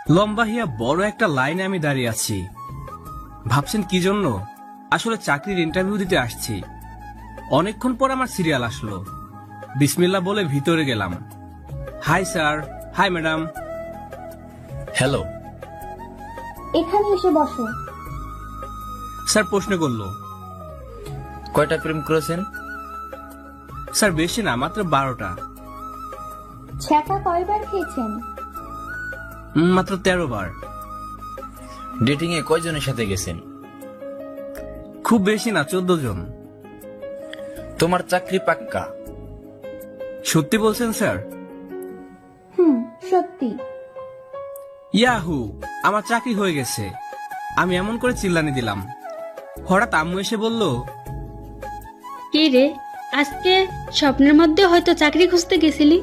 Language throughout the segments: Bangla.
লম্বা হিয়া বড় একটা লাইনে আমি দাঁড়িয়ে আছি। ভাবছেন কি জন্য? আসলে চাকরির ইন্টারভিউ দিতে আসছি। অনেকক্ষণ পর আমার সিরিয়াল আসলো। বিসমিল্লাহ বলে ভিতরে গেলাম। Hi sir. High madam. Hello. এখানে এসে বসো। স্যার প্রশ্ন করলো, কয়টা প্রেম করেছেন? স্যার বেশি না, মাত্র 12টা। ছ্যাঁকা কয়বার খেয়েছেন? মাত্র 13 বার। ডেটিং এ কয়জনের সাথে গেছেন? খুব বেশি না, 14 জন। তোমার চাকরি পাক্কা? সত্যি বলছেন স্যার? সত্যি। ইয়াহু, আমার চাকরি হয়ে গেছে। আমি এমন করে চিল্লানি দিলাম। হঠাৎ আম্মু এসে বলল, কি রে, আজকে স্বপ্নের মধ্যে হয়তো চাকরি খুঁজতে গেছিলি?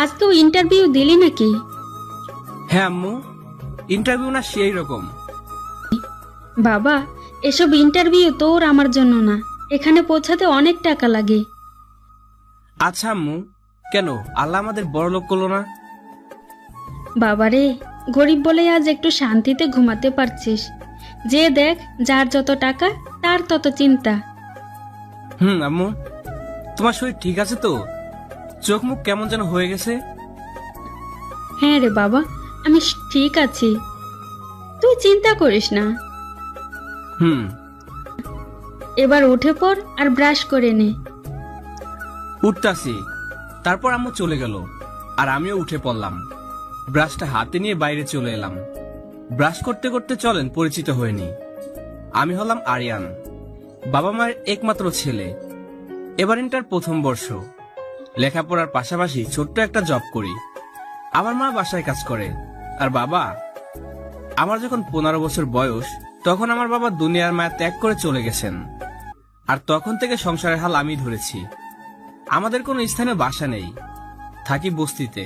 আজকেও ইন্টারভিউ দিলি নাকি? হ্যাঁ আম্মু, ইন্টারভিউ না সেই রকম। বাবা, এসব ইন্টারভিউ তোর আমার জন্য না, এখানে পৌঁছাতে অনেক টাকা লাগে। আচ্ছা আম্মু, কেন আল্লাহ আমাদের বড় লোক করলো না? বাবারে, গরিব বলে আজ একটু শান্তিতে ঘুমাতে পারছিস। যে দেখ, যার যত টাকা তার তত চিন্তা। আম্মু, তোমার শরীর ঠিক আছে তো? চোখ মুখ কেমন যেন হয়ে গেছে। হ্যাঁ রে বাবা, আমি ঠিক আছি, তুই চিন্তা করিস না। এবার উঠে পড় আর ব্রাশ করে নে। উঠতাছি। তারপর আম্মু চলে গেল আর আমিও উঠে পড়লাম। ব্রাশটা হাতে নিয়ে বাইরে চলে এলাম। ব্রাশ করতে করতে চলেন পরিচিত হয়নি। আমি হলাম আরিয়ান, বাবা মায়ের একমাত্র ছেলে। এবার ইন্টার প্রথম বর্ষ। লেখাপড়ার পাশাপাশি ছোট্ট একটা জব করি। আমার মা বাসায় কাজ করে আর বাবা, আমার যখন 15 বছর বয়স তখন আমার বাবা দুনিয়ার মায়া ত্যাগ করে চলে গেছেন। আর তখন থেকে সংসারের হাল আমি ধরেছি। আমাদের কোনো স্থানীয় বাসা নেই, থাকি বস্তিতে।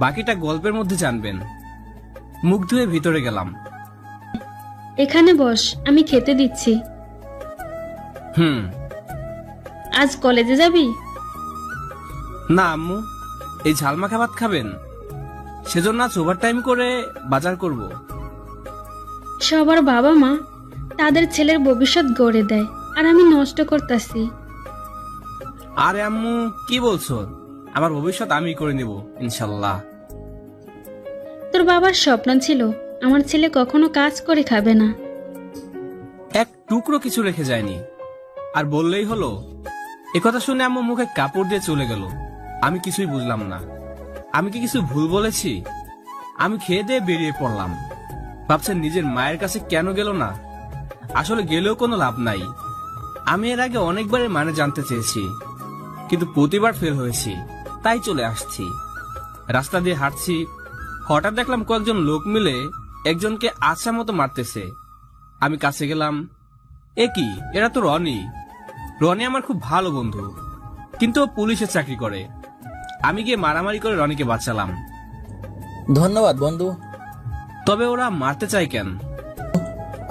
বাকিটা গল্পের মধ্যে জানবেন। মুখ ধুয়ে ভিতরে গেলাম। এখানে বস, আমি খেতে দিচ্ছি। আজ কলেজে যাবি? না আম্মু, এই ঝালমাখা ভাত খাবেন, সেজন্য আজ ওভারটাইম করে বাজার করব। সবার বাবা মা তাদের ছেলের ভবিষ্যৎ গড়ে দেয়, আর আমি নষ্ট করতেছি। আরে আম্মু, কি বলছো? আমার ভবিষ্যৎ আমি করে নেব ইনশাল্লাহ। তোর বাবার স্বপ্ন ছিল আমার ছেলে কখনো কাজ করে খাবে না। এক টুকরো কিছু রেখে যায়নি। আর বললেই হলো। একথা শুনে আম্মু মুখে কাপড় দিয়ে চলে গেল। আমি কিছুই বুঝলাম না। আমি কি কিছু ভুল বলেছি? আমি খেয়ে দিয়ে বেরিয়ে পড়লাম। ভাবছেন নিজের মায়ের কাছে কেন গেল না? আসলে গেলেও কোনো লাভ নাই। আমি এর আগে অনেকবারের মানে জানতে চেয়েছি, কিন্তু প্রতিবার ফেল হয়েছি, তাই চলে আসছি। রাস্তা দিয়ে হাঁটছি, হঠাৎ দেখলাম কয়েকজন লোক মিলে একজনকে আচ্ছা মতো মারতেছে। আমি কাছে গেলাম। এ কি, এরা তো রনি। রনি আমার খুব ভালো বন্ধু, কিন্তু ও পুলিশে চাকরি করে। আমি গিয়ে মারামারি করে রনিকে বাঁচালাম। ধন্যবাদ বন্ধু। তবে ওরা মারতে চায় কেন?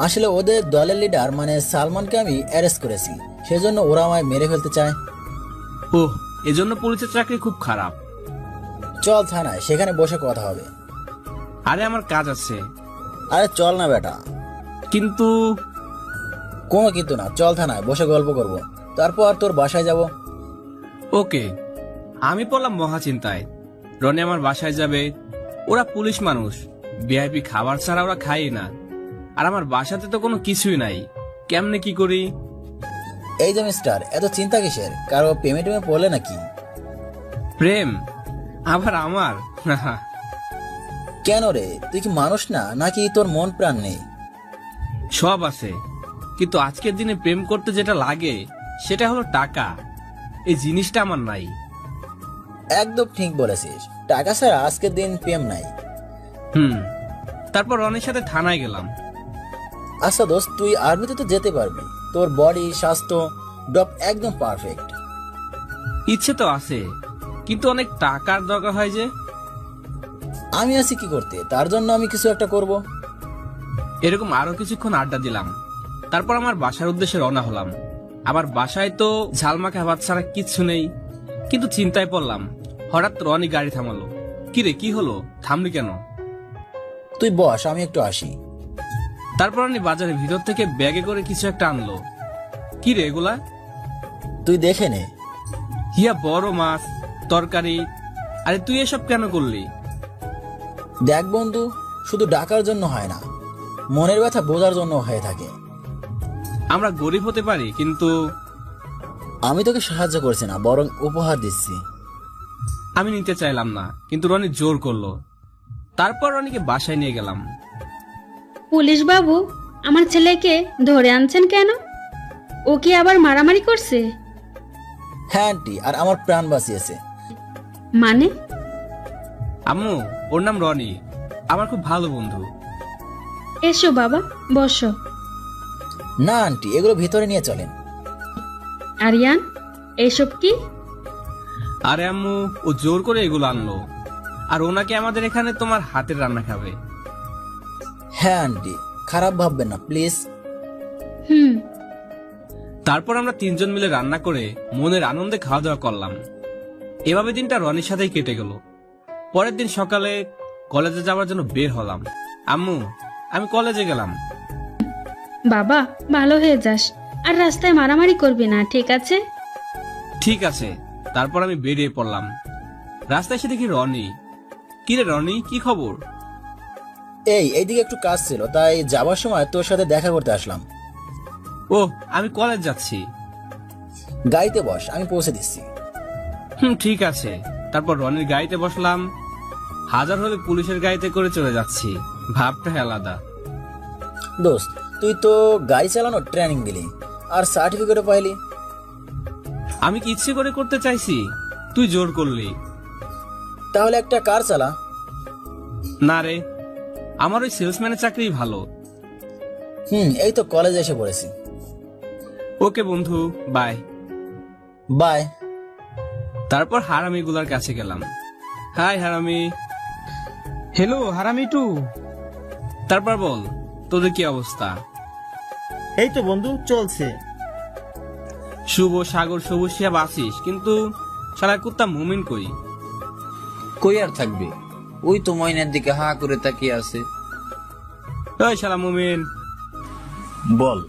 আসলে ওদের দলের লিডার মানে সালমানকে আমি অ্যারেস্ট করেছি, সেজন্য ওরা আমায় মেরে ফেলতে চায়। ওহ, এজন্য পুলিশের চাকরি খুব খারাপ। চল থানায়, সেখানে বসে কথা হবে। আরে আমার কাজ আছে। আরে চল না বেটা। কিন্তু কোনো কিন্তু না, চল থানায় বসে গল্প করব, তারপর তোর বাসায় যাব। ওকে। আমি পড়লাম মহা চিন্তায়। রনি আমার বাসায় যাবে, ওরা পুলিশ মানুষ, ভিআইপি খাবার ছাড়া ওরা খায় না। আর আমার বাসাতে তো কোনো কিছুই নাই, কেমনে কি করি? এই যে মিস্টার, এত চিন্তা কিসের? কারো প্রেমে টেমে পড়লে নাকি? প্রেম আবার আমার? কেন রে, তুই কি মানুষ না, নাকি তোর মন প্রাণ নেই? সব আছে, কিন্তু আজকের দিনে প্রেম করতে যেটা লাগে সেটা হলো টাকা। এই জিনিসটা আমার নাই। একদম ঠিক বলেছিস, টাকা ছাড়া আজকের দিন প্রেম নাই। তারপর রনির সাথে থানায় গেলাম। আচ্ছা দোস্ত, তুই আর্মিতে তো যেতে পারবি, তোর বডি স্বাস্থ্য ডপ একদম পারফেক্ট। ইচ্ছে তো আছে, কিন্তু অনেক টাকার দরকার হয় যে। আমি আছি কি করতে, তার জন্য আমি কিছু একটা করব। এরকম আরো কিছুক্ষণ আড্ডা দিলাম। তারপর আমার বাসার উদ্দেশ্যে রওনা হলাম। আমার বাসায় তো ঝালমাখা ভাত ছাড়া কিচ্ছু নেই, কিন্তু চিন্তায় পড়লাম। হঠাৎ রনি গাড়ি থামালো। কিরে কি হলো, থামলি কেন? তুই বস, আমি একটু আসি। তারপর রনি বাজারের ভিতর থেকে ব্যাগে করে কিছু একটা আনলো। কিরে এগুলা? তুই দেখে নে। হিয়া বড় মাছ, তরকারি। আরে তুই এসব কেন করলি? দেখ বন্ধু, শুধু ডাকার জন্য হয় না, মনের ব্যথা বোঝার জন্য হয়ে থাকে। আমরা গরিব হতে পারি, কিন্তু আমি তোকে সাহায্য করছি না, বরং উপহার দিচ্ছি। আমি নিতে চাইলাম না, কিন্তু রনি জোর করলো। তারপর রনিকে বাসায় নিয়ে গেলাম। পুলিশ বাবু, আমার ছেলেকে ধরে আনছেন কেন? ও কি আবার মারামারি করছে? হ্যাঁ আন্টি, আর আমার প্রাণ বাঁচিয়েছে। মানে? আম্মু, ওর নাম রনি, আমার খুব ভালো বন্ধু। এসো বাবা, বসো। না আন্টি, এগুলো ভিতরে নিয়ে চলেন। আরিয়ান, এসব কি? আরে আম্মু, ও জোর করে এগুলো আনলো, আর ওনাকে আমাদের এখানে তোমার হাতের রান্না খাবে। হ্যাঁ আন্টি, খারাপ ভাববেন না প্লিজ। হুম। তারপর আমরা তিনজন মিলে রান্না করে মনের আনন্দে খাওয়া দাওয়া করলাম। এভাবে দিনটা রনির সাথেই কেটে গেল। পরের দিন সকালে কলেজে যাওয়ার জন্য বের হলাম। আম্মু, আমি কলেজে গেলাম। বাবা, ভালো হয়ে যাস, আর রাস্তায় মারামারি করবি না, ঠিক আছে? ঠিক আছে। তারপর আমি বেরিয়ে পড়লাম। রাস্তায় এসে দেখি রনি। কিরে রনি, কি খবর? এইদিকে একটু কাজ ছিল, তাই যাবার সময় তোর সাথে দেখা করতে আসলাম। ও, আমি কলেজ যাচ্ছি। গাড়িতে বস, আমি পৌঁছে দিচ্ছি। ঠিক আছে। তারপর রনির গাড়িতে বসলাম। হাজার হলে পুলিশের গাড়িতে করে চলে যাচ্ছি, ভাবটা আলাদা। দোস্ত, তুই তো গাড়ি চালানোর ট্রেনিং দিলি, আর সার্টিফিকেটও পাইলি। আমি কি ইচ্ছে করে করতে চাইছি? তুই জোর করলি। তাহলে একটা কার চালা। না রে, আমার ওই সেলসম্যানের চাকরি ভালো। এই তো কলেজে এসে পড়েছি। ওকে বন্ধু, বাই। বাই। তারপর হারামিগুলার কাছে গেলাম। হাই হারামি। হ্যালো হারামি টু। তারপর বল, তোদের কি অবস্থা? এই তো বন্ধু, চলছে। শুভ, সাগর, সবুজ, শিয়াব আছিস, কিন্তু শালা কুত্তা মুমিন কই? কই আর থাকবে, ওই তো ময়নার দিকে হা করে তাকিয়ে আছে। ওই শালা মুমিন, বল।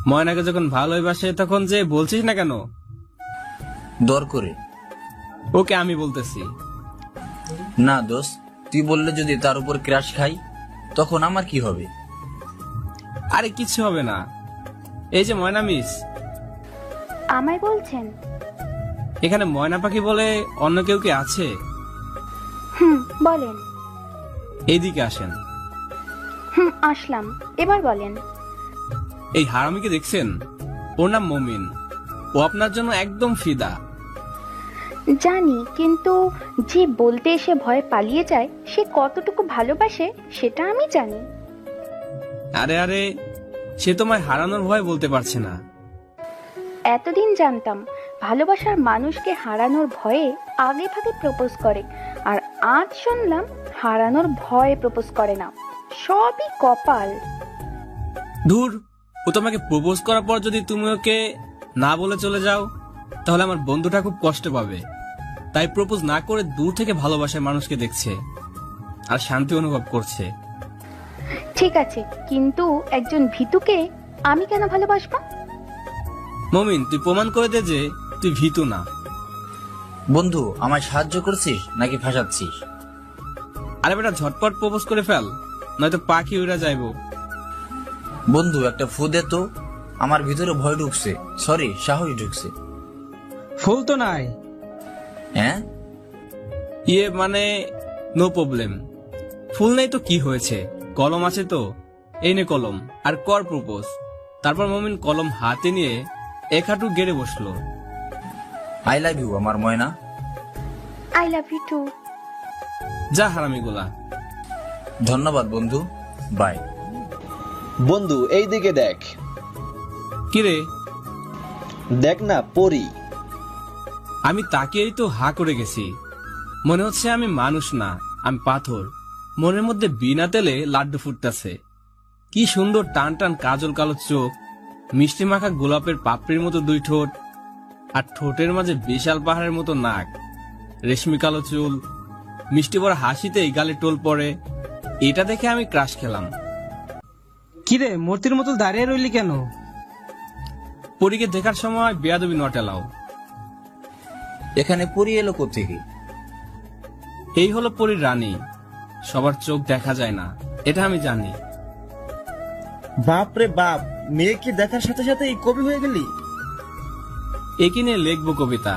ময়নাকে যখন ভালোই বাসে তখন যে বলছিস না কেন? দর করে। ওকে আমি বলতেছি। না দোষ, তুই বললে যদি তার উপর ক্রাশ খাই, তখন আমার কি হবে? আরে কিছু হবে না। এই যে ময়না মিস, আমায় বলছেন? এখানে ময়না পাখি বলে অন্য কেউ কি আছে? বলেন। এইদিকে আসেন। আসলাম, এবার বলেন। এই হারামিকে দেখছেন? ওর নাম মমিন। ও আপনার জন্য একদম ফিদা। জানি, কিন্তু যে বলতে এসে ভয়ে পালিয়ে যায় সে কতটুকু ভালোবাসে সেটা আমি জানি। আরে আরে, সে তোমায় হারানোর ভয় বলতে পারছে না। এতদিন জানতাম ভালোবাসার মানুষকে হারানোর ভয়ে আগে ভাগে প্রপোজ করে, আর আজ শুনলাম হারানোর ভয়ে প্রপোজ করে না। সবই কপাল। দূর, ও তোমাকে প্রপোজ করার পর যদি তুমি ওকে না বলে চলে যাও, তাহলে আমার বন্ধুটা খুব কষ্ট পাবে। তাই প্রপোজ না করে দূর থেকে ভালোবাসার মানুষকে দেখছে আর শান্তি অনুভব করছে। ঠিক আছে, কিন্তু একজন ভীতুকে আমি কেন ভালোবাসবো? মমিন, তুই প্রমাণ করে দে যে তুই ভীতু না। বন্ধু, আমায় সাহায্য করছিস নাকি ফাঁসাচ্ছিস? আরে বেটা, ঝটপট প্রপোজ করে ফেল, নয়তো পাখি উড়া যাইব। বন্ধু, একটা ফু দে তো, আমার ভিতরে ভয় ঢুকছে, সরি সাহস ঢুকছে। ফুল তো নাই। হ্যাঁ, ইয়ে মানে নো প্রবলেম। ফুল নেই তো কি হয়েছে, কলম আছে তো, এই নে কলম আর কর প্রপোজ। তারপর মমিন কলম হাতে নিয়ে এক হাঁটু গেড়ে বসলো। আই লাভ ইউ আমার ময়না। I love you too. যা হারামিগুলা। ধন্যবাদ বন্ধু, বাই। বন্ধু, এই দিকে দেখ। কিরে? দেখ না, পরি। আমি তাকিয়েই তো হা করে গেছি। মনে হচ্ছে আমি মানুষ না, আমি পাথর। মনের মধ্যে বিনা তেলে লাড্ডু ফুটতেছে। কি সুন্দর টান টান কাজল কালো চোখ, মিষ্টি মাখা গোলাপের পাপড়ির মতো দুই ঠোঁট, আর ঠোঁটের মাঝে বিশাল পাহাড়ের মতো নাক, রেশমি কালো চুল, মিষ্টি বড় হাসিতেই গালে টোল পড়ে। এটা দেখে আমি ক্রাশ খেলাম। কিরে মূর্তির মতো দাঁড়িয়ে রইলি কেন? পরীকে দেখার সময় বেয়াদবি নট এলাও। এখানে পরি এলো কোত্থেকে? এই হলো পরীর রানী। সবার চোখ দেখা যায় না, এটা আমি জানি। বাপ রে বাপ, মেয়েকে দেখার সাথে সাথে এই কবি হয়ে গেলি? একে নিয়ে লিখবো কবিতা,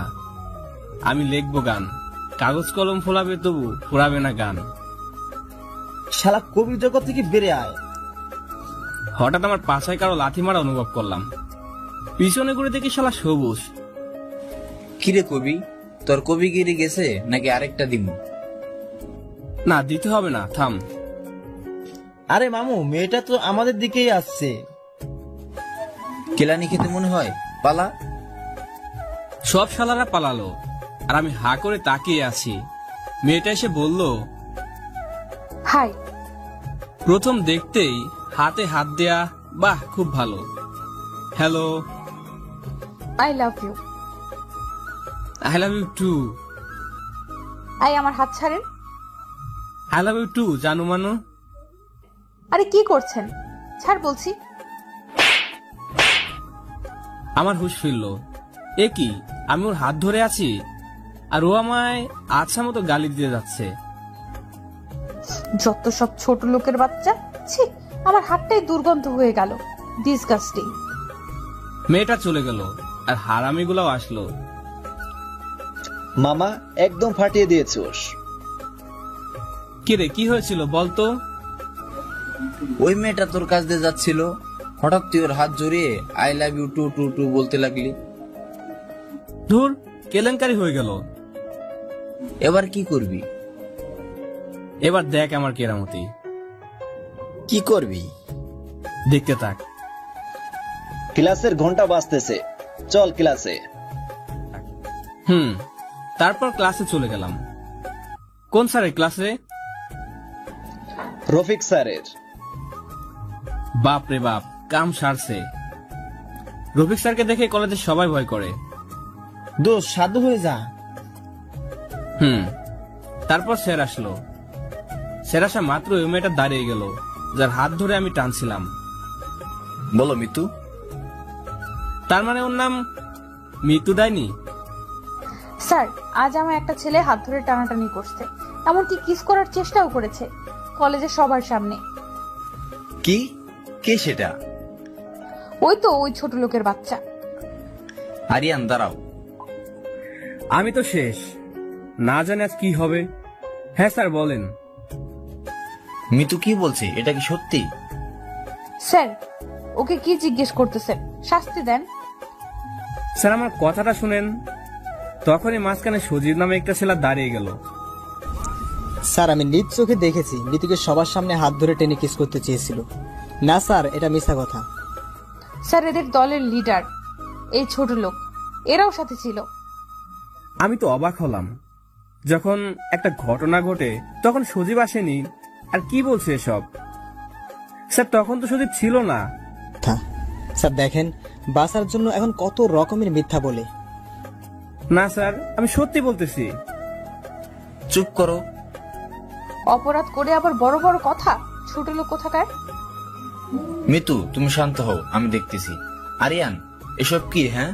আমি লিখবো গান। কাগজ কলম ফোলাবে তবু ফুরাবে না গান। শালা কবি জগৎ থেকে বেড়ে আয়। হঠাৎ আমার পাছায় কারো লাথি মারা অনুভব করলাম। পিছনে ঘুরে দেখি শালা সবুজ। কিরে কবি, তোর কবিগিরি গেছে নাকি আরেকটা দিমু? না, দিতে হবে না, থাম। আরে মামু, মেয়েটা তো আমাদের দিকেই আসছে। কেলানি খেতে মনে হয়, পালা। সব শালারা পালালো আর আমি হা করে তাকিয়ে আছি। মেয়েটা এসে বলল, হাই। প্রথম দেখতেই হাতে হাত দেয়া, বাহ খুব ভালো। Hello, I love you. I love you too. I আমার হাত ছাড়েন। আই লাভ ইউ টু জানু মানু। আরে কি করছেন? ছাড় বলছি। আমার হুঁশ ফিরল। এ কি, আমি ওর হাত ধরে আছি আর ও আমায় আচ্ছা মতো গালি দিয়ে যাচ্ছে। যত সব ছোট লোকের বাচ্চা, ছি, আমার হাতটাই দুর্গন্ধ হয়ে গেল। ডিসগাস্টিং। মেয়েটা চলে গেল আর হারামিগুলাও আসলো। মামা একদম ফাটিয়ে দিয়েছোস। কিরে, কি হয়েছিল বলতো? ওই মেয়েটা তোর কাছ দিয়ে যাচ্ছিল, হঠাৎ তুই ওর হাত জড়িয়ে I love you too too too বলতে লাগলি। ধুর, কেলেঙ্কারি হয়ে গেল। এবার কি করবি? এবার দেখ আমার কেরামতি। কি করবি? দেখতে থাক। ক্লাসের ঘন্টা বাজতেছে, চল ক্লাসে। তারপর ক্লাসে চলে গেলাম। কোন স্যারের ক্লাসে? রফিক স্যারের। বাপ রে বাপ, কাম সারছে। রফিক স্যারকে দেখে কলেজে সবাই ভয় করে। দোষ সাধু হয়ে যা। তারপর স্যার আসলো। স্যার আসা মাত্র ওই মেয়েটা দাঁড়িয়ে গেল যার হাত ধরে আমি টানছিলাম। বলো মিতু। তার মানে ওর নাম মিতু ডাইনি? স্যার, আজ আমার একটা ছেলে হাত ধরে টানাটানি করছে, এমনকি কিস করার চেষ্টাও করেছে কলেজের সবার সামনে। কি? কে সেটা? ওই তো ওই ছোট লোকের বাচ্চা। আরিয়ান দাঁড়াও। আমি তো শেষ, না জানি আজ কি হবে। হ্যাঁ স্যার বলেন। মিতু কি বলছে, এটা কি সত্যি? স্যার, ওকে কি জিজ্ঞেস করতেছেন? শাস্তি দেন। স্যার আমার কথাটা শুনেন। তখনই মাঝখানে সজীব নামে একটা ছেলে দাঁড়িয়ে গেল। স্যার, আমি নিজ চোখে দেখেছি মিতুকে সবার সামনে হাত ধরে টেনে কিস করতে চেয়েছিল। না স্যার, এটা মিথ্যা কথা। স্যার, এদের দলের লিডার এই ছোট লোক, এরাও সাথে ছিল। আমি তো অবাক হলাম। যখন একটা ঘটনা ঘটে তখন সজীব আসেনি, আর কি বলছে এসব? স্যার, তখন তো সজীব ছিল না। স্যার দেখেন, বাঁচার জন্য এখন কত রকমের মিথ্যা বলে। না স্যার, আমি সত্যি বলতেছি। চুপ করো। অপরাধ করে আবার বড় বড় কথা, ছোট লোক কোথাকার। মিতু, তুমি শান্ত হও, আমি দেখতেছি। আরিয়ান, এসব কি? হ্যাঁ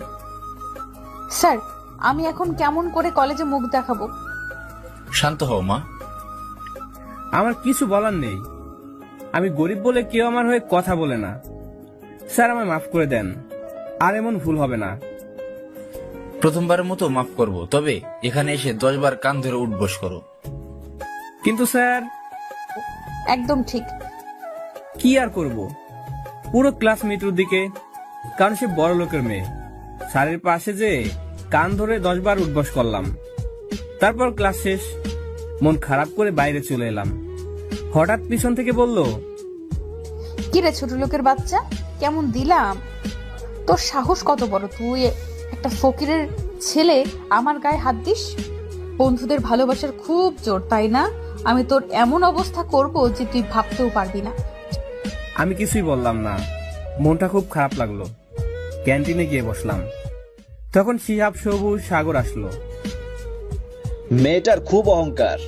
স্যার, আমি এখন কেমন করে কলেজে মুখ দেখাবো? শান্ত হও মা। আমার কিছু বলার নেই। আমি গরিব বলে কেউ আমার হয়ে কথা বলে না। স্যার, আমায় মাফ করে দেন, আর এমন ভুল হবে না। প্রথমবারের মতো মাফ করব, তবে এখানে এসে 10 বার কান ধরে উঠবস করো। কিন্তু স্যার। একদম ঠিক। কি আর করব, পুরো ক্লাস মিটুর দিকে, কারণ সে বড় লোকের মেয়ে। স্যারের পাশে যে কান ধরে 10 বার উঠবস করলাম। তারপর ক্লাস শেষ, মন খারাপ করে বাইরে চলে এলাম। হঠাৎ পিছন থেকে বলল, কি রে ছোট লোকের বাচ্চা, কেমন দিলাম? তোর সাহস কত বড়, তুই একটা ফকিরের ছেলে আমার গায়ে হাত দিস? বন্ধুদের ভালোবাসার খুব জোর, তাই না? আমি তোর এমন অবস্থা করব যে তুই ভাবতেও পারবি না। আমি কিছুই বললাম না। মনটা খুব খারাপ লাগলো। ক্যান্টিনে গিয়ে বসলাম। তখন শিহাব, সবুজ, সাগর আসলো। মেয়েটার খুব অহংকার।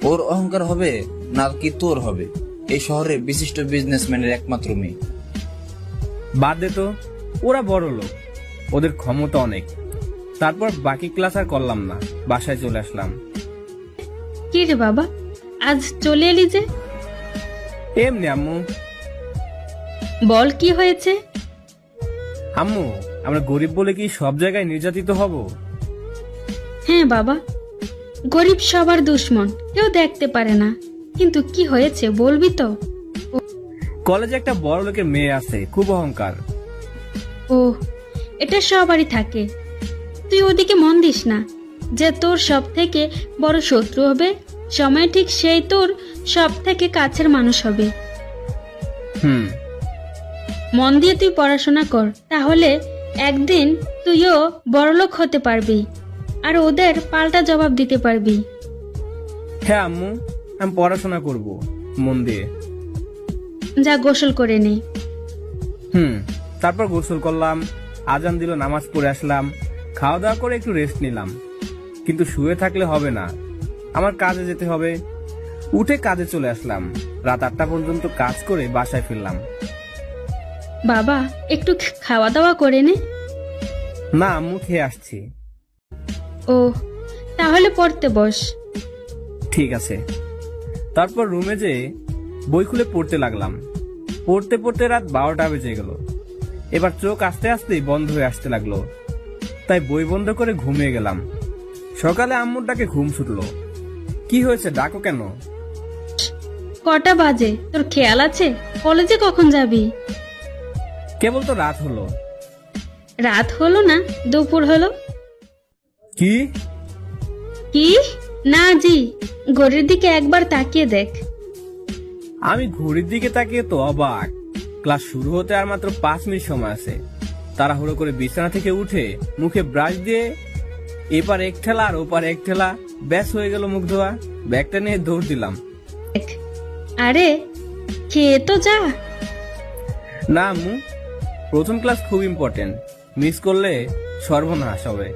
ওর অহংকার হবে না কি তোর হবে? এই শহরে বিশিষ্ট বিজনেসম্যানের একমাত্র মেয়ে। বাদ দে তো, ওরা বড় লোক, ওদের ক্ষমতা অনেক। তারপর বাকি ক্লাস আর করলাম না, বাসায় চলে আসলাম। কি রে বাবা, আজ চলে এলি যে? এমনি আম্মু। বল কি হয়েছে? আম্মু, আমরা গরিব বলে কি সব জায়গায় নির্যাতিত হব? হ্যাঁ বাবা, গরিব সবার দুশ্মন, কেউ দেখতে পারে না। কিন্তু কি হয়েছে বলবি তো? কলেজে একটা বড় লোকের মেয়ে আছে, খুব অহংকার। ও, এটা সবারই থাকে। তুই ওদিকে মন দিস না, যে তোর সব থেকে বড় শত্রু হবে, সময় ঠিক সেই তোর সব থেকে কাছের মানুষ হবে। মন দিয়ে তুই পড়াশোনা কর, তাহলে একদিন তুইও বড়লোক হতে পারবি আর ওদের পাল্টা জবাব দিতে পারবি। হ্যাঁ আম্মু, আমি পড়াশোনা করব মন দিয়ে। যা গোসল করে নে। তারপর গোসল করলাম, আজান দিল, নামাজ পড়ে আসলাম, খাওয়া দাওয়া করে একটু রেস্ট নিলাম। কিন্তু শুয়ে থাকলে হবে না, আমার কাজে যেতে হবে। উঠে কাজে চলে আসলাম, রাত 8টা পর্যন্ত কাজ করে বাসায় ফিরলাম। বাবা, একটু খাওয়া দাওয়া করে নে। না আম্মু, খেয়ে আসছি। ও, তাহলে পড়তে বস। ঠিক আছে। তারপর রুমে যেয়ে বই খুলে পড়তে লাগলাম। পড়তে পড়তে রাত 12টা বেজে গেল। এবার চোখ আস্তে আস্তেই বন্ধ হয়ে আসতে লাগলো, তাই বই বন্ধ করে ঘুমিয়ে গেলাম। সকালে আম্মুর ডাকে ঘুম ছুটলো। কি হয়েছে, ডাকো কেন? কটা বাজে তোর খেয়াল আছে? কলেজে কখন যাবি? কেবল তো রাত হলো। রাত হলো না, দুপুর হলো। কি কি? না জি, ঘড়ির দিকে একবার তাকিয়ে দেখ। আমি ঘড়ির দিকে তাকিয়ে তো অবাক। ক্লাস শুরু হতে আর মাত্র 5 মিনিট সময় আছে। তাড়াহুড়ো করে বিছানা থেকে উঠে মুখে ব্রাশ দিয়ে এপার এক ঠেলা আর ওপার এক ঠেলা, ব্যাস হয়ে গেল মুখ ধোয়া। ব্যাগটা নিয়ে দৌড় দিলাম। আরে খেয়ে তো যা। না আম্মু, প্রথম ক্লাস খুব ইম্পর্টেন্ট, মিস করলে সর্বনাশ হবে।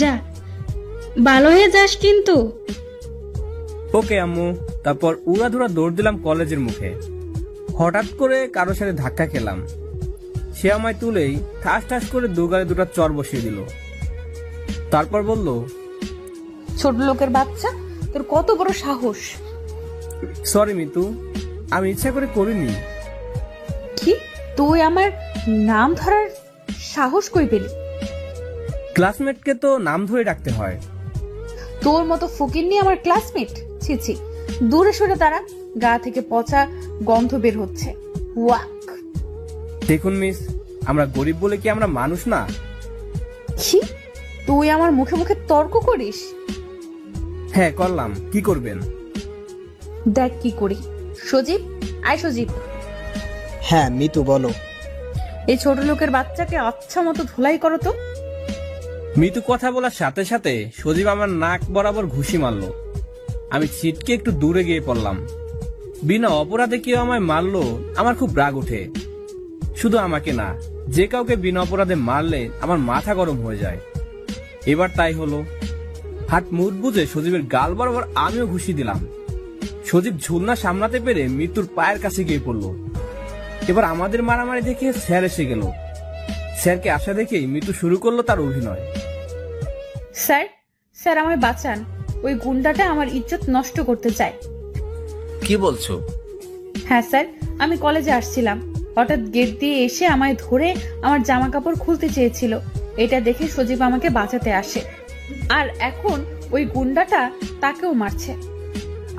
যা, ভালো হয়ে যাস কিন্তু। ওকে আম্মু। তারপর উড়াধুরা দৌড় দিলাম কলেজের মুখে। হঠাৎ করে কারোর সাথে ধাক্কা খেলাম। সে আমায় তুলেই ঠাস ঠাস করে দুগালে দুটা চর বসিয়ে দিল। তারপর বলল, ছোট লোকের বাচ্চা, তোর কত বড় সাহস! সরি মিতু, আমি ইচ্ছা করে করিনি। কি, তুই আমার নাম ধরার সাহস কই পেলি? ক্লাসমেটকে তো নাম ধরে ডাকতে হয়। তোর মতো ফকিন্নি আমার ক্লাসমেট? ছি ছি, দূরে সরে দাঁড়া, গা থেকে পচা গন্ধ বের হচ্ছে। ওয়াক! দেখুন মিস, আমরা গরিব বলে কি আমরা মানুষ না? কি, তুই আমার মুখে মুখে তর্ক করিস? হ্যাঁ করলাম, কি করবেন? দেখ কি করি। সজীব, আয় সজীব। হ্যাঁ মিতু, বলো। এই ছোট লোকের বাচ্চাকে আচ্ছা মতো ধুলাই করো তো। মিতু কথা বলার সাথে সাথে সজীব আমার নাক বরাবর ঘুষি মারলো। আমি ছিটকে একটু দূরে গিয়ে পড়লাম। বিনা অপরাধে কেউ আমায় মারলো, আমার খুব রাগ ওঠে। শুধু আমাকে না, যে কাউকে বিনা অপরাধে মারলে আমার মাথা গরম হয়ে যায়। এবার তাই হলো। হাত মুখ বুঝে সজীবের গাল বরাবর আমিও ঘুষি দিলাম। সজীব ঝুলনা সামলাতে পেরে মৃত্যুর পায়ের কাছে গিয়ে পড়লো। এবার আমাদের মারামারি দেখে স্যার এসে গেল। স্যারকে আসা দেখেই মৃত্যু শুরু করলো তার অভিনয়। স্যার, স্যার আমায় বাঁচান, ওই গুন্ডাটা আমার ইজ্জত নষ্ট করতে চায়। কি বলছো? হ্যাঁ স্যার, আমি কলেজে আসছিলাম, হঠাৎ গেট দিয়ে এসে আমায় ধরে আমার জামা কাপড় খুলতে চেয়েছিল। এটা দেখে সজীব আমাকে বাঁচাতে আসে, আর এখন ওই গুন্ডাটা তাকেও মারছে।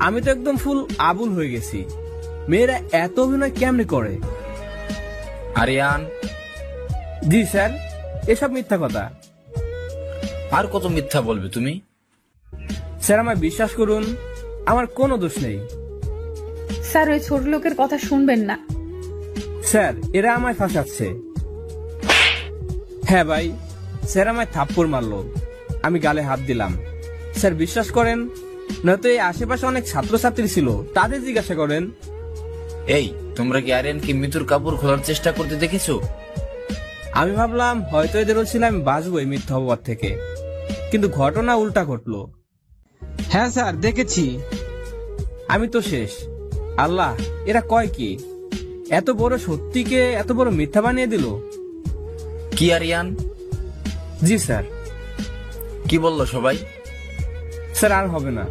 আমি তো একদম ফুল আবুল হয়ে গেছি। মেয়েরা এত অভিনয় কেমনে করে? আরিয়ান। জি স্যার, এসব মিথ্যা কথা। আর কত মিথ্যা বলবে তুমি? স্যার আমায় বিশ্বাস করুন, আমার কোনো দোষ নেই। স্যার, ওই ছোট লোকের কথা শুনবেন না। স্যার, এরা আমায় ফাঁসাচ্ছে। হ্যাঁ ভাই, স্যার আমায় থাপ্পড় মারলো, আমি গালে হাত দিলাম। স্যার বিশ্বাস করেন, নয়তো এই আশেপাশে অনেক ছাত্রছাত্রী ছিল, তাদের জিজ্ঞাসা করেন। এই, তোমরা কি আরিয়ানকে মৃত্যুর কাপড় খোলার চেষ্টা করতে দেখেছো? আমি ভাবলাম হয়তো এদেরও ছিল আমি বাঁচবো এই মিথ্যা অপবাদ থেকে, কিন্তু ঘটনা উল্টা ঘটলো। হ্যাঁ স্যার দেখেছি। আমি তো শেষ। আল্লাহ, এরা কয় কি? এত বড় সত্যিকে এত বড় মিথ্যা বানিয়ে দিল। কি আরিয়ান? জি স্যার। কি বললো সবাই? স্যার আর হবে না।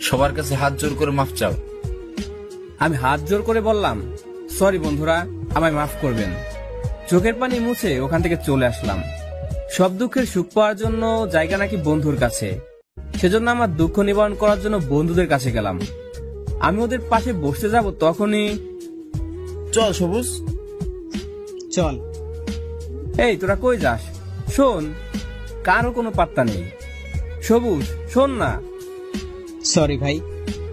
সবার কাছে হাত জোর করে মাফ চাও। আমি হাত জোর করে বললাম, সরি বন্ধুরা, আমায় মাফ করবেন। চোখের পানি মুছে ওখান থেকে চলে আসলাম। সব দুঃখের সুখ পাওয়ার জন্য জায়গা নাকি বন্ধুর কাছে। সেজন্য আমার দুঃখ নিবারণ করার জন্য বন্ধুদের কাছে গেলাম। আমি ওদের পাশে বসতে যাব, তখনই চল সবুজ। চল। এই তোরা কই যাস? শোন, কারো কোনো পাত্তা নেই। সবুজ শোন না। সরি ভাই,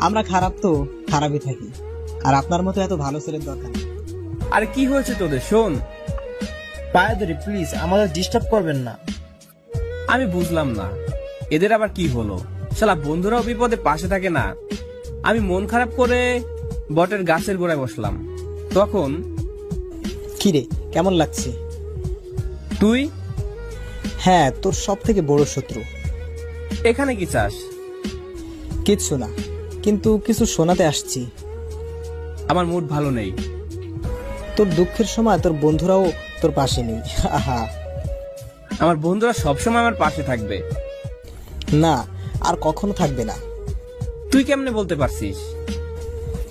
আমরা খারাপ তো খারাপই থাকি, আর আপনার মতো এত ভালো ছেলের দরকার নেই। আরে কি হয়েছে তোদের? শোন, পায়ে ধরে প্লিজ, আমাদের ডিস্টার্ব করবেন না। আমি বুঝলাম না এদের আবার কি হলো। শালা বন্ধুরাও বিপদে পাশে থাকে না। আমি মন খারাপ করে বটের গাছের গোড়ায় বসলাম। তখন কিরে, কেমন লাগছে? তুই হ্যাঁ, তোর সব থেকে বড় শত্রু। এখানে কি চাস? কিচ্ছু না, কিন্তু কিছু শোনাতে আসছি। আমার মুড ভালো নেই। তোর দুঃখের সময় তোর বন্ধুরাও তোর পাশে নেই। আহা। আমার বন্ধুরা সবসময় আমার পাশে থাকবে। না, আর কখনো থাকবে না। তুই কেমনে বলতে পারছিস?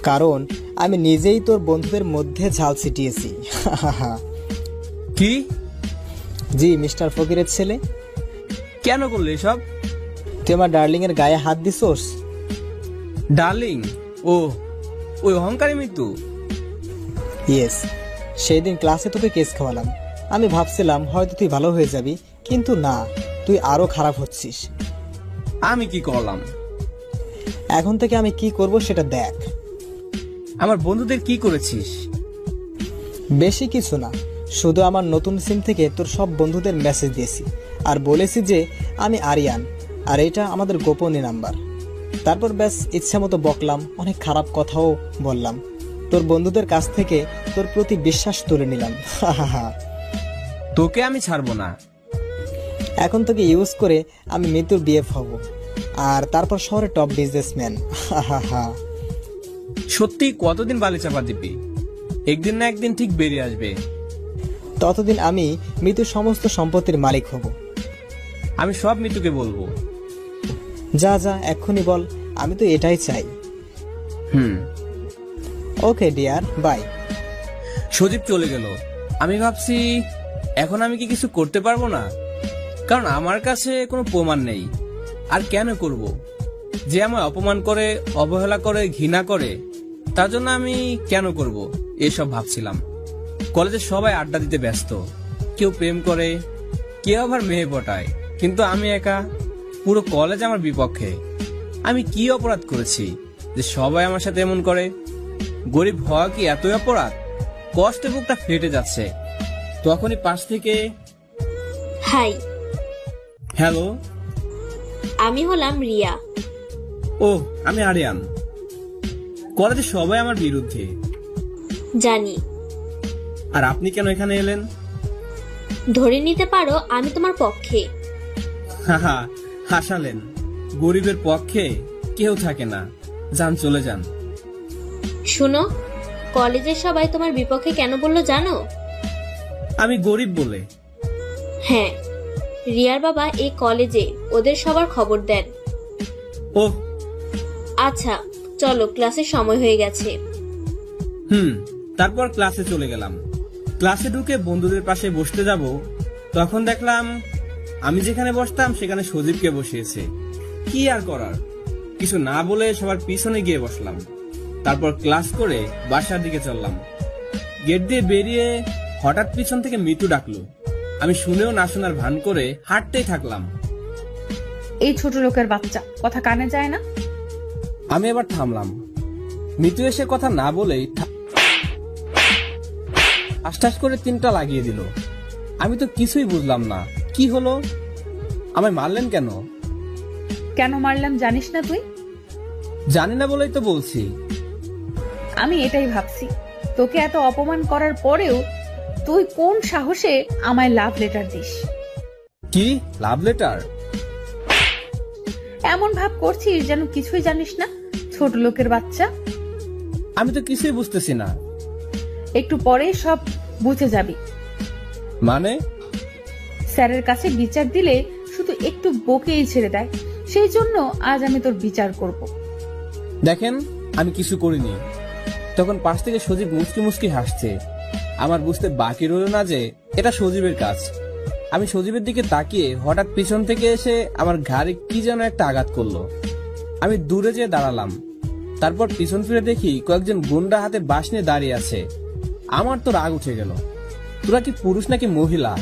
কারণ আমি নিজেই তোর বন্ধুদের মধ্যে ঝাল ছিটিয়েছি। আহা। কি? জি, মিস্টার ফকিরের ছেলে। কেন করলি এসব? তুই আমার ডার্লিং এর গায়ে হাত দিছোস। ডার্লিং? ও, ওই অহংকারী মৃত্যু। ইয়েস, সেই দিন ক্লাসে তোকে কেস খাওয়ালাম। আমি ভাবছিলাম হয়তো তুই ভালো হয়ে যাবি, কিন্তু না, তুই আরো খারাপ হচ্ছিস। আমি কি করলাম? এখন থেকে আমি কি করব সেটা দেখ। আমার বন্ধুদের কি করেছিস? বেশি কিছু না, শুধু আমার নতুন সিম থেকে তোর সব বন্ধুদের মেসেজ দিয়েছি আর বলেছি যে আমি আরিয়ান, আর এটা আমাদের গোপনীয় নাম্বার। তারপর ব্যাস ইচ্ছা মতো বকলাম, অনেক খারাপ কথাও বললাম। তোর বন্ধুদের কাছ থেকে তোর প্রতি বিশ্বাস তুলে নিলাম। তোকে আমি ছাড়বো না। এখন তোকে ইউজ করে আমি মৃত্যুর বিএফ হব, আর তারপর শহরে টপ বিজনেসম্যান। সত্যি কতদিন বালি চাপা দিবি? একদিন না একদিন ঠিক বেরিয়ে আসবে। ততদিন আমি মৃত্যুর সমস্ত সম্পত্তির মালিক হব। আমি সব মৃত্যুকে বলবো। যা যা, এক্ষুনি বল, আমি তো এটাই চাই। Okay dear, by. সজীব চলে গেল। আমি ভাবছি এখন আমি কি কিছু করতে পারবো না, কারণ আমার কাছে কোনো প্রমাণ নেই। আর কেন করব? যে আমায় অপমান করে, অবহেলা করে, ঘৃণা করে, তার জন্য আমি কেন করব এসব ভাবছিলাম। কলেজে সবাই আড্ডা দিতে ব্যস্ত, কেউ প্রেম করে, কেউ আবার মেয়ে পটায়, কিন্তু আমি একা। পুরো কলেজ আমার বিপক্ষে। আমি কি অপরাধ করেছি যে সবাই আমার সাথে এমন করে? গরিব হওয়া কি এতই অপরাধ? কষ্টে বুকটা ফেটে যাচ্ছে। তখনই পাশ থেকে হাই, হ্যালো। আমি হলাম রিয়া। ও, আমি আরিয়ান। কলেজে সবাই আমার বিরুদ্ধে। জানি। আর আপনি কেন এখানে এলেন? ধরে নিতে পারো আমি তোমার পক্ষে। হাহা, হাসালেন। গরিবের পক্ষে কেউ থাকে না। যান, চলে যান। শুনো, কলেজের সবাই তোমার বিপক্ষে কেন বললো জানো? আমি গরিব বলে? হ্যাঁ, রিয়ার বাবা এই কলেজে ওদের সবার খবর দেন। ওহ, আচ্ছা চলো, ক্লাসের সময় হয়ে গেছে। তারপর ক্লাসে চলে গেলাম। ক্লাসে ঢুকে বন্ধুদের পাশে বসতে যাব, তখন দেখলাম আমি যেখানে বসতাম সেখানে সজীবকে বসিয়েছে। কি আর করার, কিছু না বলে সবার পিছনে গিয়ে বসলাম। তারপর ক্লাস করে বাসার দিকে চললাম। গেট দিয়ে বেরিয়ে হঠাৎ পিছন থেকে মৃত্যু ডাকলো। আমি শুনেও না শোনার ভান করে হাঁটতেই থাকলাম। এই ছোট লোকের বাচ্চা, কথা কানে যায় না? আমি এবার থামলাম। মৃত্যু এসে কথা না বলেই আস্তে করে 3টা লাগিয়ে দিল। আমি তো কিছুই বুঝলাম না, কি হলো? আমায় মারলেন কেন? কেন মারলাম জানিস না তুই? জানি না বলেই তো বলছি। আমি এটাই ভাবছি, তোকে এত অপমান করার পরেও তুই কোন সাহসে আমায় লাভ লেটার দিস? কি লাভ লেটার? এমন ভাব করছিস যেন কিছুই জানিস না, ছোট লোকের বাচ্চা। আমি তো কিছুই বুঝতেছি না। একটু পরেই সব বুঝে যাবি। মানে? স্যারের কাছে বিচার দিলে শুধু একটু বকেই ছেড়ে দেয়, সেই জন্য আজ আমি তোর বিচার করব। দেখেন, আমি কিছু করিনি। তখন পাশ থেকে সজীব মুচকি মুচকি হাসছে। আমার বুঝতে বাকি রইল না যে এটা সজীবের কাজ। আমি সজীবের দিকে তাকিয়ে হঠাৎ পিছন থেকে এসে আমার ঘাড়ে কি যেন একটা আঘাত করলো। আমি দূরে যেয়ে দাঁড়ালাম। তারপর পিছন ফিরে দেখি কয়েকজন গুন্ডা হাতে বাঁশ নিয়ে দাঁড়িয়ে আছে। আমার তো রাগ উঠে গেল। তোরা কি পুরুষ নাকি মহিলা?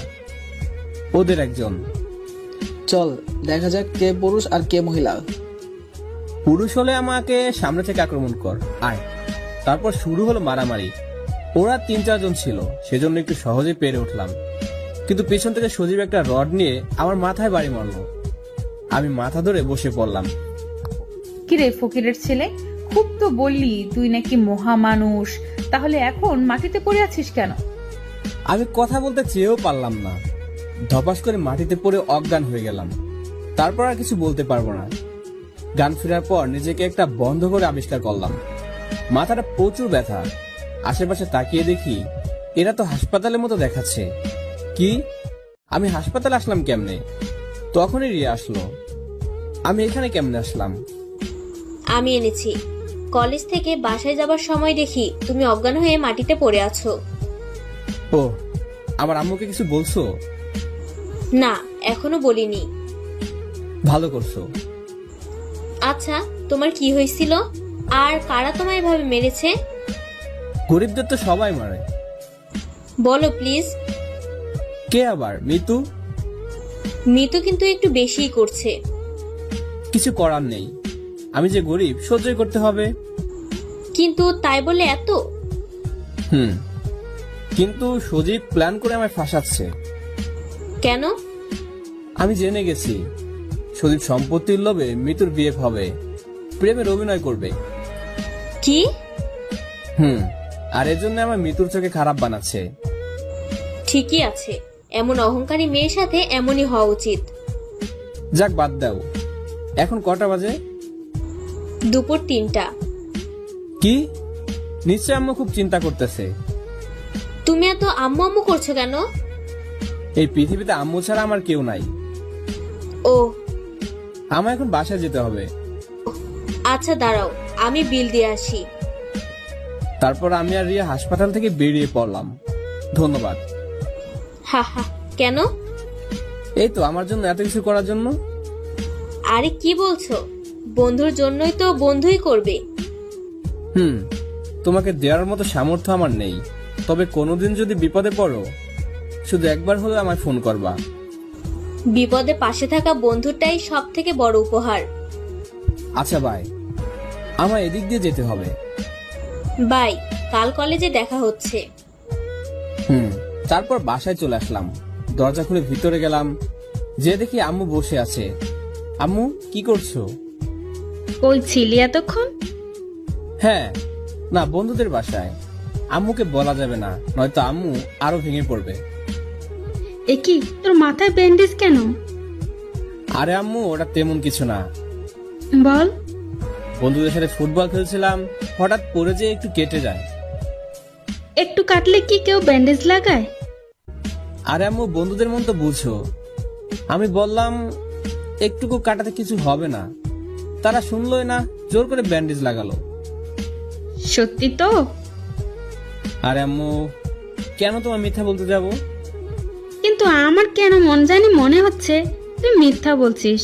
ওদের একজন। চল দেখা যাক কে পুরুষ আর কে মহিলা। পুরুষ হলে আমাকে সামনে থেকে আক্রমণ কর, আয়। তারপর শুরু হলো মারামারি। ওরা 3-4 জন ছিল, সেজন্য একটু সহজে পেরে উঠলাম। কিন্তু পেছন থেকে সজীব একটা রড নিয়ে আমার মাথায় বাড়ি মারলো। আমি মাথা ধরে বসে পড়লাম। কিরে ফকিরের ছেলে, খুব তো বললি তুই নাকি মহামানুষ, তাহলে এখন মাটিতে পড়ে আছিস কেন? আমি কথা বলতে চেয়েও পারলাম না। ধপাস করে মাটিতে পড়ে অজ্ঞান হয়ে গেলাম। তারপর আর কিছু বলতে পারবো না। গান ফেরার পর নিজেকে একটা বন্ধ করে আবিষ্কার করলাম। মাথাটা প্রচুর ব্যথা। আশেপাশে তাকিয়ে দেখি এরা তো হাসপাতালের মতো দেখাচ্ছে। কি, আমি হাসপাতালে আসলাম কেমনে? তখনই রিয়া আসলো। আমি এখানে কেমনে আসলাম? আমি এনেছি। কলেজ থেকে বাসায় যাবার সময় দেখি তুমি অজ্ঞান হয়ে মাটিতে পড়ে আছো। ও, আমার আম্মুকে কিছু বলছো? না, এখনো বলিনি। ভালো করছো। আচ্ছা, তোমার কি হয়েছিল আর কারা তোমায় এভাবে মেরেছে? গরিবদের তো সবাই মারে। বলো প্লিজ। কে আবার? মিতু? মিতু কিন্তু একটু বেশিই করছে। কিছু করার নেই, আমি যে গরিব, সহ্যই করতে হবে। কিন্তু তাই বলে এত? কিন্তু সজীব প্ল্যান করে আমায় ফাঁসাচ্ছে। কেন? আমি জেনে গেছি সজীব সম্পত্তির লোভে মিতুর বিয়ে হবে, প্রেমের অভিনয় করবে। কি? আর এর জন্য আমার মিতুর চোখে খারাপ বানাচ্ছে। ঠিকই আছে, এমন অহংকারী মেয়ের সাথে এমনই হওয়া উচিত। যাক, বাদ দাও। এখন কটা বাজে? দুপুর 3টা। কি? নিশ্চয় আম্মু খুব চিন্তা করতেছে। তুমি এত আম্মু আম্মু করছো কেন? এই পৃথিবীতে আম্মু ছাড়া আমার কেউ নাই। ও, আমার এখন বাসায় যেতে হবে। আচ্ছা দাঁড়াও, আমি বিল দিয়ে আসি। তারপর আমি আর রিয়া হাসপাতাল থেকে বেরিয়ে পড়লাম। ধন্যবাদ। হা হা, কেন? এই তো আমার জন্য এত কিছু করার জন্য। আরে কি বলছো? বন্ধুর জন্যই তো বন্ধুই করবে। তোমাকে দেওয়ার মতো সামর্থ্য আমার নেই, তবে কোনোদিন যদি বিপদে পড়ো শুধু একবার হলে আমায় ফোন করবা। বিপদে পাশে থাকা বন্ধুটাই সব থেকে বড় উপহার। আচ্ছা বাই, আমার এদিক দিয়ে যেতে হবে। বাই, কাল কলেজে দেখা হচ্ছে। তারপর বাসায় চলে আসলাম। দরজা খুলে ভিতরে গেলাম, যে দেখি আম্মু বসে আছে। আম্মু, কি করছো? কই ছিলি এতক্ষণ? হ্যাঁ, না, বন্ধুদের বাসায়। আম্মুকে বলা যাবে না, নয়তো আম্মু আরো ভেঙে পড়বে। এ কি, তোর মাথায় ব্যান্ডেজ কেন? আরে আম্মু, ওটা তেমন কিছু না। বল। বন্ধুদের সাথে ফুটবল খেলছিলাম, হঠাৎ পড়ে যেয়ে একটু কেটে যায়। একটু কাটলে কি কেউ ব্যান্ডেজ লাগায়? আরে আম্মু, বন্ধুদের মন তো বুঝো। আমি বললাম একটুকু কাটাতে কিছু হবে না, তারা শুনলই না, জোর করে ব্যান্ডেজ লাগালো। সত্যি তো? আরে আম্মু, কেন তোমার মিথ্যা বলতে যাব? কিন্তু আমার কেন মন জানি মনে হচ্ছে তুই মিথ্যা বলছিস।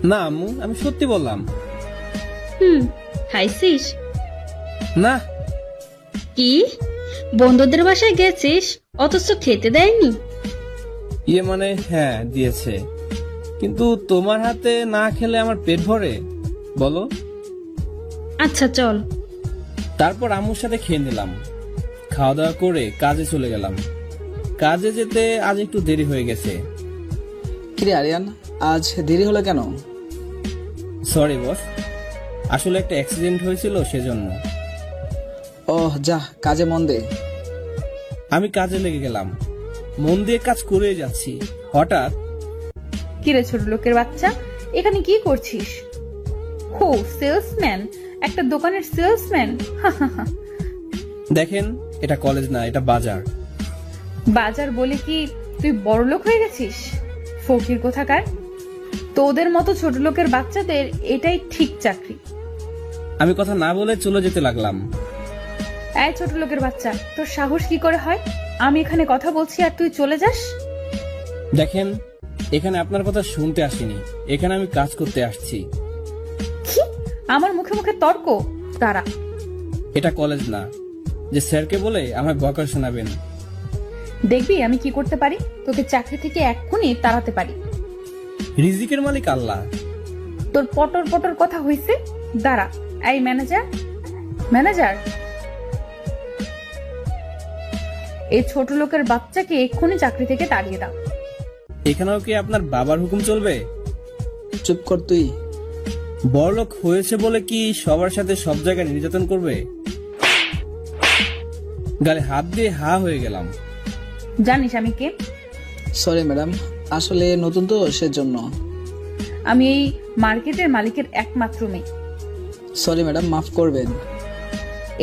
না আম্মু, আমি সত্যি বললাম। খাইছিস? না। কি, বন্ধুদের বাসায় গেছিস অথচ খেতে দেয়নি? ইয়ে মানে, হ্যাঁ দিয়েছে, কিন্তু তোমার হাতে না খেলে আমার পেট ভরে? বলো। আচ্ছা চল। তারপর আম্মুর সাথে খেয়ে নিলাম। খাওয়া দাওয়া করে কাজে চলে গেলাম। কাজে যেতে আজ একটু দেরি হয়ে গেছে। কিরে আরিয়ান, আজ দেরি হলো কেন? সরি বস, আসলে একটা অ্যাক্সিডেন্ট হয়েছিল, সেজন্য। ওহ, যা কাজে মন দে। আমি কাজে লেগে গেলাম, মন দিয়ে কাজ করে যাচ্ছি। হঠাৎ, কিরে ছোট লোকের বাচ্চা, এখানে কি করছিস? ও সেলসম্যান, একটা দোকানের সেলসম্যান। দেখেন, এটা কলেজ না, এটা বাজার। বাজার বলে কি তুই বড়লোক হয়ে গেছিস? ফকির কোথাকার। তোদের মতো ছোট লোকের বাচ্চাদের এটাই ঠিক চাকরি। আমি কথা না বলে চলে যেতে লাগলাম। এই ছোট লোকের বাচ্চা, তোর সাহস কি করে হয় আমি এখানে কথা বলছি আর তুই চলে যাস? দেখেন, এখানে আপনার কথা শুনতে আসিনি, এখানে আমি কাজ করতে আসছি। কি? আমার মুখে মুখে তর্ক? দাঁড়া। এটা কলেজ না যে স্যারকে বলে আমায় বকা শোনাবেন। দেখবি আমি কি করতে পারি, তোকে চাকরি থেকে এক্ষুনি তাড়াতে পারি। রিজিকের মালিক আল্লাহ। তোর পটর পটর কথা হইছে, দাঁড়া। এই ম্যানেজার, ম্যানেজার, এই ছোট লোকের বাচ্চাকে এক্ষুনি চাকরি থেকে তাড়িয়ে দাও। এখানেও কি আপনার বাবার হুকুম চলবে? চুপ কর তুই। বড়লোক হয়েছে বলে কি সবার সাথে সব জায়গায় নির্যাতন করবে? গালে হাত দিয়ে হা হয়ে গেলাম। জানিস আমি কে? সরি ম্যাডাম, আসলে নতুন তো সেজন্য। আমি এই মার্কেটের মালিকের একমাত্র মেয়ে। সরি ম্যাডাম, মাফ করবেন।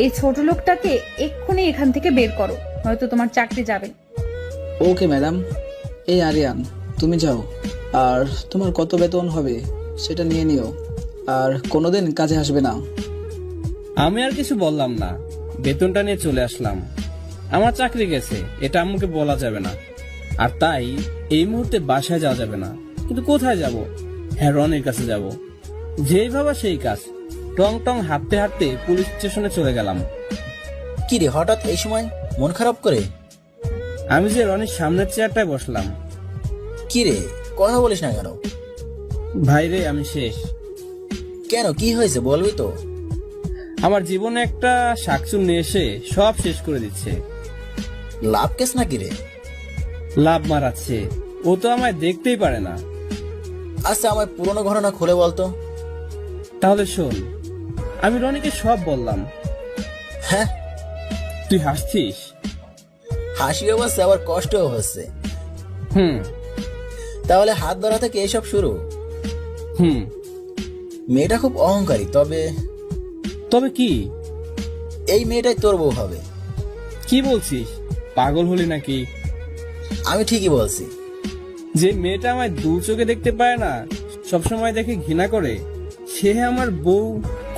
এই ছোট লোকটাকে এক্ষুনি এখান থেকে বের করো, হয়তো তোমার চাকরি যাবে। Okay madam. এই আরিয়ান, তুমি যাও, আর তোমার কত বেতন হবে সেটা নিয়ে নিও, আর কোনোদিন কাজে আসবে না। আমি আর কিছু বললাম না, বেতনটা নিয়ে চলে আসলাম। আমার চাকরি গেছে, এটা আম্মুকে বলা যাবে না, আর তাই এই মুহূর্তে বাসায় যাওয়া যাবে না। কিন্তু কোথায় যাব? হ্যাঁ, রনির কাছে যাব। যেই ভাবা সেই কাজ। টং টং হাঁটতে হাঁটতে পুলিশ স্টেশনে চলে গেলাম। কি রে, হঠাৎ এই সময় মন খারাপ করে? আমি যে রনির সামনের চেয়ারটায় বসলাম। কি রে, কথা বলিস না কেন? ভাই রে, আমি শেষ। কেন, কি হয়েছে বলবি তো? আমার জীবনে একটা শাকচুন নিয়ে এসে সব শেষ করে দিচ্ছে। লাভ কেস নাকি রে? লাভ মারাচ্ছে। ও তো আমায় দেখতেই পারে না। আচ্ছা, আমার পুরনো ঘটনা খুলে বলতো। তাহলে শোন, আমি রনিকে সব বললাম। হ্যাঁ? তুই হাসছিস? হাসিও হচ্ছে, আবার কষ্টও হচ্ছে। হুম। তাহলে হাত ধরা থেকে এসব শুরু? হুম। মেয়েটা খুব অহংকারী। তবে তবে কি? এই মেয়েটাই তোর বউ হবে। কি বলছিস? পাগল হলি নাকি? আমি ঠিকই বলছি। যে মেয়েটা আমায় দু চোখে দেখতে পায় না, সবসময় দেখে ঘৃণা করে, সে আমার বউ,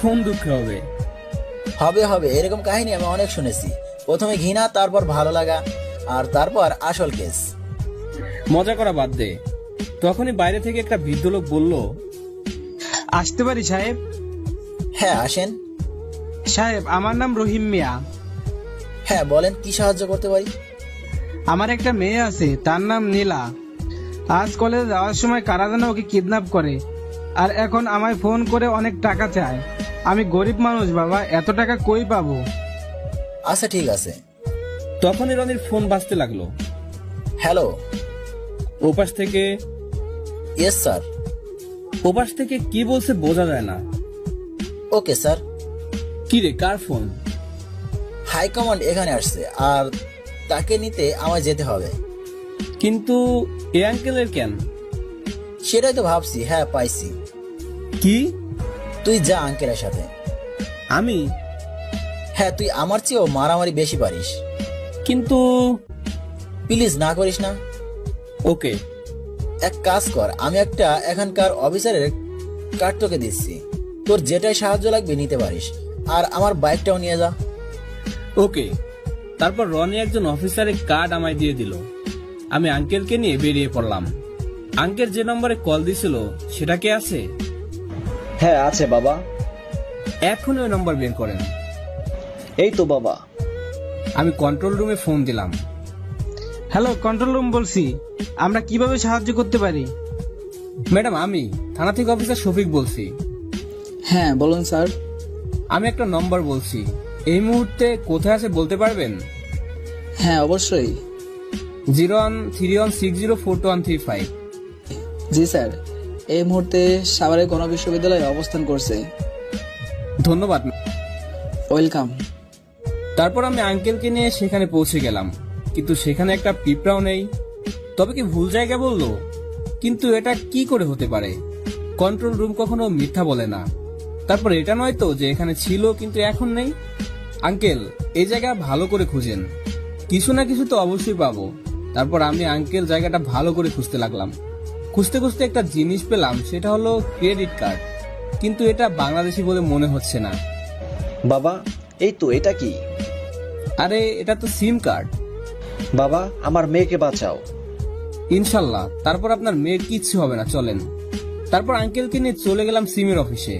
কোন দুঃখে হবে? হবে হবে, এরকম কাহিনী আমি অনেক শুনেছি। প্রথমে ঘৃণা, তারপর ভালো লাগা, আর তারপর আসল কেস। মজা করা বাদ দে। তখনই বাইরে থেকে একটা বৃদ্ধ লোক বলল, আসতে পারি সাহেব? হ্যাঁ, আসেন। সাহেব, আমার নাম রহিম মিয়া। হ্যাঁ বলেন, কি সাহায্য করতে পারি? আমার একটা মেয়ে আছে, তার নাম নীলা। আজ কলেজে যাওয়ার সময় কারা যেন ওকে কিডন্যাপ করে, আর এখন আমায় ফোন করে অনেক টাকা চায়। আমি গরিব মানুষ বাবা, এত টাকা কই পাবো? আচ্ছা ঠিক আছে। তখনই রনির ফোন বাজতে লাগলো। হ্যালো। ওপাশ থেকে? Yes sir. ওপাশ থেকে কি বলছে বোঝা যায় না। Okay sir. কি রে, কার ফোন? হাইকমান্ড এখানে আসছে, আর তাকে নিতে আমায় যেতে হবে। কিন্তু এ আঙ্কেলের কেন? সেটাই তো ভাবছি। হ্যাঁ, পাইছি। কি? তুই যা আঙ্কেলের সাথে। আমি? হ্যাঁ, তুই আমার চেয়েও মারামারি বেশি পারিস। কিন্তু প্লিজ না করিস না। ওকে। এক কাজ কর, আমি একটা এখানকার অফিসারের কার্ড তোকে দিচ্ছি, তোর যেটাই সাহায্য লাগবে নিতে পারিস, আর আমার বাইকটাও নিয়ে যা। ওকে। তারপর রনি একজন অফিসারের কার্ড আমায় দিয়ে দিল। আমি আঙ্কেলকে নিয়ে বেরিয়ে পড়লাম। আঙ্কেল যে নম্বরে কল দিছিল সেটা কি আছে? হ্যাঁ আছে বাবা। এখন ওই নম্বর বের করেন। এই তো বাবা। আমি কন্ট্রোল রুমে ফোন দিলাম। হ্যালো, কন্ট্রোল রুম বলছি, আমরা কিভাবে সাহায্য করতে পারি? ম্যাডাম, আমি থানা থেকে অফিসার শফিক বলছি। হ্যাঁ বলুন স্যার। আমি একটা নম্বর বলছি, এই মুহূর্তে কোথায় আছে বলতে পারবেন? হ্যাঁ অবশ্যই। 0131604235। জি স্যার, এই মুহূর্তে সাভারে গণবিশ্ববিদ্যালয়ে অবস্থান করছে। ধন্যবাদ। ওয়েলকাম। তারপর আমি আঙ্কেলকে নিয়ে সেখানে পৌঁছে গেলাম, কিন্তু সেখানে একটা পিঁপড়াও নেই। তবে কি ভুল জায়গা বললো? কিন্তু এটা কি করে হতে পারে? কন্ট্রোল রুম কখনো মিথ্যা বলে না। তারপর এটা নয় তো যে এখানে ছিল কিন্তু এখন নেই। আঙ্কেল, এই জায়গা ভালো করে খুঁজেন, কিছু না কিছু তো অবশ্যই পাবো। তারপর আমি আঙ্কেল জায়গাটা ভালো করে খুঁজতে লাগলাম। খুঁজতে খুঁজতে একটা জিনিস পেলাম, সেটা হলো ক্রেডিট কার্ড, কিন্তু এটা বাংলাদেশি বলে মনে হচ্ছে না। বাবা, এই তো, এটা কি? আরে এটা তো সিম কার্ড। বাবা, আমার মেয়েকে বাঁচাও। ইনশাল্লাহ। তারপর আপনার মেয়ের কিচ্ছু হবে না, চলেন। তারপর আঙ্কেলকে নিয়ে চলে গেলাম সিমের অফিসে।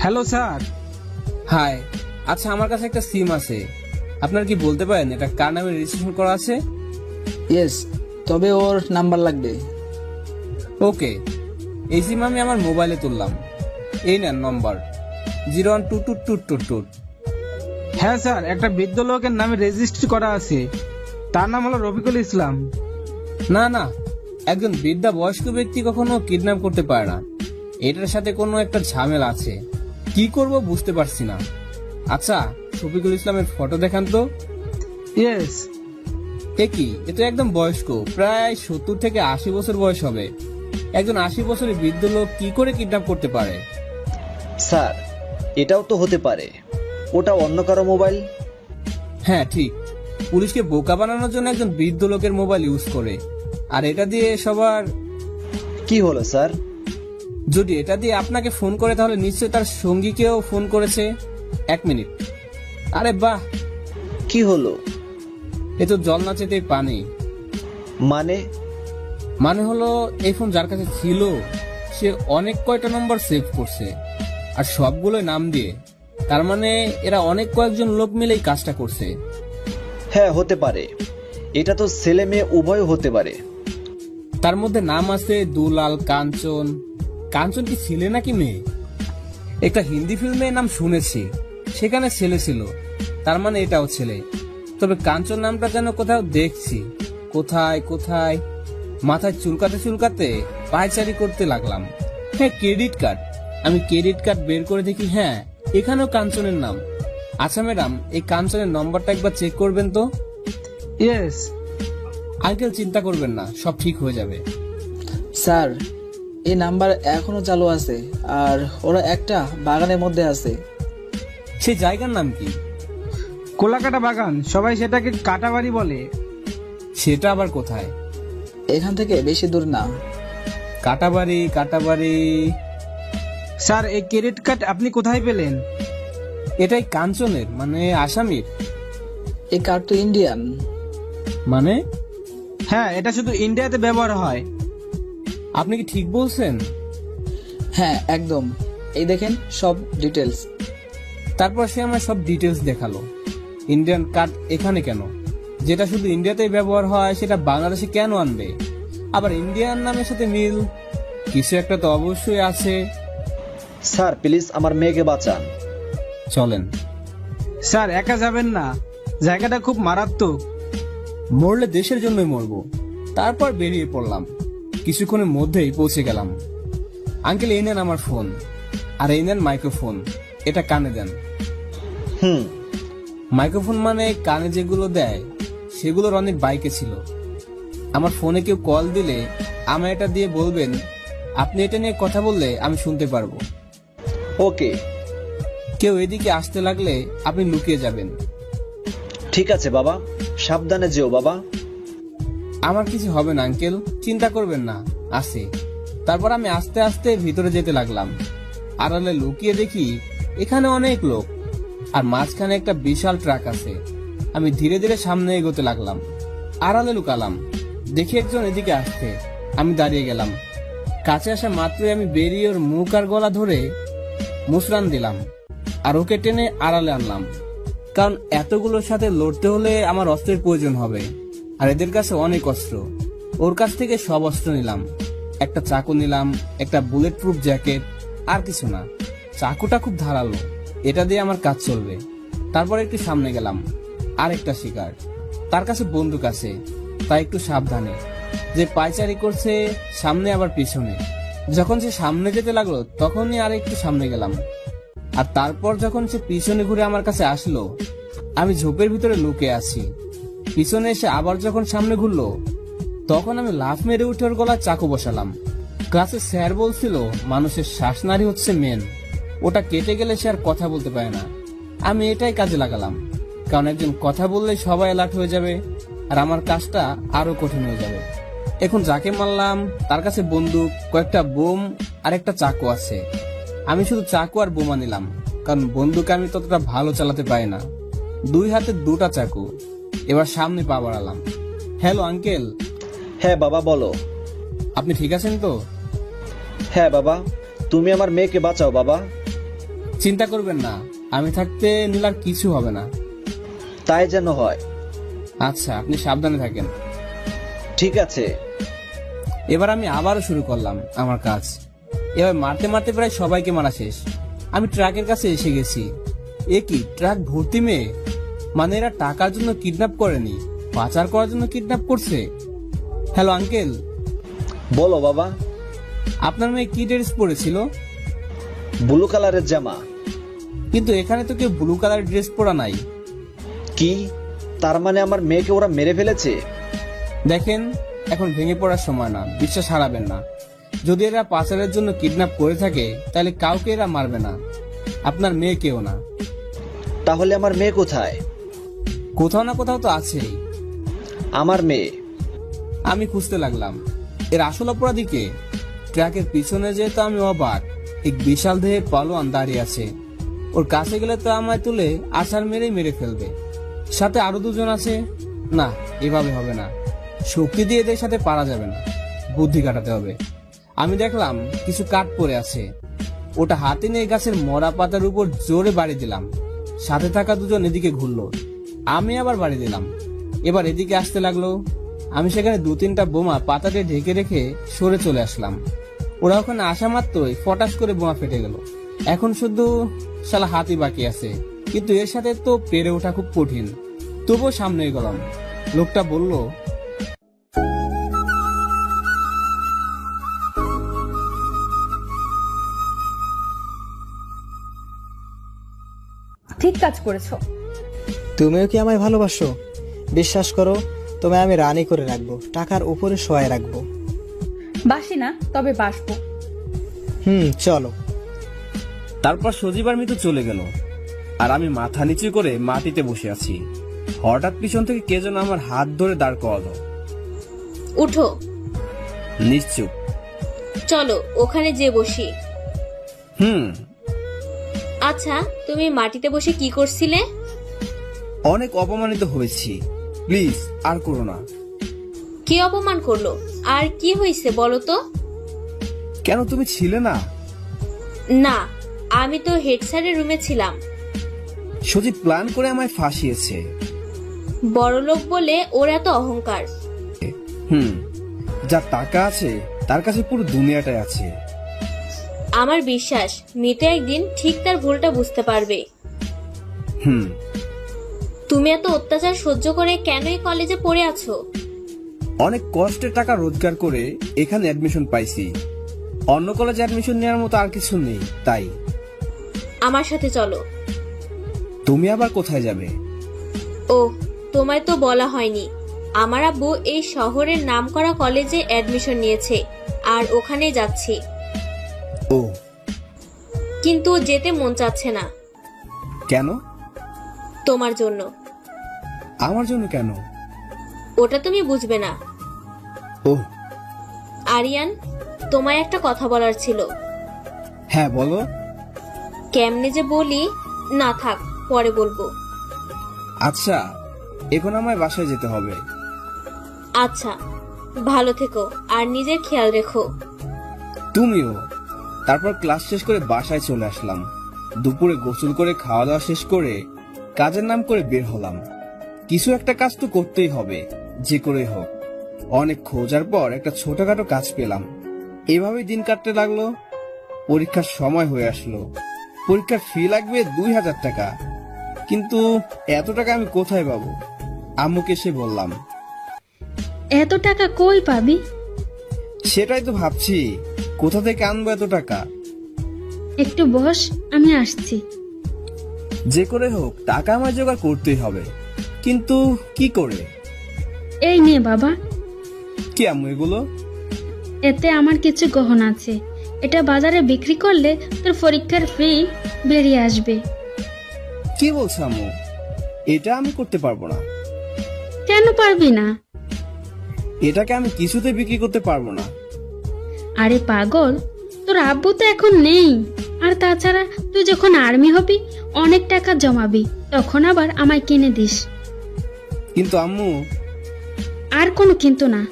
Hello sir. হাই। আচ্ছা, আমার কাছে একটা সিম আছে, আপনার কি বলতে পারেন এটা কার নামে রেজিস্ট্রেশন করা আছে? ইয়েস, তবে ওর নাম্বার লাগবে। ওকে, এই সিম আমি আমার মোবাইলে তুললাম। এই নেন নম্বর 01222222। হ্যাঁ স্যার, একটা বৃদ্ধ লোকের নামে রেজিস্ট্রি করা আছে, তার নাম হলো রফিকুল ইসলাম। না না, একজন বৃদ্ধা বয়স্ক ব্যক্তি কখনো কিডন্যাপ করতে পারে না। এটার সাথে কোনো একটা ঝামেলা আছে, কি করব বুঝতে পারছি না। আচ্ছা, রফিকুল ইসলামের ফটো দেখান তো। ইয়েস। এ কি, এ তো একদম বয়স্ক, প্রায় 70 থেকে 80 বছর বয়স হবে। একজন 80 বছরের বৃদ্ধ লোক কি করে কিডন্যাপ করতে পারে? স্যার, এটাও তো হতে পারে, ওটা অন্য কারো মোবাইল। হ্যাঁ ঠিক, পুলিশকে বোকা বানানোর জন্য একজন বৃদ্ধ লোকের মোবাইল ইউজ করে। আর এটা দিয়ে সবার কি হলো স্যার? যদি এটা দিয়ে আপনাকে ফোন করে তাহলে নিশ্চয়ই তার সঙ্গীকেও ফোন করেছে। 1 মিনিট। আরে বাহ, কি হলো? এ তো জল না চেতে পানি। মানে হলো এই ফোন যার কাছে ছিল সে অনেক কয়টা নম্বর সেভ করছে, আর সবগুলো নাম দিয়ে। তার মানে এরা অনেক কয়েকজন লোক মিলেই কাজটা করছে। হ্যাঁ, হতে পারে। এটা তো ছেলে মেয়ে উভয় হতে পারে। তার মধ্যে নাম আছে দুলাল, কাঞ্চন। কাঞ্চন কি ছেলে নাকি মেয়ে? একটা হিন্দি ফিল্মে নাম শুনেছি, সেখানে ছেলে ছিল, তার মানে এটাও ছেলে। তবে কাঞ্চন নামটা যেন কোথাও দেখছি। কোথায় কোথায় মাথায় চুলকাতে চুলকাতে পায়চারি করতে লাগলাম। হ্যাঁ, ক্রেডিট কার্ড। আমি ক্রেডিট কার্ড বের করে দেখি, হ্যাঁ এখানেও কাঞ্চনের নাম। আচ্ছা ম্যাডাম, এই কাঞ্চনের নম্বরটা একবার চেক করবেন তো। ইয়েস। আঙ্কেল, চিন্তা করবেন না, সব ঠিক হয়ে যাবে। স্যার, এই নাম্বার এখনো চালু আছে, আর ওরা একটা বাগানের মধ্যে আছে। সেই জায়গার নাম কি? কোলাকাটা বাগান, সবাই সেটাকে কাটাবাড়ি বলে। সেটা আবার কোথায়? এখান থেকে বেশি দূর না। কাটাবাড়ি, কাটাবাড়ি। স্যার, এই ক্রেডিট কার্ড আপনি কোথায় পেলেন? এটাই কাঞ্চনের, মানে আসামির। এই কার্ড তো ইন্ডিয়ান। মানে? হ্যাঁ, এটা শুধু ইন্ডিয়াতে ব্যবহার হয়। আপনি কি ঠিক বলছেন? হ্যাঁ, একদম। এই দেখেন সব ডিটেলস। তারপর সে আমার সব ডিটেলস দেখালো। ইন্ডিয়ান কার্ড এখানে কেন? যেটা শুধু ইন্ডিয়াতেই ব্যবহার হয় সেটা বাংলাদেশে কেন আনবে? আবার ইন্ডিয়ান নামের সাথে মিল কিছু একটা তো অবশ্যই আছে। স্যার, প্লিজ আমার মেয়েকে বাঁচান। চলেন। স্যার, একা যাবেন না, জায়গাটা খুব মারাত্মক। মরলে দেশের জন্যই মরবো। তারপর বেরিয়ে পড়লাম। কিছুক্ষণের মধ্যেই পৌঁছে গেলাম। আঙ্কেল, এই নেন আমার ফোন, আর এই নেন মাইক্রোফোন, এটা কানে দেন। মাইক্রোফোন মানে কানে যেগুলো দেয় সেগুলোর অনেক বাইকে ছিল। আমার ফোনে কেউ কল দিলে আমার এটা দিয়ে বলবেন, আপনি এটা নিয়ে কথা বললে আমি শুনতে পারবো। ওকে। কেউ এদিকে আসতে লাগলে আপনি লুকিয়ে যাবেন। ঠিক আছে বাবা, সাবধানে যেও বাবা। আমার কিছু হবে না আঙ্কেল, চিন্তা করবেন না, আসি। তারপর আমি আস্তে আস্তে ভিতরে যেতে লাগলাম। আড়ালে লুকিয়ে দেখি এখানে অনেক লোক, আর মাঝখানে একটা বিশাল ট্রাক আছে। আমি ধীরে ধীরে সামনে এগোতে লাগলাম। আড়ালে লুকালাম, দেখি একজন এদিকে আসছে। আমি দাঁড়িয়ে গেলাম। কাছে আসা মাত্রই আমি বেরিয়ে ওর মুখ আর গলা ধরে মুসরান দিলাম, আর ওকে টেনে আড়ালে আনলাম। কারণ এতগুলোর সাথে লড়তে হলে আমার অস্ত্রের প্রয়োজন হবে, আর এদের কাছে অনেক অস্ত্র। ওর কাছ থেকে সব অস্ত্র নিলাম। একটা চাকু নিলাম, একটা বুলেট প্রুফ জ্যাকেট, আর কিছু না। চাকুটা খুব ধারালো, এটা দিয়ে আমার কাজ চলবে। তারপর একটু সামনে গেলাম। আর একটা শিকার, তার কাছে বন্দুক আছে, তাই একটু সাবধানে। যে পায়চারি করছে সামনে আবার পিছনে। যখন সে সামনে যেতে লাগলো তখনই আর একটু সামনে গেলাম। আর তারপর যখন সে পিছনে ঘুরে আমার কাছে আসলো, আমি ঝোপের ভিতরে লুকে আছি। পিছনে এসে আবার যখন সামনে ঘুরলো তখন আমি লাফ মেরে উঠে ওর গলায় চাকু বসালাম। ক্লাসে স্যার বলছিল মানুষের শ্বাসনালী হচ্ছে মেন, ওটা কেটে গেলে সে আর কথা বলতে পারে না। আমি এটাই কাজে লাগালাম, কারণ একজন কথা বললেই সবাই অ্যালার্ট হয়ে যাবে আর আমার কাজটা আরো কঠিন হয়ে যাবে। এখন যাকে মারলাম তার কাছে বন্দুক, কয়েকটা বোম আর একটা চাকু আছে। আমি শুধু চাকু আর বোমা নিলাম, কারণ বন্দুক আমি ততটা ভালো চালাতে পারি না। 2 হাতে 2টা চাকু। এবার সামনে পা বাড়ালাম। Hello uncle. হ্যাঁ বাবা, বলো। আপনি ঠিক আছেন তো? হ্যাঁ বাবা, তুমি আমার মেয়েকে বাঁচাও বাবা। চিন্তা করবেন না, আমি থাকতে নীলার কিছু হবে না। তাই যেন হয়। আচ্ছা, আপনি সাবধানে থাকেন। ঠিক আছে। এবার আমি আবারও শুরু করলাম আমার কাজ। এবার মারতে মারতে প্রায় সবাইকে মারা শেষ। আমি ট্রাকের কাছে এসে গেছি। এ কি, ট্রাক ভর্তি মেয়ে? মানে এরা টাকার জন্য কিডন্যাপ করেনি, পাচার করার জন্য কিডন্যাপ করছে। Hello uncle. বলো বাবা। আপনার মেয়ে কি ড্রেস পরেছিল? ব্লু কালারের জামা। কিন্তু এখানে তো কেউ ব্লু কালারের ড্রেস পরা নাই। কি, তার মানে আমার মেয়েকে ওরা মেরে ফেলেছে? দেখেন, এখন ভেঙে পড়ার সময় না, বিশ্বাস হারাবেন না। যদি এরা পাচারের জন্য কিডন্যাপ করে থাকে তাহলে কাউকে এরা মারবে না, আপনার মেয়েকেও না। তাহলে আমার মেয়ে কোথায়? কোথাও না কোথাও তো আছেই। আমার মেয়ে। আমি খুঁজতে লাগলাম। এর আসল অপরাধী কে? ট্রাকের পিছনে যেহেতু আমি অবাক, এক বিশাল দেহের পালোয়ান দাঁড়িয়ে আছে। ওর কাছে গেলে তো আমায় তুলে আছাড় মেরেই মেরে ফেলবে। সাথে আরো 2 জন আছে। না, এভাবে হবে না। শক্তি দিয়ে এদের সাথে পারা যাবে না, বুদ্ধি কাটাতে হবে। আমি দেখলাম কিছু কাঠ পড়ে আছে, ওটা হাতে নিয়ে গাছের মরা পাতার উপর জোরে বাড়ি দিলাম। সাথে থাকা 2 জন এদিকে ঘুরলো, আমি আবার বাড়ি দিলাম। এবার এদিকে আসতে লাগলো। আমি সেখানে 2-3টা বোমা পাতা দিয়ে ঢেকে রেখে সরে চলে আসলাম। ওরা ওখানে আসা মাত্রই ফটাস করে বোমা ফেটে গেল। এখন শুধু শালা হাতি বাকি আছে, কিন্তু এর সাথে তো পেরে ওঠা খুব কঠিন। তবুও সামনে গেলাম। লোকটা বলল, ঠিক কাজ করেছো। তুমিও কি আমায় ভালোবাসো? বিশ্বাস করো, তোমায় আমি রানী করে রাখবো, টাকার উপরে শোয়ায় রাখবো। বাসি না, তবে বাসবো। চলো। তারপর সজীব আর মিতু চলে গেল, আর আমি মাথা নিচু করে মাটিতে বসে আছি। হঠাৎ পিছন থেকে কে যেন আমার হাত ধরে দাঁড় করালো। উঠো। নিশ্চুপ। চলো ওখানে যে বসি। হুম। আচ্ছা, তুমি মাটিতে বসে কি করছিলে? অনেক অপমানিত হয়েছি, প্লিজ আর করো না। কি অপমান করলো? আর কি হয়েছে বলো তো? কেন, তুমি ছিলে না? না, আমি তো হেড স্যারের রুমে ছিলাম। সজীব প্ল্যান করে আমায় ফাঁসিয়েছে। বড়লোক বলে ওর এত অহংকার। যার টাকা আছে তার কাছে পুরো দুনিয়াটাই আছে। আমার বিশ্বাস মিতু একদিন ঠিক তার ভুলটা বুঝতে পারবে। তুমি এত অত্যাচার সহ্য করে কেনই কলেজে পড়ে আছো? অনেক কষ্টের টাকা রোজগার করে এখানে অ্যাডমিশন পাইছি। অন্য কলেজে অ্যাডমিশন নেওয়ার মতো আর কিছু নেই, তাই। আমার সাথে চলো। তুমি আবার কোথায় যাবে? ও, তোমায় তো বলা হয়নি। আমার আব্বু এই শহরের নামকরা কলেজে অ্যাডমিশন নিয়েছে, আর ওখানে যাচ্ছি। ও, কিন্তু যেতে মন চাচ্ছে না। কেন? তোমার জন্য। আমার জন্য কেন? ওটা তুমি বুঝবে না। ও, আরিয়ান, তোমায় একটা কথা বলার ছিল। হ্যাঁ বলো। কেমনে যে বলি, না থাক, পরে বলবো। আচ্ছা, এখন আমায় বাসায় যেতে হবে। আচ্ছা, ভালো থেকো আর নিজের খেয়াল রেখো। তুমিও। তারপর ক্লাস শেষ করে বাসায় চলে আসলাম। দুপুরে গোসল করে খাওয়া দাওয়া শেষ করে কাজের নাম করে বের হলাম। কিছু একটা কাজ তো করতেই হবে, যে করেই হোক। অনেক খোঁজার পর একটা ছোটখাটো কাজ পেলাম। এভাবেই দিন কাটতে লাগলো। পরীক্ষার সময় হয়ে আসলো। পরীক্ষার ফি লাগবে 2000 টাকা, কিন্তু এত টাকা আমি কোথায় পাবো? আম্মুকে সে বললাম। এত টাকা কই পাবি? সেটাই তো ভাবছি, কোথা থেকে আনবো এত টাকা। একটু বস, আমি আসছি। যে করে হোক টাকা আমার জোগাড় করতেই হবে, কিন্তু কি করে? এই নে বাবা। কি আম্মু এগুলো? এতে আমার কিছু গহনা আছে, এটা বাজারে বিক্রি করলে তোর পরীক্ষার ফি বেরিয়ে আসবে। কি বলছো আম্মু? এটা আমি করতে পারবো না। কেন পারবি না? এটাকে আমি কিছুতে বিক্রি করতে পারবো না। আরে পাগল, তোর আব্বু তো এখন নেই, আর তাছাড়া তুই যখন আর্মি হবি অনেক টাকা জমাবি, তখন আবার আমায় কিনে দিস। কিন্তু আম্মু। আর কোনো কিন্তু না।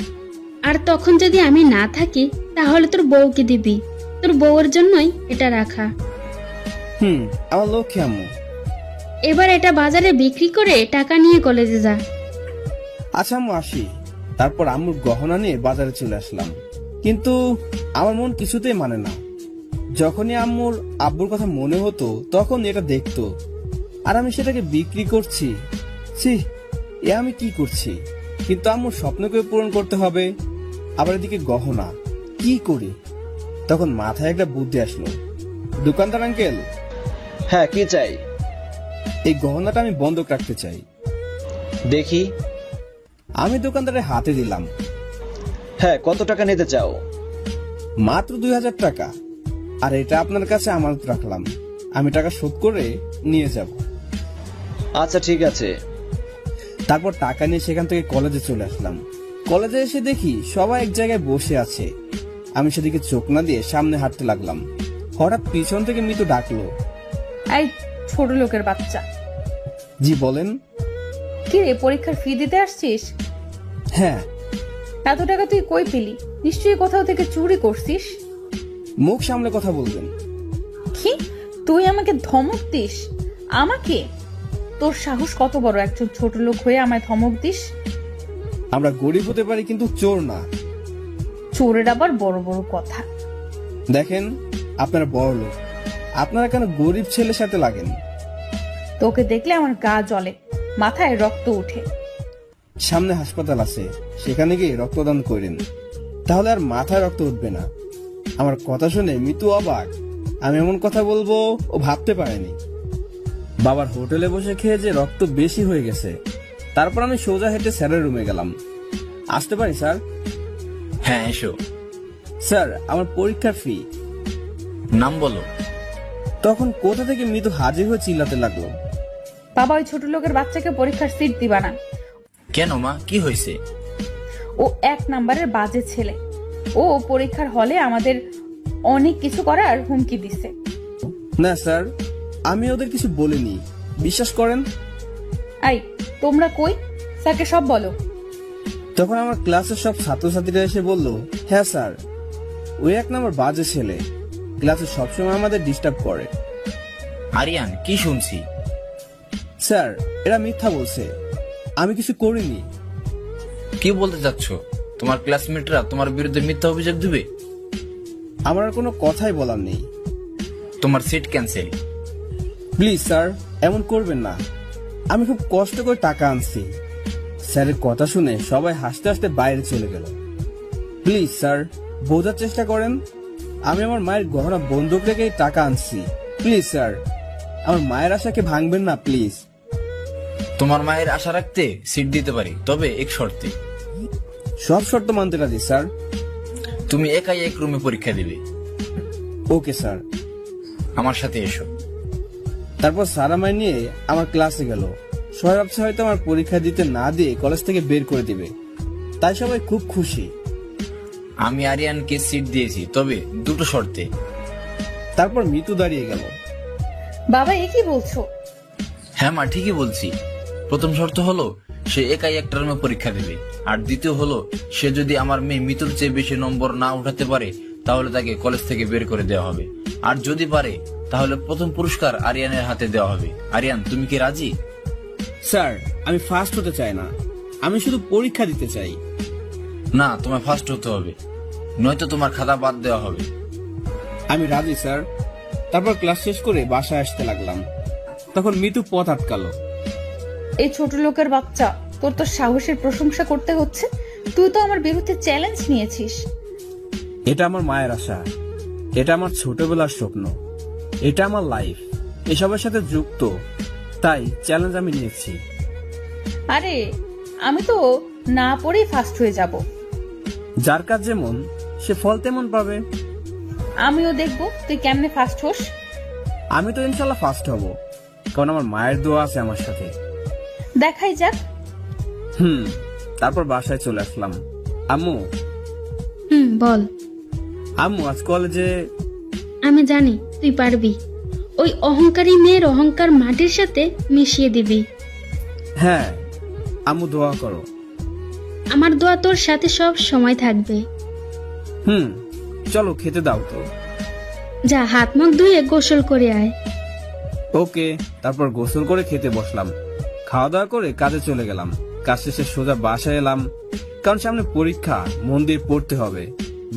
আর তখন যদি আমি না থাকি তাহলে তোর বউকে দিবি, তোর বউয়ের জন্যই এটা রাখা। আমার লক্ষ্যে আম্মু। এবার এটা বাজারে বিক্রি করে টাকা নিয়ে কলেজে যা। আচ্ছা আম্মু, আসি। তারপর আম্মুর গহনা নিয়ে বাজারে চলে আসলাম, কিন্তু আমার মন কিছুতেই মানে না। যখনই আব্বুর কথা মনে হতো তখন এটা দেখতো, আর আমি সেটাকে বিক্রি করছি। ছি, এ আমি কি করছি? কিন্তু আম্মুর স্বপ্নকে পূরণ করতে হবে, আবার এদিকে গহনা। কি করি? তখন মাথায় একটা বুদ্ধি আসলো। দোকানদার আঙ্কেল। হ্যাঁ, কি চাই? এই গহনাটা আমি বন্ধক রাখতে চাই। দেখি। আমি দোকানদারের হাতে দিলাম। হ্যাঁ, কত টাকা নিতে চাও? মাত্র 2000 টাকা। আর এটা আপনার কাছে আমানত রাখলাম, আমি টাকা শোধ করে নিয়ে যাব। আচ্ছা, ঠিক আছে। তারপর টাকা নিয়ে সেখান থেকে কলেজে চলে আসলাম। কলেজে এসে দেখি সবাই এক জায়গায় বসে আছে। আমি সেদিকে চোখ না দিয়ে সামনে হাঁটতে লাগলাম। হঠাৎ পিছন থেকে মিতু ডাকলো, এই ছোট লোকের বাচ্চা। জি বলেন। কি রে, পরীক্ষার ফি দিতে আসছিস? হ্যাঁ। এত টাকা তুই কই পেলি? নিশ্চয়ই কোথাও থেকে চুরি করছিস। মুখ সামলে কথা বলবেন। কি, তুই আমাকে ধমক দিস? আমাকে? তোর সাহস কত বড়, একজন ছোট লোক হয়ে আমায় ধমক দিস? আমরা গরিব হতে পারি কিন্তু চোর না। চোরের আবার বড় বড় কথা। দেখেন, আপনারা বড় লোক, আপনারা কেন গরিব ছেলের সাথে লাগেন? তোকে দেখলে আমার গা জ্বলে, মাথায় রক্ত উঠে। সামনে হাসপাতাল আছে, সেখানে গিয়ে রক্তদান করেন, তাহলে আর মাথায় রক্ত উঠবে না। আমার কথা শুনে মিতু অবাক। আমি এমন কথা বলবো ও ভাবতে পারেনি। বাবার হোটেলে বসে খেয়ে যে রক্ত বেশি হয়ে গেছে। তারপর আমি সোজা হেঁটে স্যারের রুমে গেলাম। আসতে পারি স্যার? হ্যাঁ, এসো। স্যার, আমার পরীক্ষার ফি। নাম বলো। তখন কোথা থেকে মিতু হাজির হয়ে চিল্লাতে লাগলো, বাবা, ওই ছোট লোকের বাচ্চাকে পরীক্ষার সিট দিবা না। কেন মা, কি হয়েছে? ও 1 নাম্বারের বাজে ছেলে। ও পরীক্ষার হলে আমাদের অনেক কিছু করার হুমকি দিছে। না স্যার, আমি ওদের কিছু বলিনি, বিশ্বাস করেন। আই, তোমরা কই? স্যারকে সব বলো। তখন আমার ক্লাসের সব ছাত্রছাত্রীরা এসে বলল, হ্যাঁ স্যার, ওই 1 নাম্বার বাজে ছেলে, ক্লাসে সবসময় আমাদের ডিস্টার্ব করে। আরিয়ান, কি শুনছি? স্যার, এরা মিথ্যা বলছে, আমি কিছু করিনি। কি বলতে চাচ্ছ? তোমার ক্লাসমেটরা তোমার বিরুদ্ধে মিথ্যা অভিযোগ দিবে? আমার আর কোনো কথাই বলার নেই। তোমার সিট ক্যান্সেল। প্লিজ স্যার, এমন করবেন না, আমি খুব কষ্ট করে টাকা আনছি। স্যারের কথা শুনে সবাই হাসতে হাসতে বাইরে চলে গেল। প্লিজ স্যার, বোঝার চেষ্টা করেন, আমি আমার মায়ের গহনা বন্ধক রেখে টাকা আনছি। প্লিজ স্যার, আমার মায়ের আশাকে ভাঙবেন না প্লিজ। তোমার মায়ের আশা রাখতে সিট দিতে পারি, তবে এক শর্তে। সব শর্ত মানতে রাজি স্যার। তুমি একাই এক রুমে পরীক্ষা দিবে। Okay sir. আমার সাথে এসো। তারপর স্যার আমায় নিয়ে আমার ক্লাসে গেল। সবাই ভাবছে হয়তো আমার পরীক্ষা দিতে না দিয়ে কলেজ থেকে বের করে দিবে, তাই সবাই খুব খুশি। আমি আরিয়ানকে সিট দিয়েছি, তবে 2টো শর্তে। তারপর মিতু দাঁড়িয়ে গেল। বাবা, এ কি বলছো? হ্যাঁ মা, ঠিকই বলছি। প্রথম শর্ত হলো সে একাই একটা রুমে পরীক্ষা দেবে, আর দ্বিতীয় হলো সে যদি আমার মেয়ে মিতুর চেয়ে বেশি নম্বর না উঠাতে পারে তাহলে তাকে কলেজ থেকে বের করে দেওয়া হবে, আর যদি পারে তাহলে প্রথম পুরস্কার আরিয়ানের হাতে দেওয়া হবে। আরিয়ান, তুমি কি রাজি? স্যার, আমি ফার্স্ট হতে চাই না, আমি শুধু পরীক্ষা দিতে চাই। না, তোমায় ফার্স্ট হতে হবে, নয়তো তোমার খাতা বাদ দেওয়া হবে। আমি রাজি স্যার। তারপর ক্লাস শেষ করে বাসায় আসতে লাগলাম। তখন মিতু পথ আটকালো। এই ছোট লোকের বাচ্চা, তোর তো সাহসের প্রশংসা করতে হচ্ছে। তুই তো আমার বিরুদ্ধে চ্যালেঞ্জ নিয়েছিস। এটা আমার মায়ের আশা, এটা আমার ছোটবেলার স্বপ্ন, এটা আমার লাইফ, এসবের সাথে যুক্ত, তাই চ্যালেঞ্জ আমি নিয়েছি। আরে, আমি তো না পড়েই ফার্স্ট হয়ে যাব। যার কাজ যেমন সে ফল তেমন পাবে। আমিও দেখবো তুই কেমনে ফার্স্ট হোস। আমি তো ইনশাল্লাহ ফার্স্ট হব, কারণ আমার মায়ের দোয়া আছে আমার সাথে। দেখাই যাক। তারপর বাসায় চলে আসলাম। আম্মু বল। আম্মু আজ কলেজে। আমি জানি তুই পারবি। ওই অহংকারী মেয়ের অহংকার মাটির সাথে মিশিয়ে দিবি। হ্যাঁ আম্মু দোয়া করো। আমার দোয়া তোর সাথে সব সময় থাকবে। চলো খেতে দাও তো। যা হাত মুখ ধুয়ে গোসল করে আয়। ওকে। তারপর গোসল করে খেতে বসলাম। খাওয়া দাওয়া করে কাজে চলে গেলাম। কাজ শেষে সোজা বাসায় এলাম, কারণ সামনে পরীক্ষা, মন দিয়ে পড়তে হবে।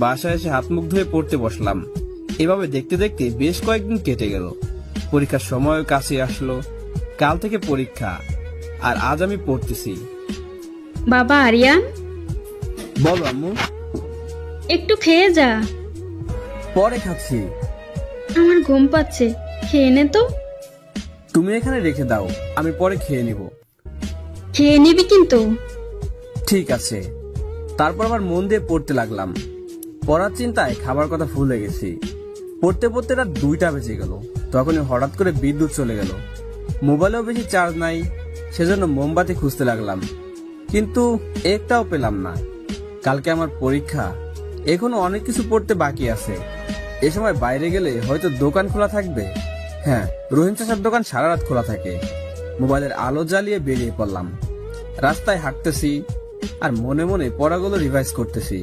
বাসায় এসে হাত মুখ ধুয়ে পড়তে বসলাম। এভাবে দেখতে দেখতে বেশ কয়েকদিন কেটে গেল। পরীক্ষার সময় কাছে আসলো। কাল থেকে পরীক্ষা, আর আজ আমি পড়তেছি। বাবা আরিয়ান। বলো আম্মু। একটু খেয়ে যা। পরে খাচ্ছি। আমার ঘুম পাচ্ছে, খেয়ে নে তো। তুমি এখানে রেখে দাও, আমি পরে খেয়ে নিব। খেয়ে নিবি কিন্তু। ঠিক আছে। তারপর আবার মন দিয়ে পড়তে লাগলাম। পড়ার চিন্তায় খাবার কথা ভুলে গেছি। পড়তে পড়তে রাত 2টা বেজে গেল। তখনই হঠাৎ করে বিদ্যুৎ চলে গেল। মোবাইলেও বেশি চার্জ নাই, সেজন্য মোমবাতি খুঁজতে লাগলাম, কিন্তু একটাও পেলাম না। কালকে আমার পরীক্ষা, এখনো অনেক কিছু পড়তে বাকি আছে। এ সময় বাইরে গেলে হয়তো দোকান খোলা থাকবে। হ্যাঁ, রহিম চাচার দোকান সারা রাত খোলা থাকে। মোবাইলের আলো জ্বালিয়ে বেরিয়ে পড়লাম। রাস্তায় হাঁটতেছি আর মনে মনে পড়াগুলো রিভাইজ করতেছি।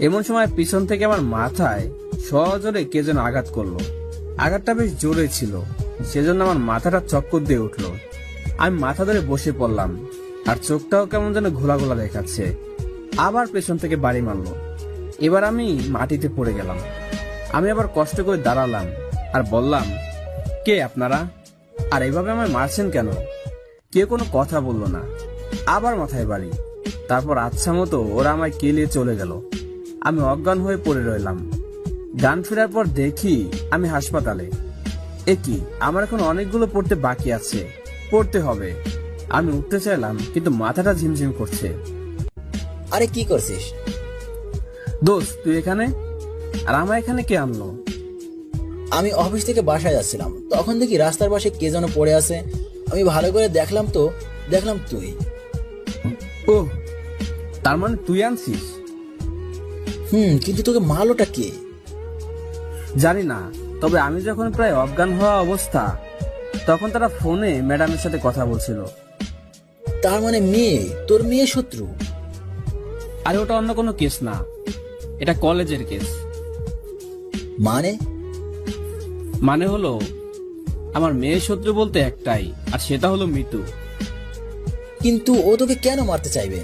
এমন সময় পিছন থেকে আমার মাথায় সজোরে কে যেন আঘাত করলো। আঘাতটা বেশ জোরে ছিল, সেজন্য আমার মাথাটা চক্কর দিয়ে উঠলো। আমি মাথা ধরে বসে পড়লাম, আর চোখটাও কেমন যেন ঘোলা ঘোলা দেখাচ্ছে। আবার পেছন থেকে বাড়ি মারলো। এবার আমি মাটিতে পড়ে গেলাম। আমি আবার কষ্ট করে দাঁড়ালাম আর বললাম, কে আপনারা, আর এইভাবে আমায় মারছেন কেন? কেউ কোনো কথা বললো না। আবার মাথায় বাড়ি। তারপর আচ্ছা মতো ওরা আমায় কেলিয়ে চলে গেল। আমি অজ্ঞান হয়ে পড়ে রইলাম। জ্ঞান ফেরার পর দেখি আমি হাসপাতালে। একই, আমার এখন অনেকগুলো পড়তে বাকি আছে, পড়তে হবে। আমি উঠতে চাইলাম, কিন্তু মাথাটা ঝিমঝিম করছে। আরে কি করছিস? দোস্ত তুই এখানে, আর আমার এখানে কে আনলো? আমি অফিস থেকে বাসায় যাচ্ছিলাম, তখন দেখি রাস্তার পাশে কে যেন পড়ে আছে। আমি ভালো করে দেখলাম তো দেখলাম তুই। ও, তার মানে তুই আনছিস? কিন্তু তোকে মারলোটা কে? জানি না, তবে আমি যখন প্রায় অজ্ঞান হওয়া অবস্থা, তখন তারা ফোনে ম্যাডামের সাথে কথা বলছিল। তার মানে মেয়ে, তোর মেয়ে শত্রু? আরে ওটা অন্য কোনো কেস না, এটা কলেজের কেস। মানে হলো আমার মেয়ে শত্রু বলতে একটাই, আর সেটা হলো মিতু। কিন্তু ও তোকে কেন মারতে চাইবে?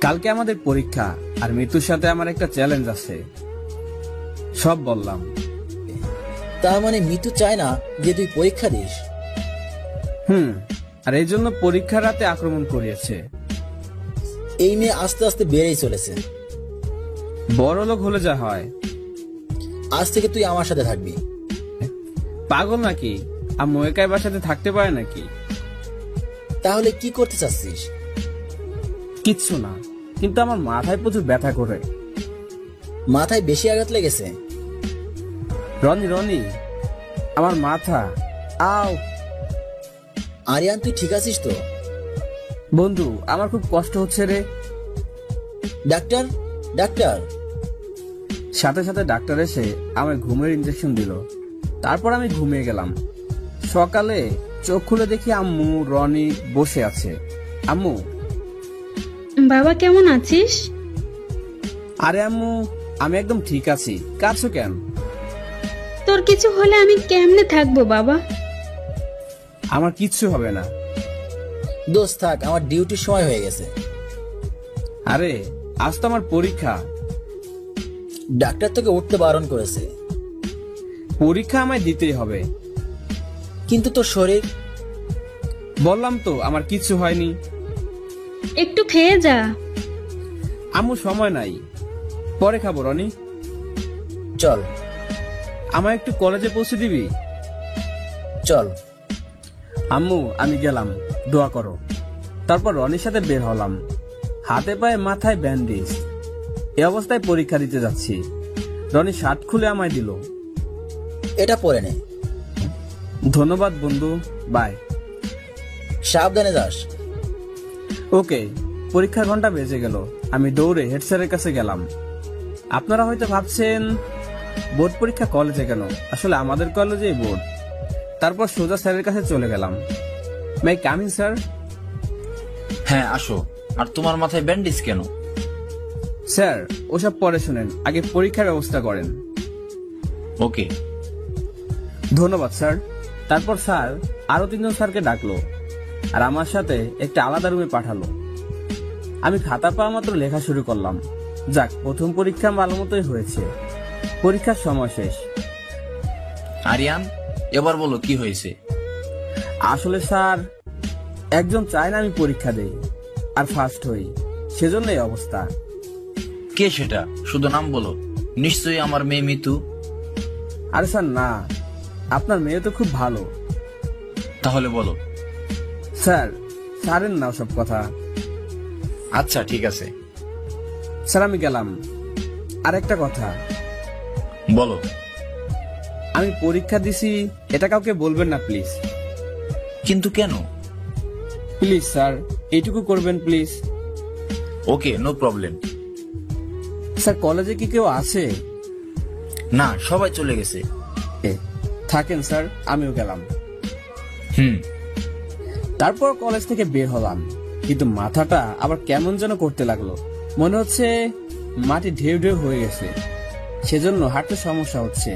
কালকে আমাদের পরীক্ষা, আর মিতুর সাথে আমার একটা চ্যালেঞ্জ আছে। সব বললাম। তার মানে মিতু চায় না যে তুই পরীক্ষা দিস? আর এই জন্য পরীক্ষার রাতে আক্রমণ করিয়েছে। এই মেয়ে আস্তে আস্তে বেড়েই চলেছে। বড় লোক হলে যা হয়। আজ থেকে তুই আমার সাথে থাকবি। পাগল নাকি? আম্মু একাই বাসাতে থাকতে পারে নাকি? তাহলে কি করতে চাচ্ছিস? কিচ্ছু না, কিন্তু আমার মাথায় প্রচুর ব্যথা করে। মাথায় বেশি আঘাত লেগেছে? রনি, আমার মাথা। আও। আরিয়ান, তুই ঠিক আছিস তো? বন্ধু, আমার খুব কষ্ট হচ্ছে রে। ডাক্তার। সাথে সাথে ডাক্তার এসে আমায় ঘুমের ইনজেকশন দিল। তারপর আমি ঘুমিয়ে গেলাম। সকালে চোখ খুলে দেখি আম্মু, রনি বসে আছে। আম্মু। বাবা কেমন আছিস? আরে আম্মু, আমি একদম ঠিক আছি। কাঁদছো কেন? তোর কিছু হলে আমি কেমনে থাকবো বাবা? আমার কিচ্ছু হবে না। দোস্ত থাক, আমার ডিউটির সময় হয়ে গেছে। আরে আজ তো আমার পরীক্ষা। ডাক্তার তোকে উঠতে বারণ করেছে। পরীক্ষা আমায় দিতেই হবে। কিন্তু তোর শরীর? বললাম তো আমার কিচ্ছু হয়নি। একটু খেয়ে যা। আম্মু সময় নাই, পরে খাবো। রনি চল। আমায় একটু কলেজে পৌঁছে দিবি? চল। আম্মু আমি গেলাম, দোয়া করো। তারপর রনির সাথে বের হলাম। হাতে পায়ে মাথায় ব্যান্ডেজ। এই অবস্থায় পরীক্ষা দিতে যাচ্ছি। রনি শার্ট খুলে আমায় দিল। এটা পরে নে। ধন্যবাদ বন্ধু, বাই। সাবধানে যাস। ওকে। পরীক্ষার ঘন্টা বেজে গেল। আমি দৌড়ে হেড স্যারের কাছে গেলাম। আপনারা হয়তো ভাবছেন বোর্ড পরীক্ষা কলেজে কেন, আসলে আমাদের কলেজেই বোর্ড। তারপর সোজা স্যারের কাছে চলে গেলাম। মাই কামিং স্যার? হ্যাঁ আসো। আর তোমার মাথায় ব্যান্ডেজ কেন? স্যার ওসব পরে শুনেন, আগে পরীক্ষার ব্যবস্থা করেন। ওকে। ধন্যবাদ স্যার। তারপর স্যার আরো 3 জন স্যারকে ডাকলো আর আমার সাথে একটা আলাদা রুমে পাঠালো। আমি খাতা পাওয়া মাত্র লেখা শুরু করলাম। যাক, প্রথম পরীক্ষা ভালো মতোই হয়েছে। পরীক্ষার সময় শেষ। আরিয়ান, এবার বলো কি হয়েছে? আসলে স্যার, একজন চায় না আমি পরীক্ষা দেই আর ফার্স্ট হই, সেজন্য এই অবস্থা। কে সেটা? শুধু নাম বলো। নিশ্চয়ই আমার মেয়ে মিতু। আরে স্যার না, আপনার মেয়ে তো খুব ভালো। তাহলে বলো। স্যার ছাড়েন না সব কথা। আচ্ছা ঠিক আছে। স্যার আমি গেলাম। আর একটা কথা। বলো। আমি পরীক্ষা দিছি এটা কাউকে বলবেন না প্লিজ। কিন্তু কেন? প্লিজ স্যার, এইটুকু করবেন please. Okay, no problem. Sir কলেজে কি কেউ আছে? না, সবাই চলে গেছে। থাকেন স্যার, আমিও গেলাম। তারপর কলেজ থেকে বের হলাম, কিন্তু মাথাটা আবার কেমন যেন করতে লাগলো। মনে হচ্ছে মাটি ঢেউ ঢেউ হয়ে গেছে, সেজন্য হাঁটতে সমস্যা হচ্ছে।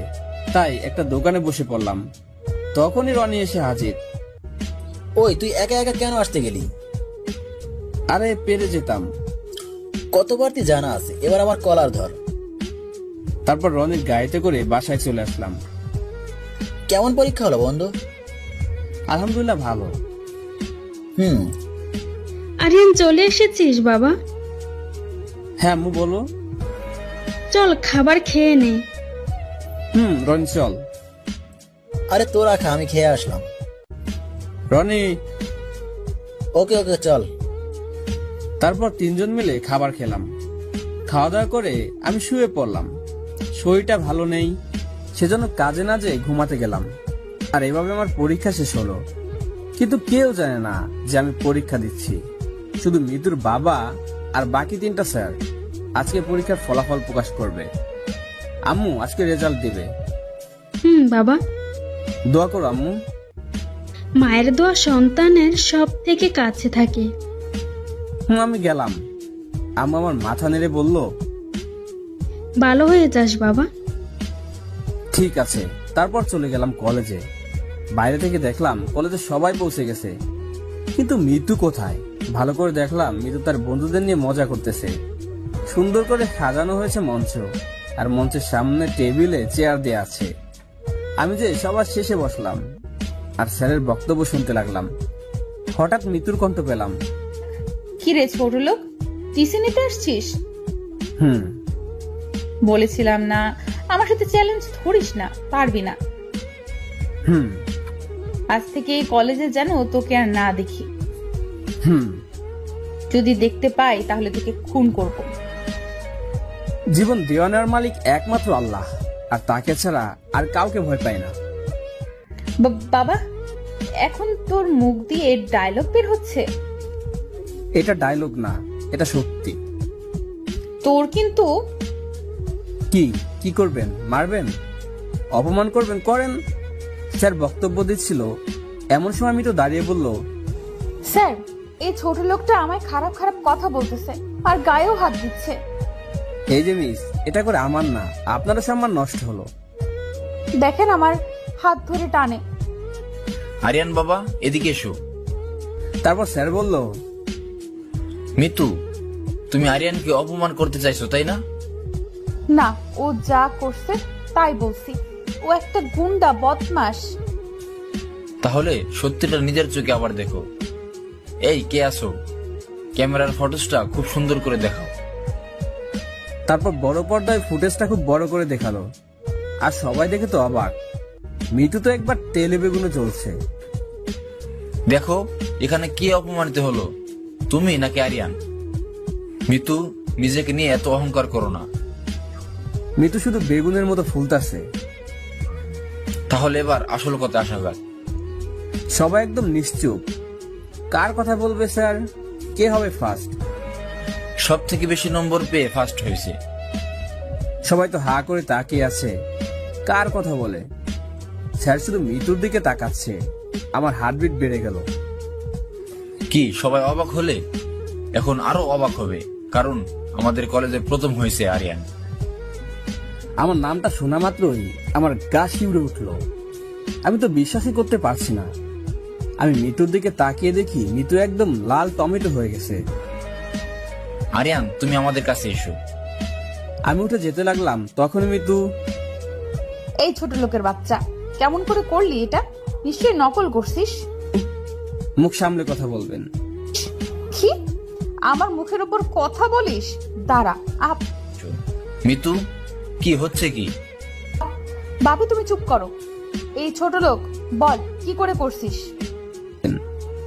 তাই একটা দোকানে বসে পড়লাম। তখনই রনি এসে হাজির। ওই তুই একা একা কেন আসতে গেলি? আরে পেরে যেতাম। কতবার তুই জানা আছে, এবার আমার কলার ধর। তারপর রনির গাড়িতে করে বাসায় চলে আসলাম। কেমন পরীক্ষা হলো বন্ধু? আলহামদুলিল্লাহ ভালো। আরিয়ান চলে এসেছিস বাবা? হ্যাঁ আম্মু বলো। চল খাবার খেয়ে নে। রনি চল। আরে তোরা খা, আমি খেয়ে আসলাম। রনি। ওকে ওকে চল। তারপর 3 জন মিলে খাবার খেলাম। খাওয়া দাওয়া করে আমি শুয়ে পড়লাম। শরীরটা ভালো নেই, সেজন্য কাজে না যেয়ে ঘুমাতে গেলাম। আর এভাবে আমার পরীক্ষা শেষ হলো। কিন্তু কেউ জানে না যে আমি পরীক্ষা দিচ্ছি। শুধু মিতুর বাবা আর বাকি 3টা স্যার আজকে পরীক্ষার ফলাফল প্রকাশ করবে। আম্মু আজকে রেজাল্ট দিবে। বাবা দোয়া করো আম্মু। মায়ের দোয়া সন্তানের সব থেকে কাছে থাকে। আমি গেলাম। আম্মু আমার মাথা নেড়ে বলল, ভালো হয়ে যাস বাবা। ঠিক আছে। তারপর চলে গেলাম কলেজে। বাইরে থেকে দেখলাম কলেজে সবাই পৌঁছে গেছে, কিন্তু মিতু কোথায়? ভালো করে দেখলাম মিতু তার বন্ধুদের নিয়ে মজা করতেছে। সুন্দর করে সাজানো হয়েছে মঞ্চ, আর মঞ্চের সামনে টেবিলে চেয়ার দেয়া আছে। আমি যে সবার শেষে বসলাম আর স্যারের বক্তব্য শুনতে লাগলাম। হঠাৎ মিতুর কণ্ঠ পেলাম। কি রে ছোট লোক, টিসি নিতে আসছিস? বলেছিলাম না আমার সাথে চ্যালেঞ্জ ধরিস না, পারবি না। আজ থেকে এই কলেজে যেন তোকে আর না দেখি। যদি দেখতে পাই তাহলে তোকে খুন করব। জীবন দেওয়া নেওয়ার মালিক একমাত্র আল্লাহ, আর তাকে ছাড়া আর কাউকে ভয় পায় না। বাবা, এখন তোর মুখ দিয়ে ডায়লগ বের হচ্ছে? এটা ডায়লগ না, এটা সত্যি। তোর কিন্তু কি করবেন? মারবেন? অপমান করবেন? করেন। স্যার বক্তব্য দিচ্ছিল, এমন সময় আমি তো দাঁড়িয়ে বলল, স্যার এই ছোট লোকটা আমায় খারাপ খারাপ কথা বলতেছে আর গায়েও হাত দিচ্ছে। এই যে মিস, এটা করে আমার না, আপনারও সম্মান নষ্ট হলো। দেখেন আমার হাত ধরে টানে। আরিয়ান বাবা এদিকে এসো। তারপর স্যার বলল, মিতু তুমি আরিয়ানকে অপমান করতে চাইছো তাই না? না, ও যা করছে তাই বলছি। ও একটা গুন্ডা, বদমাশ। তাহলে সত্যিটা নিজের চোখে আবার দেখো। এই কে আছো? ক্যামেরার ফটোসটা খুব সুন্দর করে দেখাও। তারপর বড় পর্দায় ফুটেজটা খুব বড় করে দেখালো, আর সবাই দেখে তো অবাক। মিতু তো একবার তেলে বেগুনে চলছে। দেখো এখানে কে অপমানিত হলো, তুমি নাকি আরিয়ান? মিতু নিজেকে নিয়ে এত অহংকার করো না। মিতু শুধু বেগুনের মতো ফুলতাছে। তাহলে এবার আসল কথা আসা যাক। সবাই একদম নিশ্চুপ। কার কথা বলবে স্যার? কে হবে ফার্স্ট? সব থেকে বেশি নম্বর পেয়ে ফার্স্ট হয়েছে। সবাই তো হা করে তাকিয়ে আছে। কার কথা বলে? স্যার শুধু মিতুর দিকে তাকাচ্ছে। আমার হার্টবিট বেড়ে গেল। কি সবাই অবাক হলে? এখন আরো অবাক হবে, কারণ আমাদের কলেজে প্রথম হয়েছে আরিয়ান। আমার নামটা শোনা মাত্রই আমার গা শিউরে উঠল। আমি তো বিশ্বাসই করতে পারছি না। আমি মিতুর দিকে তাকিয়ে দেখি মিতু একদম লাল টমেটো হয়ে গেছে। আরিয়ান, তুমি আমাদের কাছে এসো। আমি উঠে যেতে লাগলাম, তখন মিতু, এই ছোট লোকের বাচ্চা, কেমন করে করলি এটা? নিশ্চয়ই নকল করছিস। মুখ সামলে কথা বলবেন। কি? আমার মুখের উপর কথা বলিস? দাঁড়া আপ। মিতু, কি হচ্ছে কি? বাবু তুমি চুপ করো। এই ছোট লোক, বল কি করে করছিস?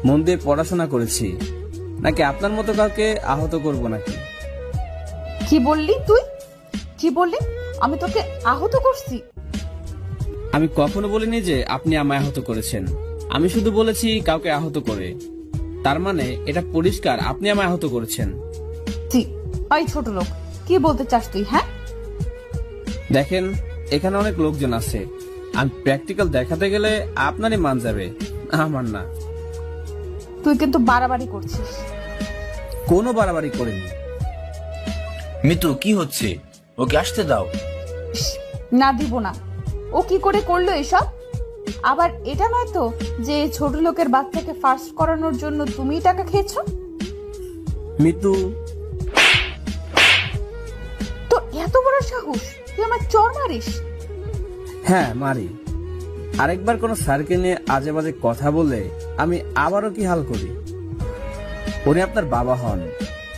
মন দিয়ে পড়াশোনা করেছি, নাকি আপনার মতো কাউকে আহত করব নাকি? কি বললি তুই? কি বললি? আমি তোকে আহত করছি? আমি কখনো বলিনি যে আপনি আমায় আহত করেছেন। আমি শুধু বলেছি কাউকে আহত করে। তার মানে এটা পরিষ্কার আপনি আমায় আহত করেছেন। ওই ছোট লোক, কি বলতে চাস তুই? হ্যাঁ দেখেন, এখানে অনেক লোকজন আছে। আমি প্র্যাকটিক্যাল দেখাতে গেলে আপনারই মান যাবে, আমার না। তুই কিন্তু বাড়াবাড়ি করছিস। কোনো বাড়াবাড়ি করিনি। মিতু, কি হচ্ছে? ওকে আসতে দাও। না, দিব না। ও কি করে করলো এসব? আবার এটা নয় তো যে ছোট লোকের বাচ্চাকে ফার্স্ট করানোর জন্য তুমি টাকা খেয়েছো? মিতু, তো এত বড় সাহস, তুই আমার চর মারিস? হ্যাঁ মারি। আরেকবার কোন স্যারকে নিয়ে আজে বাজে কথা বলে আমি আবারও কি হাল করি? উনি আপনার বাবা হন,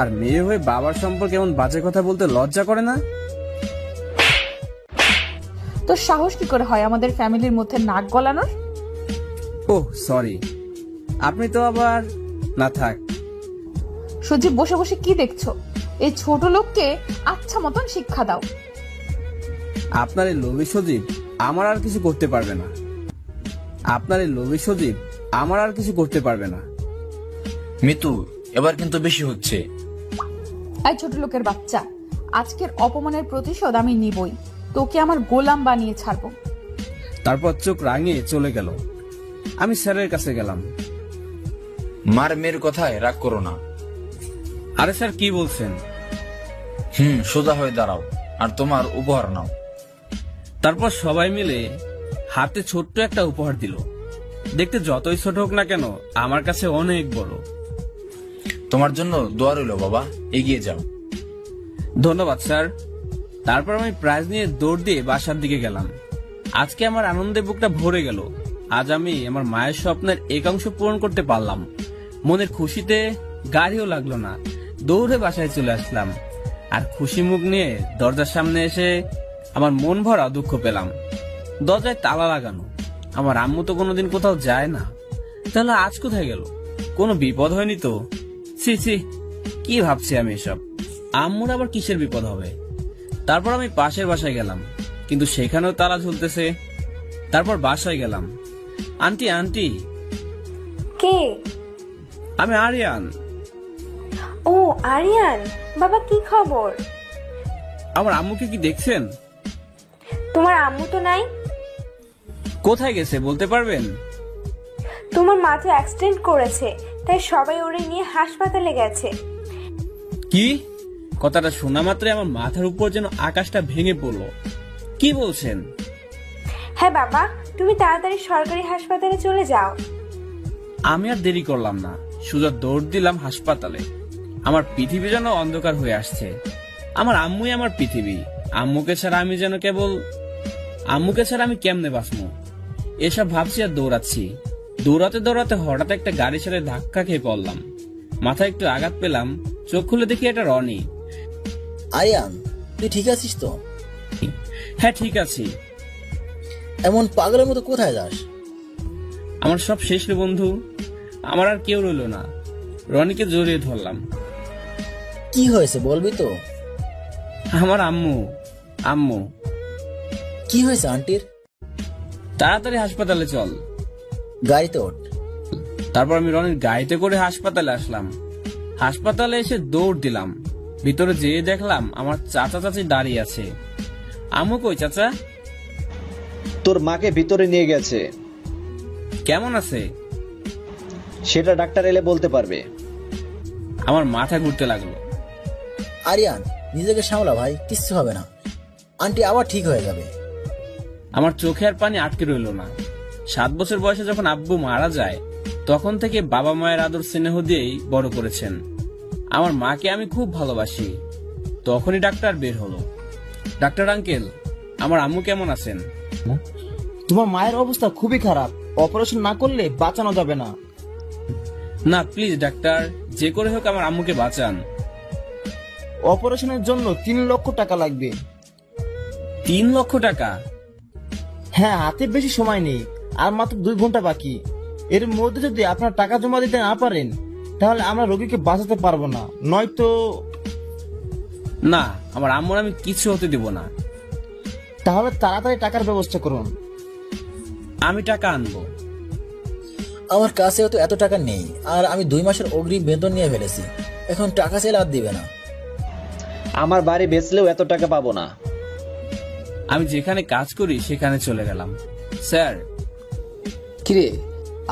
আর মেয়ে হয়ে বাবার সম্পর্কে এমন বাজে কথা বলতে লজ্জা করে না? তোর সাহস কি করে হয় আমাদের ফ্যামিলির মধ্যে নাক গলানোর? Oh sorry. আপনি তো আবার না থাক। সজীব, বসে বসে কি দেখছো? এই ছোট লোককে আচ্ছা মতন শিক্ষা দাও। আপনার এই লোভী সজীব আমার আর কিছু করতে পারবে না। আপনার এই লোভী সজীব আমার আর কিছু করতে পারবে না। মিতু, এবার কিন্তু বেশি হচ্ছে। এই ছোট লোকের বাচ্চা, আজকের অপমানের প্রতিশোধ আমি নিবই। তোকে আমার গোলাম বানিয়ে ছাড়বো। তারপর চোখ রাঙিয়ে চলে গেল। আমি স্যারের কাছে গেলাম। মার মেয়ের কথায় রাগ করো না। আরে স্যার, কি বলছেন? সোজা হয়ে দাঁড়াও আর তোমার উপহার নাও। তারপর সবাই মিলে হাতে ছোট্ট একটা উপহার দিল। দেখতে যতই ছোট হোক না কেন, আমার কাছে অনেক বড়। তোমার জন্য দোয়া রইল বাবা, এগিয়ে যাও। ধন্যবাদ স্যার। তারপর আমি প্রাইজ নিয়ে দৌড় দিয়ে বাসার দিকে গেলাম। আজকে আমার আনন্দে বুকটা ভরে গেল। আজ আমি আমার মায়ের স্বপ্নের একাংশ পূরণ করতে পারলাম। মনের খুশিতে গাড়িও লাগলো না, দৌড়ে বাসায় চলে আসলাম। আর খুশি মুখ নিয়ে দরজার সামনে এসে আমার মন ভরা দুঃখ পেলাম। দরজায় তালা লাগানো। আমার আম্মু তো কোনোদিন কোথাও যায় না, তাহলে আজ কোথায় গেল? কোনো বিপদ হয়নি তো? ছি ছি, কি ভাবছি আমি এসব? আম্মুর আবার কিসের বিপদ হবে? তারপর আমি পাশের বাসায় গেলাম, কিন্তু সেখানেও তালা ঝুলতেছে। তারপর বাসায় গেলাম। Aunty aunty. কে? আমি আরিয়ান। ও আরিয়ান, বাবা কি খবর? আমার আম্মুকে কি দেখছেন? তোমার আম্মু তো নাই। কোথায় গেছে বলতে পারবেন? তোমার মা তো অ্যাক্সিডেন্ট করেছে, তাই সবাই ওরে নিয়ে হাসপাতালে গেছে। কি? কথাটা শোনা মাত্রই আমার মাথার উপর যেন আকাশটা ভেঙে পড়লো। কি বলছেন? হ্যাঁ বাবা, তুমি তাড়াতাড়ি সরকারি হাসপাতালে চলে যাও। আমি আর দেরি করলাম না, সোজা দৌড় দিলাম হাসপাতালে। আমার পৃথিবী যেন অন্ধকার হয়ে আসছে। আমার আম্মুই আমার পৃথিবী। আম্মুকে ছাড়া আমি কেমনে বাঁচবো? এসব ভাবছি আর দৌড়াচ্ছি। দৌড়াতে দৌড়াতে হঠাৎ একটা গাড়ির সাথে ধাক্কা খেয়ে পড়লাম। মাথায় একটু আঘাত পেলাম। চোখ খুলে দেখি এটা রনি। আরিয়ান, তুই ঠিক আছিস তো? হ্যাঁ ঠিক আছি। এমন পাগলের মতো কোথায় যাস? আমার সব শেষ রে বন্ধু। আমার আর কেউ রইল না। রনিকে জড়িয়ে ধরলাম। কি হয়েছে বলবি তো? আমার আম্মু আম্মু কি হয়েছে আন্টির? তাড়াতাড়ি হাসপাতালে চল। গাড়িতে ওঠ। তারপর আমি রনির গাড়িতে করে হাসপাতালে আসলাম। হাসপাতালে এসে দৌড় দিলাম। ভিতরে যেয়ে দেখলাম আমার চাচা চাচি দাঁড়িয়ে আছে। আম্মু কই চাচা? তোর মাকে ভিতরে নিয়ে গেছে। কেমন আছে? সেটা ডাক্তার এলে বলতে পারবে। আমার মাথা ঘুরতে লাগলো। আরিয়ান, নিজেকে সামলা ভাই, কিচ্ছু হবে না। আন্টি আবার ঠিক হয়ে যাবে। আমার চোখে আর পানি আটকে রইল না। 7 বছর বয়সে যখন আব্বু মারা যায়, তখন থেকে বাবা মায়ের আদর স্নেহ দিয়েই বড় করেছেন। আমার মাকে আমি খুব ভালোবাসি। তখনই ডাক্তার বের হলো। ডাক্তার আঙ্কেল, আমার আম্মু কেমন আছেন? তোমার মায়ের অবস্থা খুবই খারাপ, অপারেশন না করলে বাঁচানো যাবে না। না প্লিজ ডাক্তার, যে করে হোক আমার আম্মুকে বাঁচান। অপারেশনের জন্য 3 লক্ষ টাকা লাগবে। 3 লক্ষ টাকা? হ্যাঁ, হাতে বেশি সময় নেই, আর মাত্র 2 ঘন্টা বাকি। এর মধ্যে যদি আপনার টাকা জমা দিতে না পারেন, তাহলে আমরা রোগীকে বাঁচাতে পারবো না। নয়তো না, আমার আম্মুর আমি কিছু হতে দেব না। তাহলে তাড়াতাড়ি টাকার ব্যবস্থা করুন। আমি টাকা আনবো। আমার কাছেও তো এত টাকা নেই, আর আমি 2 মাসের অগ্রিম বেতন নিয়ে ফেলেছি। এখন টাকা চাইলে আর দিবে না। আমার বাড়ি বেচলেও এত টাকা পাবো না। আমি যেখানে কাজ করি সেখানে চলে গেলাম। স্যার। কিরে,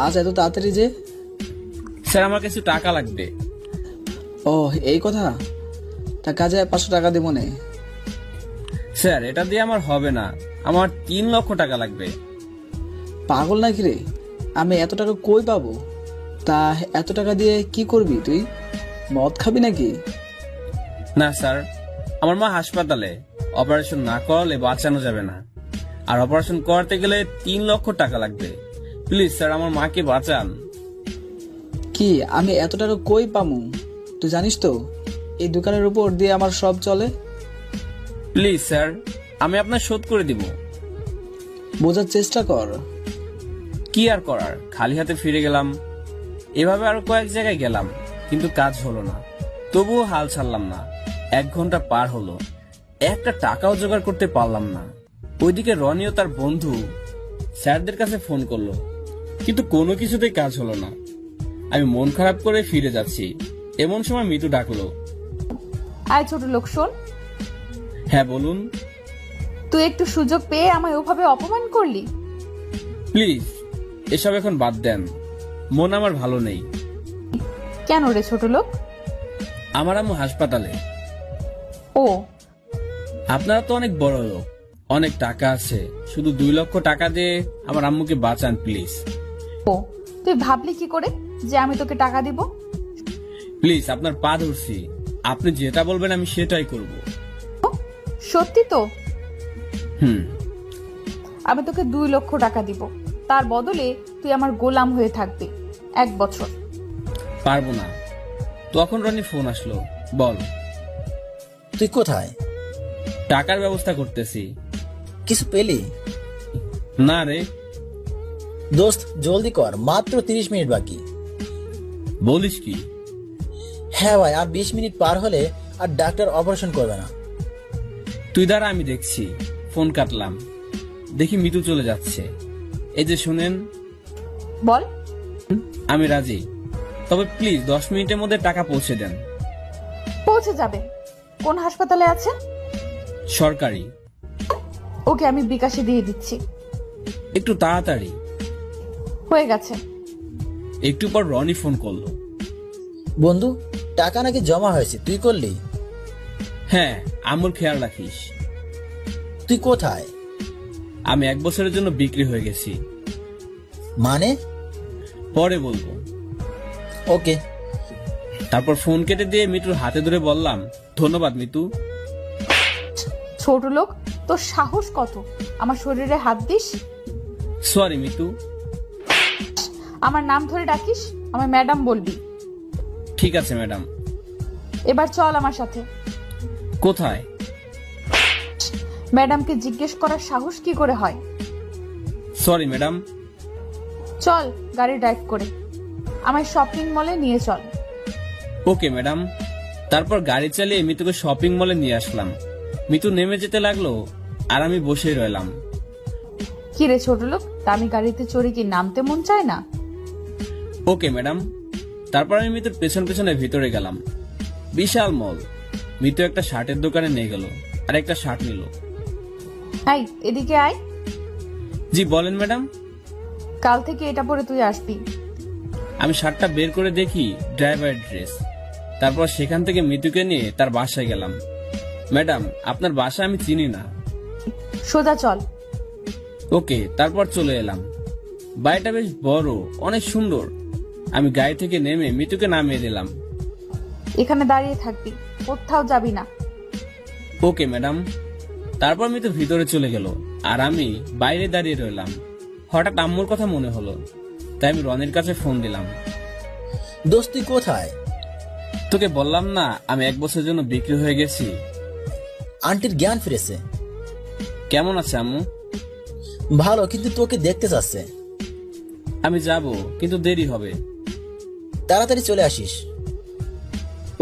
আজ এত তাড়াতাড়ি যে? স্যার, আমার কিছু টাকা লাগবে। ও এই কথা, তা কাজে 500 টাকা দেবো নে। স্যার, এটা দিয়ে আমার হবে না, আমার 3 লক্ষ টাকা লাগবে। পাগল নাকি রে? আমি এত টাকা কই পাবো? তা এত টাকা দিয়ে কি করবি তুই? মদ খাবি নাকি? না স্যার, আমার মা হাসপাতালে, অপারেশন না করলে বাঁচানো যাবে না। আর অপারেশন করতে গেলে 3 লক্ষ টাকা লাগবে। প্লিজ স্যার, আমার মাকে বাঁচান। কি আমি এত টাকা কই পামু? তুই জানিস তো এই দোকানের উপর দিয়ে আমার সব চলে। প্লিজ স্যার, আমি আপনার শোধ করে দিব। বোঝার চেষ্টা কর। কি আর করার, খালি হাতে ফিরে গেলাম। এভাবে আরো কয়েক জায়গায় গেলাম, কিন্তু কাজ হলো না। তবুও হাল ছাড়লাম না। 1 ঘন্টা পার হলো, একটা টাকাও জোগাড় করতে পারলাম না। ওইদিকে রনি ও তার বন্ধু স্যারদের কাছে ফোন করলো, কিন্তু কোনো কিছুতেই কাজ হলো না। আমি মন খারাপ করে ফিরে যাচ্ছি, এমন সময় মিতু ডাকলো। আয় ছোট লোক, শোন। হ্যাঁ বলুন। তুই একটু সুযোগ পেয়ে আমায় ওভাবে অপমান করলি। প্লিজ এসব এখন বাদ দেন, মন আমার ভালো নেই। কেন রে ছোট লোক? আমার আম্মু হাসপাতালে। ও, আপনারা তো অনেক বড় লোক, অনেক টাকা আছে, শুধু 2 লক্ষ টাকা দিয়ে আমার আম্মুকে বাঁচান প্লিজ। ও, তুই ভাবলি কি করে যে আমি তোকে টাকা দিব? প্লিজ আপনার পা ধরছি, আপনি যেটা বলবেন আমি সেটাই করব। সত্যি তো? হুম। আমি তোকে 2 লক্ষ টাকা দিব, তার বদলে তুই আমার গোলাম হয়ে থাকবি 1 বছর। পারবো না। তখন রনির ফোন আসলো। বল। তুই কোথায়? টাকার ব্যবস্থা করতেছি। কিছু পেলি? না রে। দোস্ত জলদি কর, মাত্র 30 মিনিট বাকি। বলিস কি? হ্যাঁ ভাই, আর 20 মিনিট পার হলে আর ডাক্তার অপারেশন করবে না। তুই দ্বারা আমি দেখছি। ফোন কাটলাম, দেখি মিতু চলে যাচ্ছে। এই যে শুনেন। বল। আমি রাজি, তবে প্লিজ 10 মিনিটের মধ্যে টাকা পৌঁছে দেন। পৌঁছে যাবে। কোন হাসপাতালে আছে? সরকারি। ওকে, আমি বিকাশে দিয়ে দিচ্ছি। একটু তাড়াতাড়ি। হয়ে গেছে। একটু পর রনি ফোন করলো। বন্ধু, টাকা নাকি জমা হয়েছে, তুই করলি? হ্যাঁ, আম্মুর খেয়াল রাখিস। তুই কোথায়? আমি 1 বছরের জন্য বিক্রি হয়ে গেছি। মানে? পরে বলবো। ওকে। তারপর ফোন কেটে দিয়ে মিতুর হাতে ধরে বললাম, ধন্যবাদ মিতু। ছোট লোক, তোর সাহস কত আমার শরীরে হাত দিস? সরি মিতু। আমার নাম ধরে ডাকিস, আমার ম্যাডাম বলবি। ঠিক আছে ম্যাডাম। এবার চল আমার সাথে। কোথায়? ম্যাডামকে জিজ্ঞেস করার সাহস কি করে হয়? Sorry madam. চল গাড়ি ড্রাইভ করে আমায় শপিং মলে নিয়ে চল। Okay madam. তারপর গাড়ি চালিয়ে মিতুকে শপিং মলে নিয়ে আসলাম। মিতু নেমে যেতে লাগলো আর আমি বসেই রইলাম। কি রে ছোট লোক, দামি গাড়িতে চড়ে কি নামতে মন চায় না? Okay madam. তারপর আমি মিতুর পেছন পেছনে ভিতরে গেলাম। বিশাল মল। মিতু একটা শার্টের দোকানে নিয়ে গেল আর একটা শার্ট নিল। আই এদিকে আয়। জি বলেন ম্যাডাম। কাল থেকে এটা পরে তুই আসবি। আমি শার্টটা বের করে দেখি ড্রাইভারের ড্রেস। তারপর সেখান থেকে মিতুকে নিয়ে তার বাসায় গেলাম। ম্যাডাম আপনার বাসা আমি চিনি না। সোজা চল। ওকে। তারপর চলে এলাম। বাড়িটা বেশ বড়, অনেক সুন্দর। আমি গাড়ি থেকে নেমে মিতুকে নামিয়ে দিলাম। এখানে দাঁড়িয়ে থাকবি, কোথাও যাবি না। Okay madam. তারপর মিতু ভিতরে চলে গেল আর আমি বাইরে দাঁড়িয়ে রইলাম। হঠাৎ আম্মুর কথা মনে হলো, তাই আমি রনির কাছে ফোন দিলাম। দোস্ত তুই কোথায়? তোকে বললাম না আমি 1 বছরের জন্য বিক্রি হয়ে গেছি। আন্টির জ্ঞান ফিরেছে। কেমন আছে আম্মু? ভালো, কিন্তু তোকে দেখতে চাচ্ছে। আমি যাব, কিন্তু দেরি হবে। তাড়াতাড়ি চলে আসিস।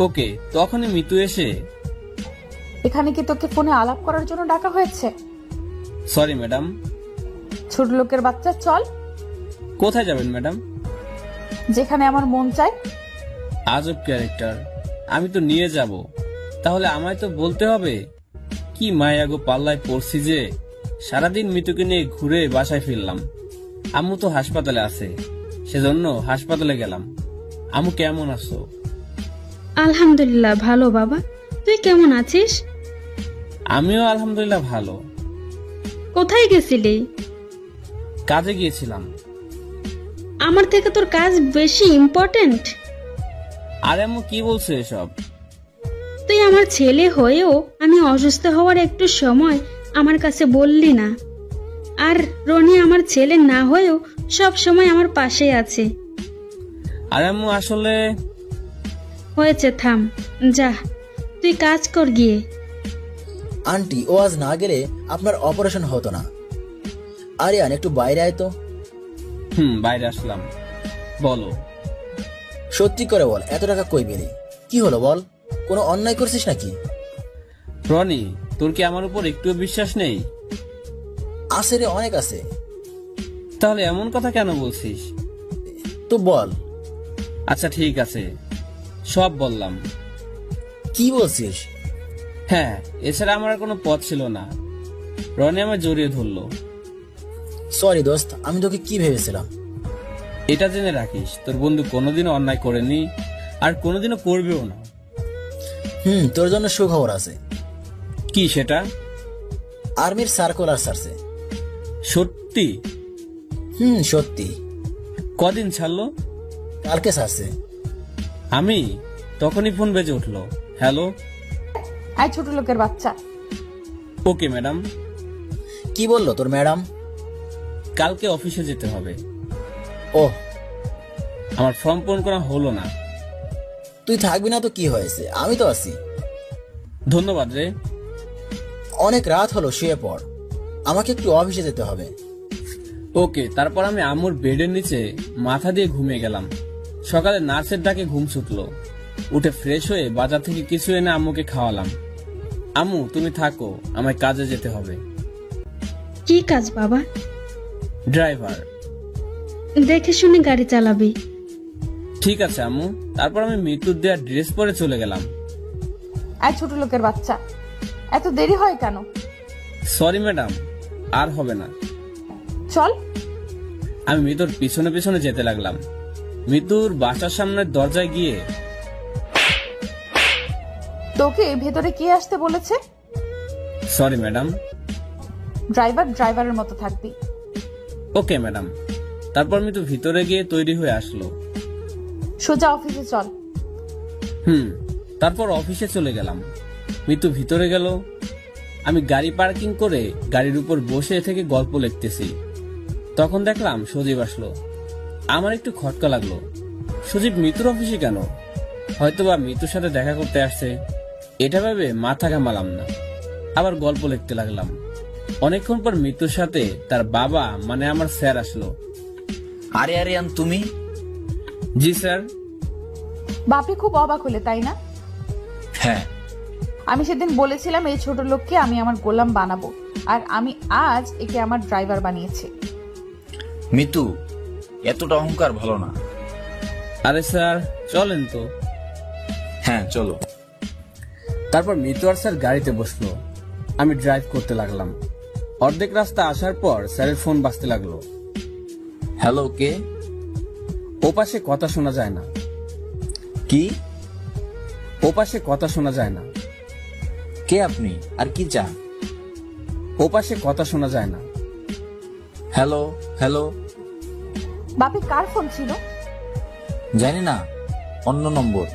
ওকে। তখনই মিতু এসে, এখানে কি তোকে ফোনে আলাপ করার জন্য ডাকা হয়েছে? Sorry madam. ছোট লোকের বাচ্চা, চল। কোথায় যাবেন ম্যাডাম? যেখানে আমার মন চায়। আজব ক্যারেক্টার। আমি তো নিয়ে যাব, তাহলে আমায় তো বলতে হবে। কি মায়াগো পাল্লায় পড়ছি যে সারাদিন মিতুকে নিয়ে ঘুরে বাসায় ফিরলাম। আম্মু তো হাসপাতালে আছে, সেজন্য হাসপাতালে গেলাম। আম্মু কেমন আছো? আলহামদুলিল্লাহ ভালো বাবা, তুই কেমন আছিস? আমিও আলহামদুলিল্লাহ ভালো। কোথায় গেছিলি? কাজে গিয়েছিলাম। আমার থেকে তোর কাজ বেশি ইম্পর্টেন্ট? আরে আম্মু কি বলছো এসব? তুই আমার ছেলে হয়েও আমি অসুস্থ হওয়ার একটু সময় আমার কাছে বললি না। আর রনি আমার ছেলে না হয়েও সব সময় আমার পাশে আছে। আরে আম্মু আসলে হয়েছে, থাম, যা তুই কাজ কর গিয়ে। আন্টি ও আজ না গেলে আপনার অপারেশন হতো না। আরিয়ান একটু বাইরে আয় তো। বাইরে আসলাম। বলো। সত্যি করে বল, এত টাকা কই পেলি? কি হলো বল, কোনো অন্যায় করছিস নাকি? রনি, তোর কি আমার উপর একটুও বিশ্বাস নেই? আছে রে, অনেক আছে। তাহলে এমন কথা কেন বলছিস? তো বল। আচ্ছা ঠিক আছে, সব বললাম। কি বলছিস? হ্যাঁ, এছাড়া আমার আর কোনো পথ ছিল না। রনি আমার জড়িয়ে ধরলো। সরি দোস্ত, আমি তোকে কি ভেবেছিলাম। এটা জেনে রাখিস, তোর বন্ধু কোনোদিনও অন্যায় করেনি আর কোনোদিনও করবেও না। তোর জন্য সুখবর আছে। কি সেটা? আর্মির সার্কুলার ছাড়ছে। সত্যি? সত্যি। কদিন ছাড়লো? কালকে ছাড়ছে। আমি তখনই ফোন বেজে উঠলো। হ্যালো। আয় ছোট লোকের বাচ্চা। Okay madam. কি বললো তোর ম্যাডাম? কালকে অফিসে যেতে হবে। ওহ, আমার ফর্ম পূরণ করা হলো না। তুই থাকবি না তো কি হয়েছে, আমি তো আছি। ধন্যবাদ রে। অনেক রাত হলো, শুয়ে পড়, আমাকে একটু অফিসে যেতে হবে। ওকে। তারপর আমি আম্মুর বেডের নিচে মাথা দিয়ে ঘুমিয়ে গেলাম। সকালে নার্সের ডাকে ঘুম ছুটলো। উঠে ফ্রেশ হয়ে বাজার থেকে কিছু এনে আম্মুকে খাওয়ালাম। আম্মু তুমি থাকো, আমায় কাজে যেতে হবে। কি কাজ বাবা? ড্রাইভার। দেখে শুনে গাড়ি চালাবি। ঠিক আছে আম্মু। তারপর আমি মিতুর দেওয়া ড্রেস পরে চলে গেলাম। আয় ছোট লোকের বাচ্চা, এত দেরি হয় কেন? সরি ম্যাডাম, আর হবে না। চল। আমি মিতুর পিছনে পিছনে যেতে লাগলাম। মিতুর বাসার সামনের দরজায় গিয়ে, তোকে ভেতরে কে আসতে বলেছে? Sorry madam. ড্রাইভারের মতো থাকবি। Okay madam. তারপর মিতু ভিতরে গিয়ে তৈরি হয়ে আসলো। সোজা অফিসে চল। তারপর অফিসে চলে গেলাম। মিতু ভিতরে গেল। আমি গাড়ি পার্কিং করে গাড়ির উপর বসে থেকে গল্প লিখতেছি। তখন দেখলাম সজীব আসলো। আমার একটু খটকা লাগলো, সজীব মিতুর অফিসে কেন? হয়তোবা মিতুর সাথে দেখা করতে আসছে। এটা ভেবে মাথা ঘামালাম না, আবার গল্প লিখতে লাগলাম। অনেকক্ষণ পর মিতুর সাথে তার বাবা মানে আমার স্যার আসলো। আরে আরিয়ান তুমি? জি স্যার। বাপি খুব অবাক হলে, তাই না? হ্যাঁ, আমি সেদিন বলেছিলাম এই ছোট লোককে আমি আমার গোলাম বানাবো, আর আমি আজ একে আমার ড্রাইভার বানিয়েছি। মিতু, এতটা অহংকার ভালো না। আরে স্যার চলেন তো। হ্যাঁ চলো। তারপর মিতু আর স্যার গাড়িতে বসলো, আমি ড্রাইভ করতে লাগলাম। অর্ধেক রাস্তা আসার পর স্যারের ফোন বাজতে লাগলো। হ্যালো, কে? ওপাশে কথা শোনা যায় না। কি? ওপাশে কথা শোনা যায় না। কে আপনি আর কি চান? ওপাশে কথা শোনা যায় না। Hello hello. বাপি কার ফোন ছিল? জানি না, অন্য নম্বর।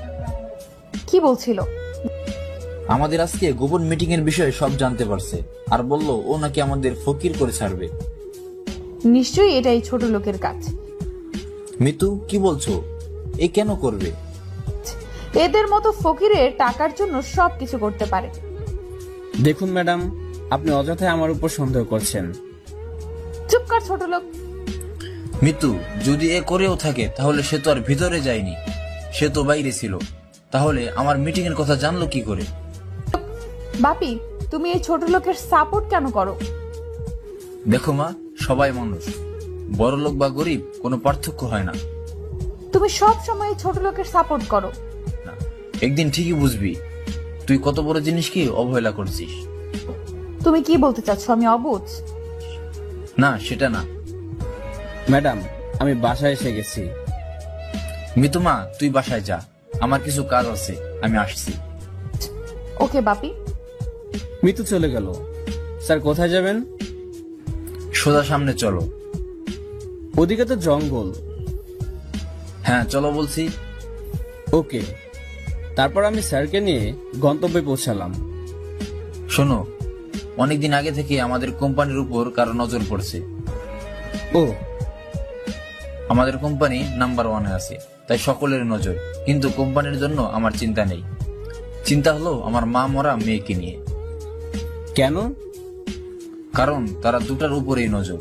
কি বলছিল? আমাদের আজকে গোপন মিটিং এর বিষয়ে সব জানতে পারছে, আর বলল ও নাকি আমাদের ফকির করে ছাড়বে। নিশ্চয়ই এটা এই ছোট লোকের কাজ। মিতু, কি বলছো? এ কেন করবে? এদের মতো ফকিরের টাকার জন্য সবকিছু করতে পারে। দেখুন ম্যাডাম, আপনি অযথাই আমার উপর সন্দেহ করছেন। চুপ কর ছোট লোক। মিতু, যদি এ করেও থাকে তাহলে সে তো আর ভিতরে যায়নি, সে তো বাইরে ছিল। তাহলে আমার মিটিং এর কথা জানলো কি করে? বাপি, তুমি এই ছোট লোকের সাপোর্ট কেন করো? দেখো মা, সবাই মানুষ, বড় লোক বা গরিব কোনো পার্থক্য হয় না। তুমি সব সময় ছোট লোকের সাপোর্ট করো। একদিন ঠিকই বুঝবি তুই কত বড় জিনিসকে অবহেলা করছিস। তুমি কি বলতে চাচ্ছ? আমি অবুঝ? না, সেটা না। ম্যাডাম, আমি বাসায় এসে গেছি। মিতু মা, তুই বাসায় যা, আমার কিছু কাজ আছে, আমি আসছি। ওকে বাপি। মিতু চলে গেল। স্যার কোথায় যাবেন? সোজা সামনে চলো। ওদিকে তো জঙ্গল। হ্যাঁ চলো বলছি। ওকে। তারপর আমি স্যারকে নিয়ে গন্তব্যে পৌঁছালাম। শোনো, অনেকদিন আগে থেকে আমাদের কোম্পানির উপর কারো নজর পড়ছে। ও, আমাদের কোম্পানি নাম্বার 1-এ আছে, তাই সকলের নজর। কিন্তু কোম্পানির জন্য আমার চিন্তা নেই। চিন্তা হলো আমার মা মরা মেয়েকে নিয়ে। কেন? কারণ তারা দুটার উপরেই নজর।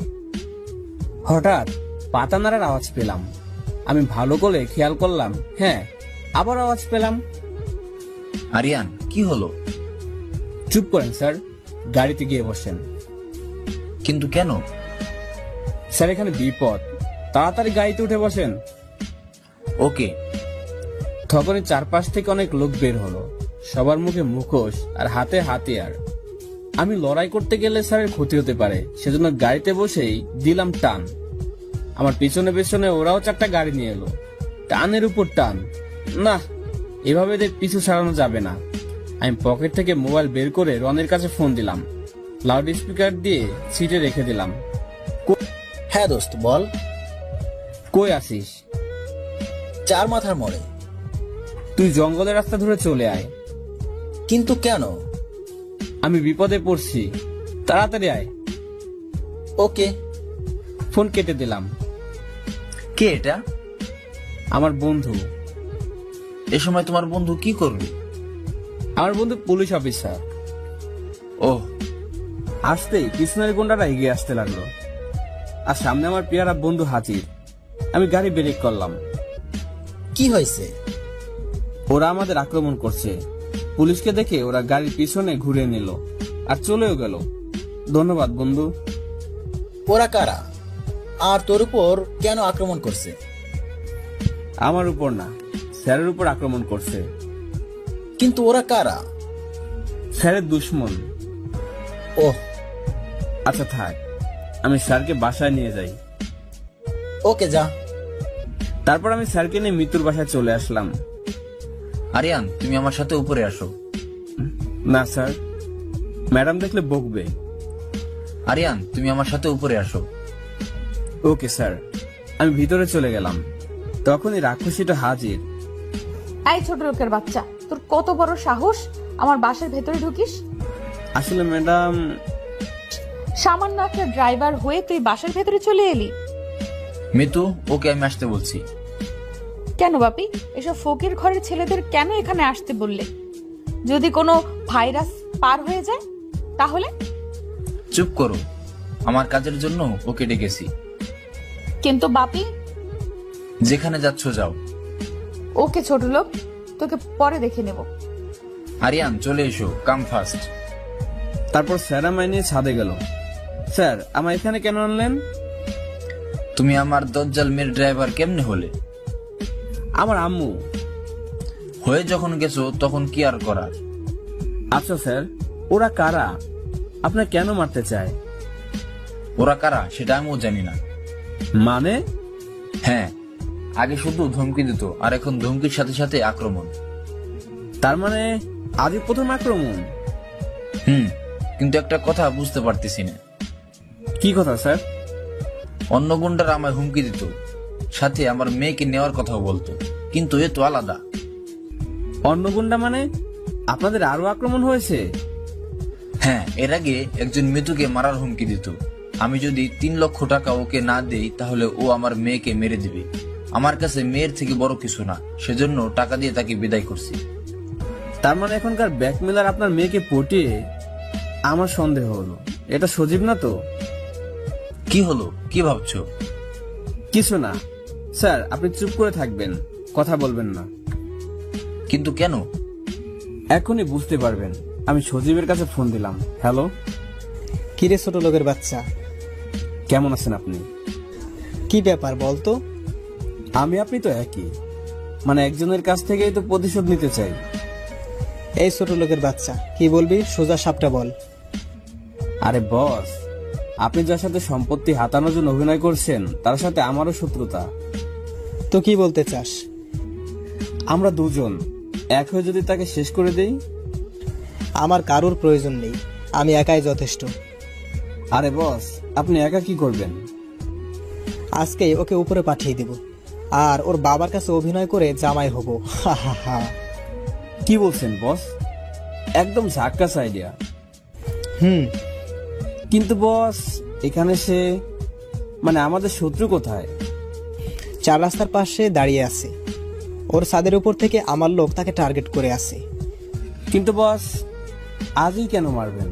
হঠাৎ পাতা নাড়ার আওয়াজ পেলাম। আমি ভালো করে খেয়াল করলাম, হ্যাঁ, আবার আওয়াজ পেলাম। আরিয়ান, কি হলো? চুপ করেন স্যার, গাড়িতে গিয়ে বসেন। কিন্তু কেন? স্যার এখানে বিপদ, তাড়াতাড়ি গাড়িতে উঠে বসেন। ওকে। তখনই চারপাশ থেকে অনেক লোক বের হলো, সবার মুখে মুখোশ আর হাতে হাতিয়ার। আমি লড়াই করতে গেলে স্যারের ক্ষতি হতে পারে, সেজন্য গাড়িতে বসেই দিলাম টান। আমার পিছনে পিছনে ওরাও 4টা গাড়ি নিয়ে এলো। টানের উপর টান। না, এভাবে এদের পিছু ছাড়ানো যাবে না। আমি পকেট থেকে মোবাইল বের করে রনের কাছে ফোন দিলাম, লাউড স্পিকার দিয়ে সিটে রেখে দিলাম। হ্যাঁ দোস্ত, বল। কই আসিস? 4 মাথার মোড়ে। তুই জঙ্গলের রাস্তা ধরে চলে আয়। কিন্তু কেন? আমি বিপদে পড়ছি, তাড়াতাড়ি আয়। ওকে। ফোন কেটে দিলাম। কে এটা? আমার বন্ধু। এ সময় তোমার বন্ধু কি করবে? আমার বন্ধু পুলিশ অফিসার। ওহ। আসতেই পিছনের গুন্ডারা এগিয়ে আসতে লাগলো, আর সামনে আমার পেয়ারা বন্ধু হাজির। আমি গাড়ি ব্রেক করলাম। কি হয়েছে? ওরা আমাদের আক্রমণ করছে। পুলিশকে দেখে ওরা গাড়ির পিছনে ঘুরে নিল আর চলেও গেল। ধন্যবাদ বন্ধু। ওরা কারা আর তোর উপর কেন আক্রমণ করছে? আমার উপর না, স্যারের উপর আক্রমণ করছে। কিন্তু ওরা কারা? স্যারের দুশ্মন। ওহ, আচ্ছা থাক, আমি স্যারকে বাসায় নিয়ে যাই। ওকে, যা। তারপর আমি স্যারকে নিয়ে মিতুর বাসায় চলে আসলাম। আরিয়ান, তুমি আমার সাথে উপরে আসো। না স্যার, ম্যাডাম দেখলে বকবে। আরিয়ান, তুমি আমার সাথে উপরে আসো। Okay sir. আমি ভিতরে চলে গেলাম, তখনই রাক্ষসীটা হাজির। এই ছোট লোকের বাচ্চা, তোর কত বড় সাহস আমার বাসার ভেতরে ঢুকিস? আসলে ম্যাডাম, সামান্য একটা ড্রাইভার হয়ে তুই বাসার ভেতরে চলে এলি? মিতু, ওকে আমি আসতে বলছি। কেন বাপি, এসব ফকির ঘরের ছেলেদের কেন এখানে আসতে বললে? যদি কোনো ভাইরাস পার হয়ে যায় তাহলে? চুপ করো, আমার কাজের জন্য ওকে ডেকেছি। কিন্তু বাপি, যেখানে যাচ্ছ যাও। ওকে ছোট লোক, তোকে পরে দেখে নেব। আরিয়ান চলে এসো, কাম ফাস্ট। তারপর স্যার আমায় নিয়ে ছাদে গেল। স্যার, আমায় এখানে কেন আনলেন? তুমি আমার দজ্জাল মেয়ের ড্রাইভার কেমনে হলে? আমার আম্মু। হয়ে যখন গেছো তখন কি আর করার। আচ্ছা স্যার, ওরা কারা? আপনার কেন মারতে চায়? ওরা কারা সেটা আমিও জানি না। মানে? হ্যাঁ, আগে শুধু ধমকি দিত, আর এখন ধমকির সাথে সাথে আক্রমণ। তার মানে আজই প্রথম আক্রমণ? কিন্তু একটা কথা বুঝতে পারতেছি না। কি কথা স্যার? অন্য গুন্ডারা আমায় হুমকি দিত, সাথে আমার মেয়েকে নেওয়ার কথাও বলতো, কিন্তু এ তো আলাদা। অন্য গুন্ডা মানে? আপনাদের আরো আক্রমণ হয়েছে? হ্যাঁ, এর আগে একজন মৃত্যুকে মারার হুমকি দিত। আমি যদি 3 লক্ষ টাকা ওকে না দেই তাহলে ও আমার মেয়েকে মেরে দিবে। আমার কাছে মেয়ের থেকে বড় কিছু না, সেজন্য টাকা দিয়ে তাকে বিদায় করছি। তার মানে এখনকার ব্ল্যাকমেলার আপনার মেয়েকে পটিয়ে? আমার সন্দেহ হলো, এটা সজীব না তো? কি হলো, কি ভাবছো? কিছু না স্যার, আপনি চুপ করে থাকবেন, কথা বলবেন না। কিন্তু কেন? এখনই বুঝতে পারবেন। আমি সজীবের কাছে ফোন দিলাম। হ্যালো। কিরে ছোট লোকের বাচ্চা, কেমন আছেন আপনি? কি ব্যাপার বলতো? আমি আপনি তো একই, মানে একজনের কাছ থেকেই তো প্রতিশোধ নিতে চাই। এই ছোট লোকের বাচ্চা, কি বলবি সোজা সাপটা বল। আরে বস, আপনি যার সাথে সম্পত্তি হাতানোর জন্য অভিনয় করছেন তার সাথে আমারও শত্রুতা। তো কি বলতে চাস? আমরা দুজন এক হয়ে যদি তাকে শেষ করে দেই? আমার কারোর প্রয়োজন নেই, আমি একাই যথেষ্ট। আরে বস, আপনি একা কি করবেন? আজকেই ওকে উপরে পাঠিয়ে দিব, আর ওর বাবার কাছে অভিনয় করে জামাই হব। কি বলছেন বস? একদম ঝাক্কাস আইডিয়া। কিন্তু বস, এখানে সে মানে আমাদের শত্রু কোথায়? 4 রাস্তার পাশে দাঁড়িয়ে আছে, ওর ছাদের উপর থেকে আমার লোক তাকে টার্গেট করে আছে। কিন্তু বস, আজই কেন মারবেন?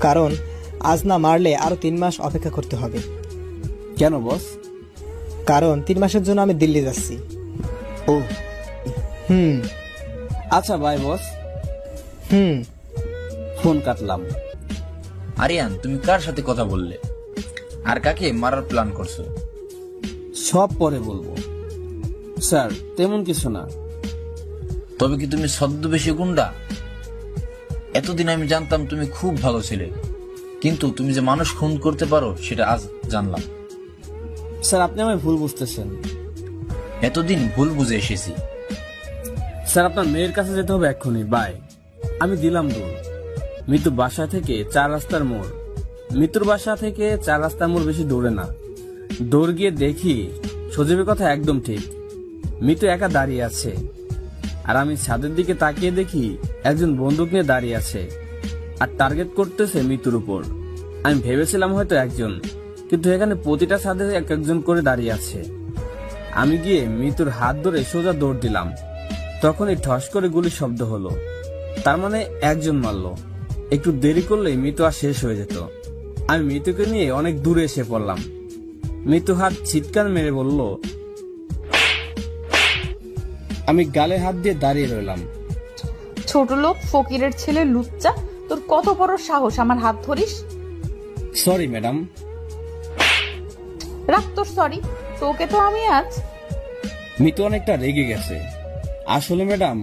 কারণ আজ না মারলে আরো 3 মাস অপেক্ষা করতে হবে। কেন বস? কারণ 3 মাসের জন্য আমি দিল্লি যাচ্ছি। ও আচ্ছা বাই বস। ফোন কাটলাম। আরিয়ান, তুমি কার সাথে কথা বললে? আর কাকে মারার প্ল্যান করছো? সব পরে বলবো স্যার, তেমন কিছু না। তবে কি তুমি ছদ্মবেশী গুন্ডা? এতদিন আমি জানতাম তুমি খুব ভালো ছিলে, কিন্তু তুমি যে মানুষ খুন করতে পারো সেটা আজ জানলাম। স্যার, আপনি আমায় ভুল বুঝতেছেন। এতদিন ভুল বুঝে এসেছি। স্যার, আপনার মেয়ের কাছে যেতে হবে এক্ষুনি। বাই। আমি দিলাম দৌড়। মৃত্যু বাসা থেকে 4 রাস্তার মোড়। মৃত্যুর বাসা থেকে 4 রাস্তার মোড় বেশি দৌড়ে না। দৌড় গিয়ে দেখি সজীবের কথা একদম ঠিক। মৃত্যু একা দাঁড়িয়ে আছে, আর আমি ছাদের দিকে তাকিয়ে দেখি একজন বন্দুক নিয়ে দাঁড়িয়ে আছে আর টার্গেট করতেছে মৃত্যুর উপর। আমি ভেবেছিলাম হয়তো একজন, কিন্তু এখানে প্রতিটা ছাদে একজন করে দাঁড়িয়ে আছে। আমি গিয়ে মৃত্যুর হাত ধরে সোজা দৌড় দিলাম। তখনই ঠস করে গুলির শব্দ হলো। তার মানে একজন মারলো। একটু দেরি করলেই মৃত্যু আর শেষ হয়ে যেত। আমি মৃত্যুকে নিয়ে অনেক দূরে এসে পড়লাম। মৃত্যু হাত চিৎকার মেরে বলল। আমি গালে হাত দিয়ে দাঁড়িয়ে রইলাম। ছোট লোক, ফকিরের ছেলে, লুচ্চা, তোর কত বড় সাহস আমার হাত ধরিস? Sorry madam. রাখ তোর সরি, তোকে তো আমি আজ। মৃত্যু অনেকটা রেগে গেছে। আসলে ম্যাডাম,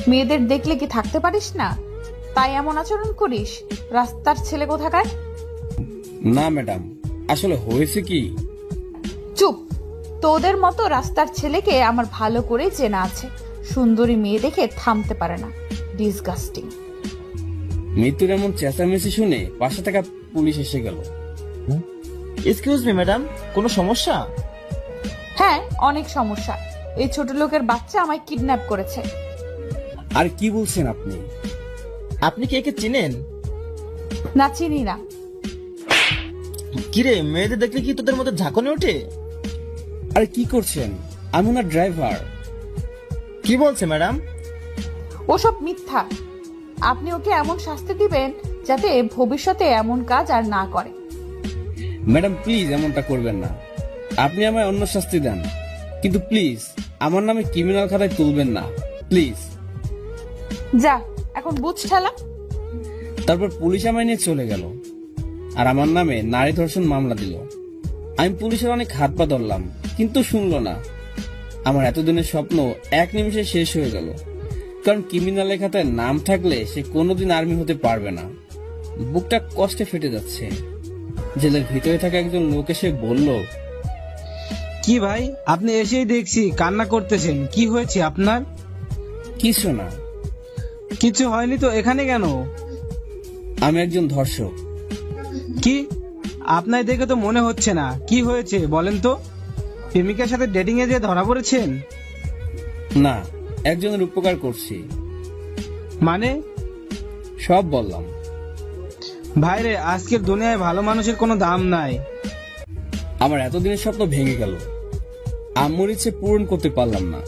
মেয়েদের দেখলে কি থাকতে পারিস না, তাই এমন আচরণ করিস? রাস্তার ছেলে কোথাকার। না ম্যাডাম, আসলে হয়েছে কি। চুপ, তোদের মতো রাস্তার ছেলেকে আমার ভালো করে চেনা আছে। সুন্দরী মেয়ে দেখে থামতে পারে না। ডিসগাস্টিং। মৃত্যুর এমন চেঁচামেচি শুনে পাশে থাকা পুলিশ এসে গেল। এক্সকিউজ মি ম্যাডাম, কোনো সমস্যা? হ্যাঁ, অনেক সমস্যা। এই ছোট লোকের বাচ্চা আমায় কিডন্যাপ করেছে। আর কি বলছেন আপনি? আপনি কি একে চিনেন? না, চিনি না। কিরে, মেয়েদের দেখলে কি তোদের মধ্যে ঝাঁকুনি ওঠে? আরে কি করছেন? আমি না ড্রাইভার। কি বলছে ম্যাডাম? ওসব মিথ্যা। আপনি ওকে এমন শাস্তি দিবেন যাতে ভবিষ্যতে এমন কাজ আর না করে। ম্যাডাম প্লিজ এমনটা করবেন না। আপনি আমায় অন্য শাস্তি দেন, কিন্তু প্লিজ আমার নামে ক্রিমিনাল খাতায় তুলবেন না, প্লিজ। যা এখন বুঝ ঠেলা। তারপর পুলিশ আমায় নিয়ে চলে গেল আর আমার নামে নারী ধর্ষণ মামলা দিল। আমি পুলিশের অনেক হাত পা ধরলাম, কিন্তু শুনলো না। আমার এতদিনের স্বপ্ন এক নিমিষে শেষ হয়ে গেল, কারণ ক্রিমিনালের খাতায় নাম থাকলে সে কোনোদিন আর্মি হতে পারবে না। বুকটা কষ্টে ফেটে যাচ্ছে। জেলের ভিতরে থাকা একজন লোক এসে বলল, কি ভাই, আপনি এসেই দেখছি কান্না করতেছেন, কি হয়েছে আপনার? কিছু না। কিছু হয়নি তো এখানে কেন? আমি একজন ধর্ষক। কি? আপনার দেখে তো মনে হচ্ছে না। কি হয়েছে বলেন তো? প্রেমিকার সাথে ডেটিং এ যে ধরা পড়েছেন? না, একজনের উপকার করছি। মানে? সব বললাম। ভাইরে, আজকের দুনিয়ায় ভালো মানুষের কোনো দাম নাই। আমার এতদিনের স্বপ্ন ভেঙে গেল। আম্মুর ইচ্ছে পূরণ করতে পারলাম না।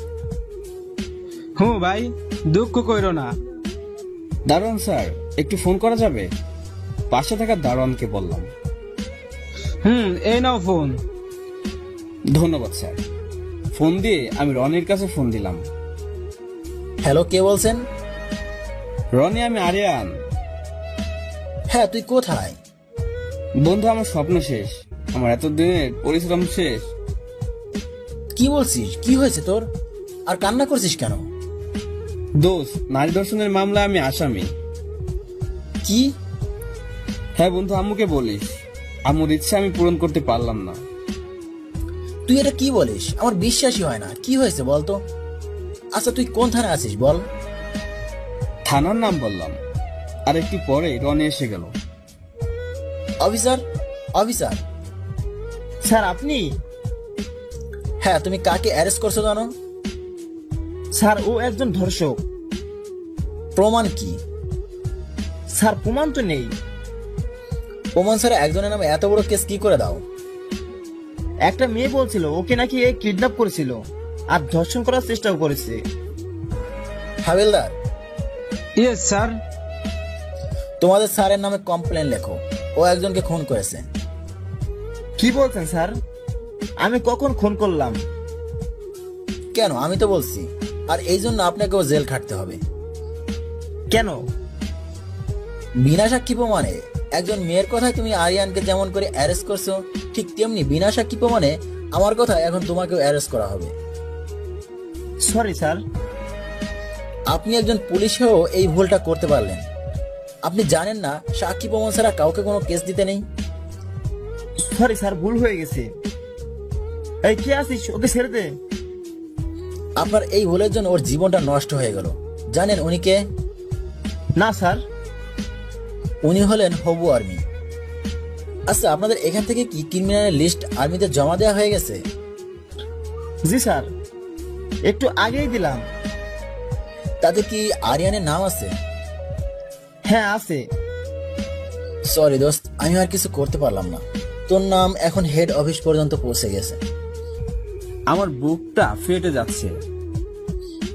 ভাই, দুঃখ কইরো না। দারোয়ান স্যার, একটু ফোন করা যাবে? পাশে থাকা দারোয়ানকে বললাম। এই নাও ফোন। ধন্যবাদ স্যার। ফোন দিয়ে আমি রনির কাছে ফোন দিলাম। হ্যালো, কে বলছেন? রনি, আমি আরিয়ান। হ্যাঁ, তুই কোথায়? বন্ধু, আমার স্বপ্ন শেষ, আমার এতদিনের পরিশ্রম শেষ। কি বলছিস? কি হয়েছে তোর? আর কান্না করছিস কেন? দোষ, নারী ধর্ষণের মামলা আমি আসামি। কি? হ্যাঁ বন্ধু, আম্মুকে বলিস। আম্মুর ইচ্ছা আমি পূরণ করতে পারলাম না। তুই এটা কি বলিস? আমার বিশ্বাসই হয় না। কি হয়েছে বলতো? আচ্ছা, তুই কোন থানায় আছিস বল? থানার নাম বললাম, আর একটু পরে রনি এসে গেল। Officer, officer. স্যার, আপনি? হ্যাঁ, তুমি কাকে অ্যারেস্ট করছো জানো? স্যার, ও একজন ধর্ষক। প্রমাণ কি? স্যার, প্রমাণ তো নেই। প্রমাণ ছাড়া একজনের নামে এত বড় কেস কি করে দাও? একটা মেয়ে বলছিল ওকে নাকি এ কিডন্যাপ করেছিল আর ধর্ষণ করার চেষ্টাও করেছে। হাবিলদার। Yes sir. তোমাদের স্যারের নামে কমপ্লেন লেখো, ও একজনকে খুন করেছে। কি বলছেন স্যার? আমি কখন খুন করলাম? কেন, আমি তো বলছি। আর এই জন্য আপনাকেও জেল খাটতে হবে। কেন? বিনা সাক্ষী প্রমাণে একজন মেয়ের কথায় তুমি আরিয়ানকে যেমন করে অ্যারেস্ট করছো, ঠিক তেমনি বিনা সাক্ষী প্রমাণে আমার কথায় এখন তোমাকেও অ্যারেস্ট করা হবে। Sorry sir. আপনি একজন পুলিশ হয়েও এই ভুলটা করতে পারলেন। আপনি জানেন না সাক্ষী প্রমাণ ছাড়া কাউকে কোনো কেস দিতে নেই। সরি স্যার, ভুল হয়ে গেছে। এই কে আছিস? ওকে ছেড়ে দে। আপনার এই ভুলের জন্য ওর জীবনটা নষ্ট হয়ে গেল। জানেন উনি কে? না স্যার। উনি হলেন হবু আর্মি। আচ্ছা, আপনাদের এখান থেকে কি ক্রিমিনালের লিস্ট আর্মিতে জমা দেওয়া হয়ে গেছে? জি স্যার, একটু আগেই দিলাম। তাতে কি আরিয়ানের নাম আছে? হ্যাঁ, আছে। সরি দোস্ত, আমি আর কিছু করতে পারলাম না। তোর নাম এখন হেড অফিস পর্যন্ত পৌঁছে গেছে। আমার বুকটা ফেটে যাচ্ছে।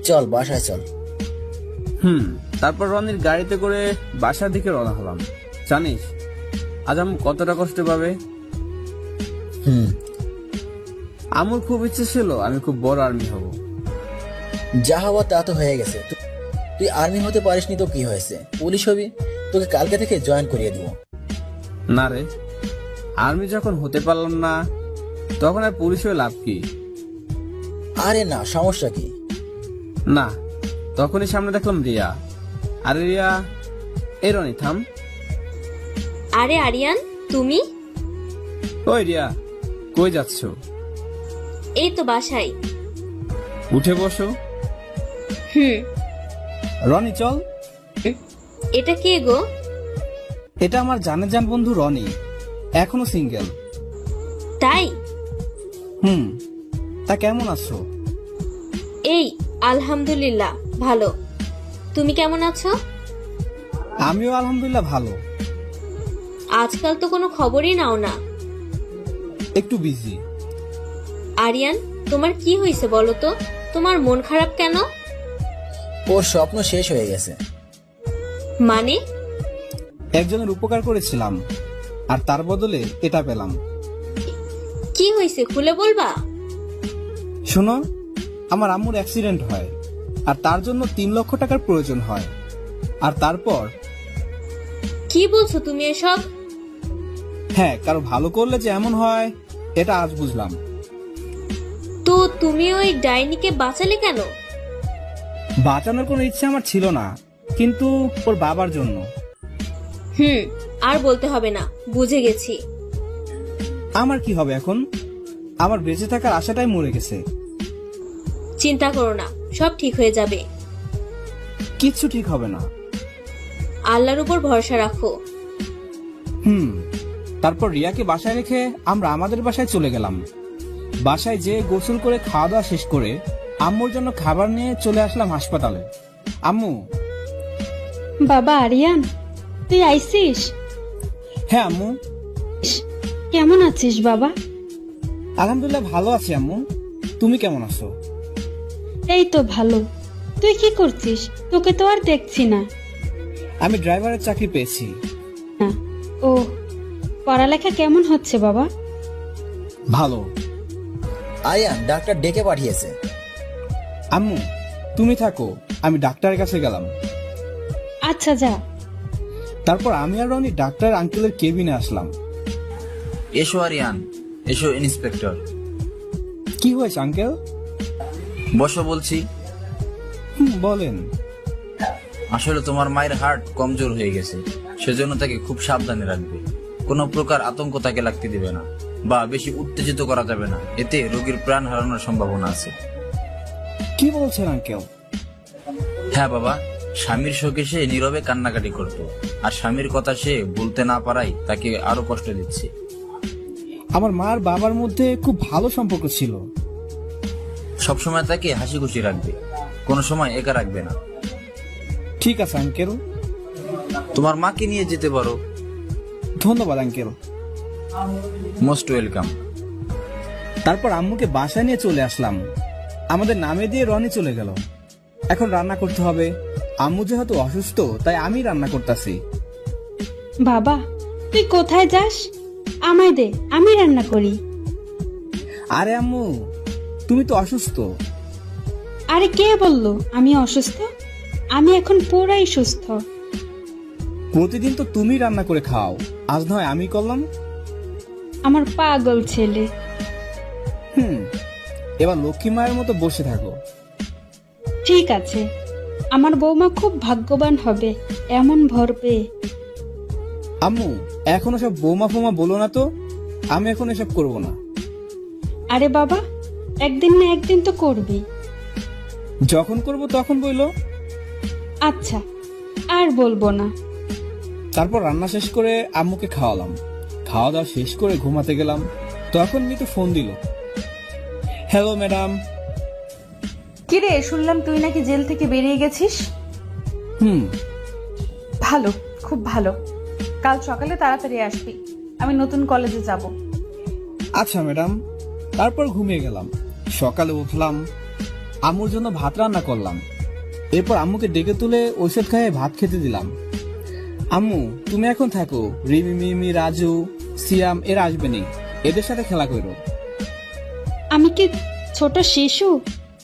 চল বাসায় চল। তারপর রনির গাড়িতে করে বাসার দিকে রওনা হলাম। জানিস আজ আম্মু কতটা কষ্ট পাবে? আমার খুব ইচ্ছে ছিল আমি খুব বড় আর্মি হব। যা হওয়া তা তো হয়ে গেছে। তুই আর্মি হতে পারিসনি তো কি হয়েছে? পুলিশ হবি, তোকে কালকে থেকে জয়েন করিয়ে দিব। না রে, আর্মি যখন হতে পারলাম না তখন আর পুলিশ হয়ে লাভ কি? আরে না, সমস্যা কি? না, তখনই সামনে দেখলাম রিয়া। আরে রিয়া, এই রনি থাম। আরে আরিয়ান, তুমি? ওই রিয়া, কই যাচ্ছ? এই তো বাসায়। উঠে বসো। রনি চল। এটা কে গো? এটা আমার জান বন্ধু রনি, এখনো সিঙ্গেল। তাই? তা কেমন আছো? এই আলহামদুলিল্লাহ ভালো। তুমি কেমন আছো? আমিও আলহামদুলিল্লাহ ভালো। আজকাল তো কোনো খবরই নাও না। একটু বিজি। আরিয়ান, তোমার কি হয়েছে বলো তো? তোমার মন খারাপ কেন? ওর স্বপ্ন শেষ হয়ে গেছে। মানে? একজনের উপকার করেছিলাম আর তার বদলে এটা পেলাম। কি হয়েছে খুলে বলবা? শোনো, আমার আম্মুর অ্যাক্সিডেন্ট হয়, আর তার জন্য 3 লক্ষ টাকার প্রয়োজন হয়। আর তারপর কি বলছো তুমি এসব? হ্যাঁ, কারো ভালো করলে যে এমন হয় এটা আজ বুঝলাম। তো তুমি ওই ডাইনিকে বাঁচালে কেন? বাঁচানোর কোনো ইচ্ছে আমার ছিল না, কিন্তু ওর বাবার জন্য। আর বলতে হবে না, বুঝে গেছি। আমার কি হবে এখন? আমার বেঁচে থাকার আশাটাই মরে গেছে। চিন্তা করো না, সব ঠিক হয়ে যাবে। কিচ্ছু ঠিক হবে না। আল্লাহর উপর ভরসা রাখো। তারপর রিয়াকে বাসায় রেখে আমরা আমাদের বাসায় চলে গেলাম। বাসায় যেয়ে গোসল করে খাওয়া দাওয়া শেষ করে আম্মুর জন্য খাবার নিয়ে চলে আসলাম হাসপাতালে। আম্মু। বাবা আরিয়ান, তুই আইছিস? হ্যাঁ আম্মু। কেমন আছিস বাবা? আলহামদুলিল্লাহ ভালো আছি আম্মু, তুমি কেমন আছো? এই তো ভালো। তুই কি করছিস? তোকে তো আর দেখছি না। আমি ড্রাইভারের চাকরি পেয়েছি। ও, পড়ালেখা কেমন হচ্ছে বাবা? ভালো। আরিয়ান ডাক্তার ডেকে পাঠিয়েছে। আম্মু তুমি থাকো, আমি ডাক্তারের কাছে গেলাম। আচ্ছা যা। তারপর আমি আর রনি ডাক্তার আঙ্কেলের কেবিনে আসলাম। এসো আরিয়ান, এসো ইন্সপেক্টর। কি হয়েছে আঙ্কেল? বসো বলছি। বলেন। আসলে তোমার মায়ের হার্ট কমজোর হয়ে গেছে, সেজন্য তাকে খুব সাবধানে রাখবে। কোনো প্রকার আতঙ্ক তাকে লাগতে দিবে না বা বেশি উত্তেজিত করা যাবে না, এতে রোগীর প্রাণ হারানোর সম্ভাবনা আছে। কি বলছেন আঙ্কেল? হ্যাঁ বাবা, স্বামীর শোকে সে নীরবে কান্নাকাটি করত, আর স্বামীর কথা সে বলতে না পারাই তাকে আরো কষ্ট দিচ্ছে। আমার মার বাবার মধ্যে খুব ভালো সম্পর্ক ছিল। সবসময় তাকে হাসি খুশি রাখবে, কোনো সময় একা রাখবে না। ঠিক আছে আঙ্কেল। তোমার মাকে নিয়ে যেতে পারো। ধন্যবাদ আঙ্কেল। Most welcome. তারপর আম্মুকে বাসায় নিয়ে চলে আসলাম। আমাদের নামে দিয়ে রনি চলে গেল। এখন রান্না করতে হবে। আম্মু যেহেতু অসুস্থ তাই আমি রান্না করতেছি। বাবা তুই কোথায় যাস? আমায় দে, আমি রান্না করি। আরে আম্মু, তুমি তো অসুস্থ। আরে কে বললো আমি অসুস্থ? আমি এখন পুরাই সুস্থ। প্রতিদিন তো তুমি রান্না করে খাও, আজ নয় আমি করলাম। আমার পাগল ছেলে। এবার লক্ষ্মী মায়ের মতো বসে থাকো। ঠিক আছে, আমার বৌমা খুব ভাগ্যবান হবে এমন ভর পেয়ে। আম্মু এখন সব বৌমা ফৌমা বলো না তো, আমি এখন এসব করবো না। আরে বাবা, একদিন না একদিন তো করবি। যখন করব তখন বইলো। আচ্ছা, আর বলবো না। তারপর রান্না শেষ করে আম্মুকে খাওয়ালাম। খাওয়া দাওয়া শেষ করে ঘুমাতে গেলাম, তখন মিতু ফোন দিল। Hello madam. কিরে, শুনলাম তুই নাকি জেল থেকে বেরিয়ে গেছিস। ভালো, খুব ভালো। কাল সকালে তাড়াতাড়ি আসবি, আমি নতুন কলেজে যাব। আচ্ছা ম্যাডাম। তারপর ঘুমিয়ে গেলাম। সকালে উঠলাম, আম্মুর জন্য ভাত রান্না করলাম। এরপর আম্মুকে ডেকে তুলে ঔষধ খাইয়ে ভাত খেতে দিলাম। আম্মু তুমি এখন থাকো, রিমি, মিমি, রাজু, সিয়াম এরা আসবে নি, এদের সাথে খেলা করো। আমি কি ছোট শিশু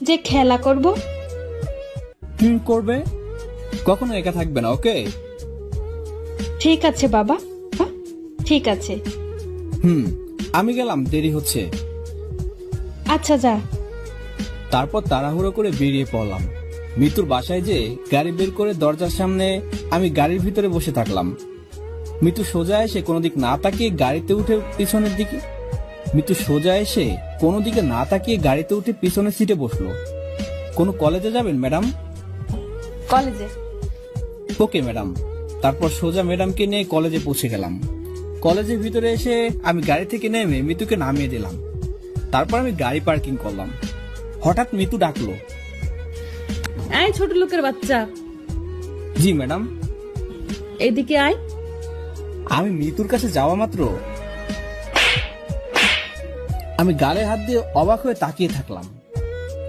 যে খেলা করব? করবে, কখনো একা থাকবে না, ওকে? ঠিক আছে বাবা, ঠিক আছে। আমি গেলাম, দেরি হচ্ছে। আচ্ছা যা। তারপর তাড়াহুড়ো করে বেরিয়ে পড়লাম। মিতুর বাসায় যে গাড়ি বের করে দরজার সামনে আমি গাড়ির ভিতরে বসে থাকলাম। মিতু সোজা এসে কোনো দিক না তাকিয়ে গাড়িতে উঠে পিছনের দিকে না তাকিয়ে গাড়িতে উঠে পিছনের সিটে বসলো। কোন কলেজে যাবেন ম্যাডাম? কলেজে। Okay madam. তারপর সোজা ম্যাডামকে নিয়ে কলেজে পৌঁছে গেলাম। কলেজের ভিতরে এসে আমি গাড়ি থেকে নেমে মিতুকে নামিয়ে দিলাম। তারপর আমি গাড়ি পার্কিং করলাম। হঠাৎ মিতু ডাকলো, এই ছোট লোকের বাচ্চা। জি ম্যাডাম। এদিকে আয়। আমি মিতুর কাছে যাওয়া মাত্র আমি গালে হাত দিয়ে অবাক হয়ে তাকিয়ে থাকলাম।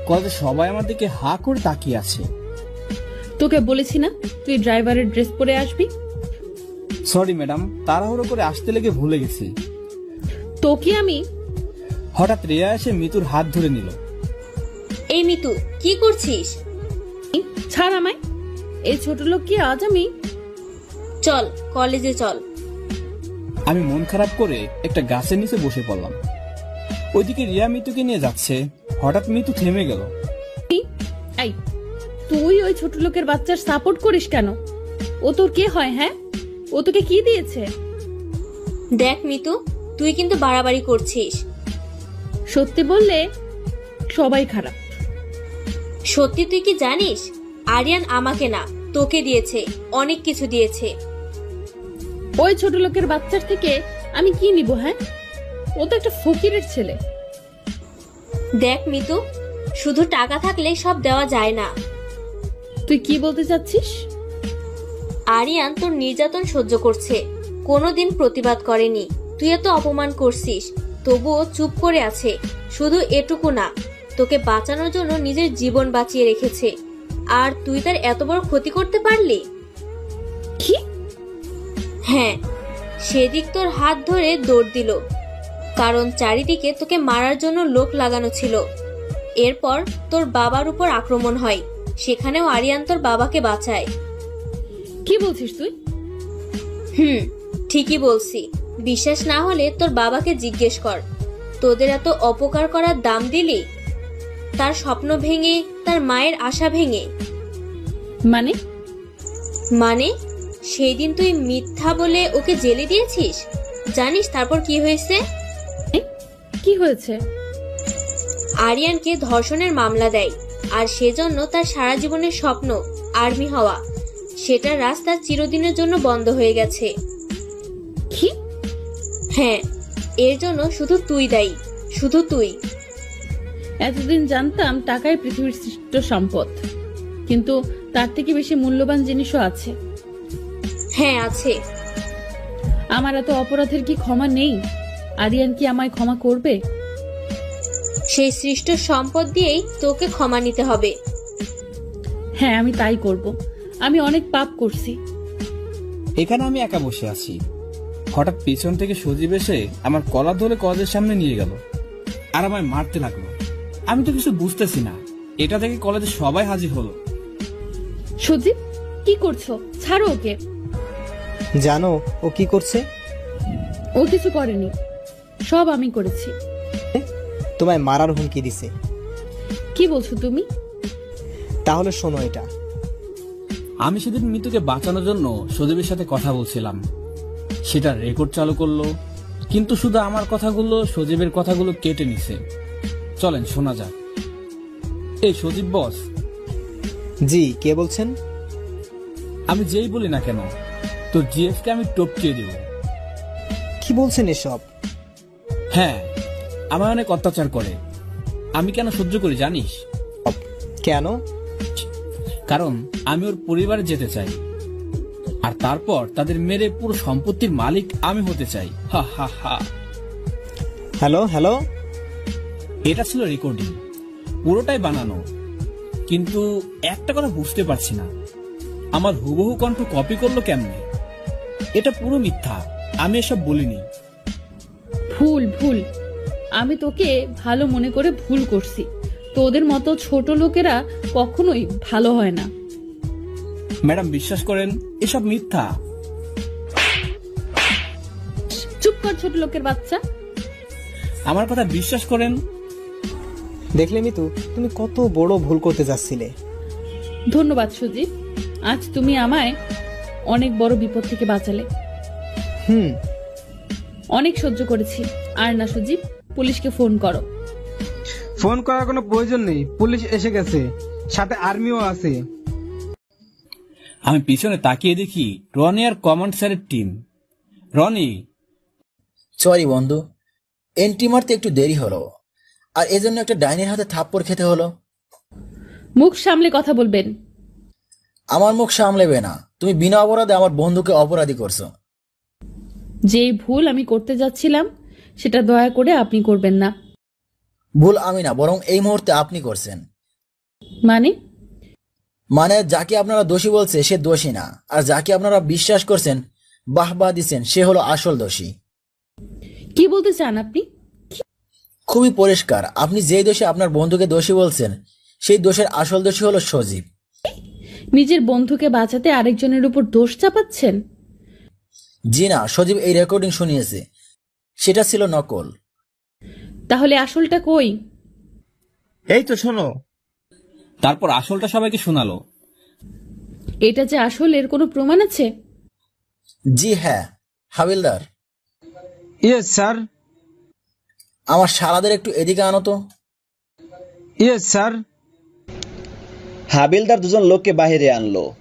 কলেজে সবাই আমার দিকে হা করে তাকিয়ে আছে। তোকে বলেছি না তুই ড্রাইভারের ড্রেস পরে আসবি? সরি ম্যাডাম, তাড়াহুড়ো করে আসতে লেগে ভুলে গেছি। তো কি আমি? হঠাৎ রিয়া এসে মিতুর হাত ধরে নিল। এই মিতু, কি করছিস? ছাড় আমায়। এই ছোট লোক কি আজ আমি? চল কলেজে চল। আমি মন খারাপ করে একটা গাছের নিচে বসে পড়লাম। ওইদিকে রিয়া মিতুকে নিয়ে যাচ্ছে, হঠাৎ মিতু থেমে গেল। এই, তুই ওই ছোট লোকের বাচ্চার সাপোর্ট করিস কেন? ও তোর কে হয়? হ্যাঁ, ও তোকে কি দিয়েছে? দেখ মিতু, তুই কিন্তু বাড়াবাড়ি করছিস। সত্যি বললে সবাই খারাপ। সত্যি তুই কি জানিস, আরিয়ান আমাকে না তোকে দিয়েছে, অনেক কিছু দিয়েছে। ওই ছোট লোকের বাচ্চার থেকে আমি কি নিব? হ্যাঁ, ও তো একটা ফকিরের ছেলে। দেখ মিতু, শুধু টাকা থাকলে সব দেওয়া যায় না। তুই কি বলতে চাচ্ছিস? আরিয়ান তোর নির্যাতন সহ্য করছে, কোনোদিন প্রতিবাদ করেনি। তুই এত অপমান করছিস, তবুও চুপ করে আছে। শুধু এটুকু না, তোকে বাঁচানোর জন্য নিজের জীবন বাঁচিয়ে রেখেছে, আর তুই তার এত বড় ক্ষতি করতে পারলি? কি? হ্যাঁ, সেদিক তোর হাত ধরে দৌড় দিল, কারণ চারিদিকে তোকে মারার জন্য লোক লাগানো ছিল। এরপর তোর বাবার উপর আক্রমণ হয়, সেখানেও আরিয়ান তোর বাবাকে বাঁচায়। কি বলছিস তুই? ঠিকই বলছি। বিশ্বাস না হলে তোর বাবাকে জিজ্ঞেস কর। তোদের এত অপকার করার দাম দিলি, তার স্বপ্ন ভেঙে, তার মায়ের আশা ভেঙে। মানে সেই দিন তুই মিথ্যা বলে ওকে জেলে দিয়েছিস। জানিস তারপর কি হয়েছে? কি হয়েছে? আরিয়ানকে ধর্ষণের মামলা দেয়, আর সেজন্য তার সারা জীবনের স্বপ্ন আর্মি হওয়া, সেটা রাস্তা চিরদিনের জন্য বন্ধ হয়ে গেছে। কি? হ্যাঁ, এর জন্য শুধু তুই দায়ী, শুধু তুই। এতদিন জানতাম টাকাই পৃথিবীর শ্রেষ্ঠ সম্পদ, কিন্তু তার থেকে বেশি মূল্যবান জিনিসও আছে। হ্যাঁ আছে। আমার এত অপরাধের কি ক্ষমা নেই? আরিয়ান কি আমায় ক্ষমা করবে? সেই সৃষ্ট সম্পদ দিয়েই তোকে ক্ষমা নিতে হবে। হ্যাঁ, আমি তাই করব। আমি অনেক পাপ করছি। এখানে আমি একা বসে আছি, হঠাৎ পিছন থেকে সজীব এসে আমার কলার ধরে কলেজের সামনে নিয়ে গেল, আর আমায় মারতে লাগলো। আমি তো কিছু বুঝতেছি না। এটা থেকে কলেজে সবাই হাজির হলো। সজীব, কি করছো? ছাড়ো ওকে। জানো ও কি করছে? ও কিছু করেনি, সব আমি করেছি। তোমায় মারার হুমকি দিছে। কি বলছো তুমি? তাহলে শোনো এটা। আমি সেদিন মিতুকে বাঁচানোর জন্য সজীবের সাথে কথা বলছিলাম, সেটা রেকর্ড চালু করলো, কিন্তু শুধু আমার কথাগুলো সজীবের কথাগুলো কেটে নিছে। চলেন শোনা যাক। এই সজীব বস। জি, কে বলছেন? আমি যেই বলি না কেন, তোর জিএফ কে আমি টপকিয়ে দেব। কি বলছেন এসব? হ্যাঁ, আমায় অনেক অত্যাচার করে। আমি কেন সহ্য করি জানিস? কেন? কারণ আমি ওর পরিবারে যেতে চাই, আর তারপর তাদের মেরে পুরো সম্পত্তির মালিক আমি হতে চাই। হা হা হা। Hello hello. এটা ছিল রেকর্ডিং, পুরোটাই বানানো। কিন্তু একটা কথা বুঝতে পারছি না, আমার হুবহু কণ্ঠ কপি করলো কেমনে? এটা পুরো মিথ্যা, আমি এসব বলিনি। ভুল ভুল। আমি তোকে ভালো মনে করে ভুল করছি। তোদের মতো ছোট লোকেরা কখনোই ভালো হয় না। ম্যাডাম বিশ্বাস করেন, এসব মিথ্যা। চুপ কর ছোট লোকের বাচ্চা। আমার কথা বিশ্বাস করেন। দেখলে মিতু, তুমি কত বড় ভুল করতে যাচ্ছিলে। ধন্যবাদ সুজিত, আজ তুমি আমায় অনেক বড় বিপদ থেকে বাঁচালে। অনেক সহ্য করেছি। আর না সুজিত, পুলিশকে ফোন করো। ফোন করার কোনো প্রয়োজন নেই, পুলিশ এসে গেছে, সাথে আর্মিও আছে। আমি পিছনে তাকিয়ে দেখি রনি আর কমান্ড স্যারের টিম। রনি, সরি বন্ধু, এন্ট্রি মারতে একটু দেরি হলো, আর এজন্য একটা ডাইনির হাতে থাপ্পড় খেতে হলো। মুখ সামলে কথা বলবেন। আমার মুখ সামলেবে না। তুমি বিনা অপরাধে আমার বন্ধুকে অপরাধী করছো। যেই ভুল আমি করতে যাচ্ছিলাম সেটা দয়া করে আপনি করবেন না। ভুল আমি না, বরং এই মুহূর্তে আপনি করছেন। মানে যাকে আপনারা দোষী বলছে সে দোষী না, আর যাকে আপনারা বিশ্বাস করছেন, বাহবা দিচ্ছেন, সে হলো আসল দোষী। কি বলতে চান আপনি? খুবই পরিষ্কার, আপনি যেই দোষে আপনার বন্ধুকে দোষী বলছেন, সেই দোষের আসল দোষী হলো সজীব। নিজের বন্ধুকে বাঁচাতে আরেকজনের উপর দোষ চাপাচ্ছেন? জি না, সজীব এই রেকর্ডিং শুনিয়েছে, সেটা ছিল নকল। তাহলে আসলটা কই? এই তো শোনো। তারপর আসলটা সবাইকে শোনালো। এটা যে আসল এর কোনো প্রমাণ আছে? জি হ্যাঁ হাবিলদার। Yes sir. আমার শালাদের একটু এদিকে আনো তো। Yes sir. হাবিলদার দুজন লোককে বাহিরে আনলো।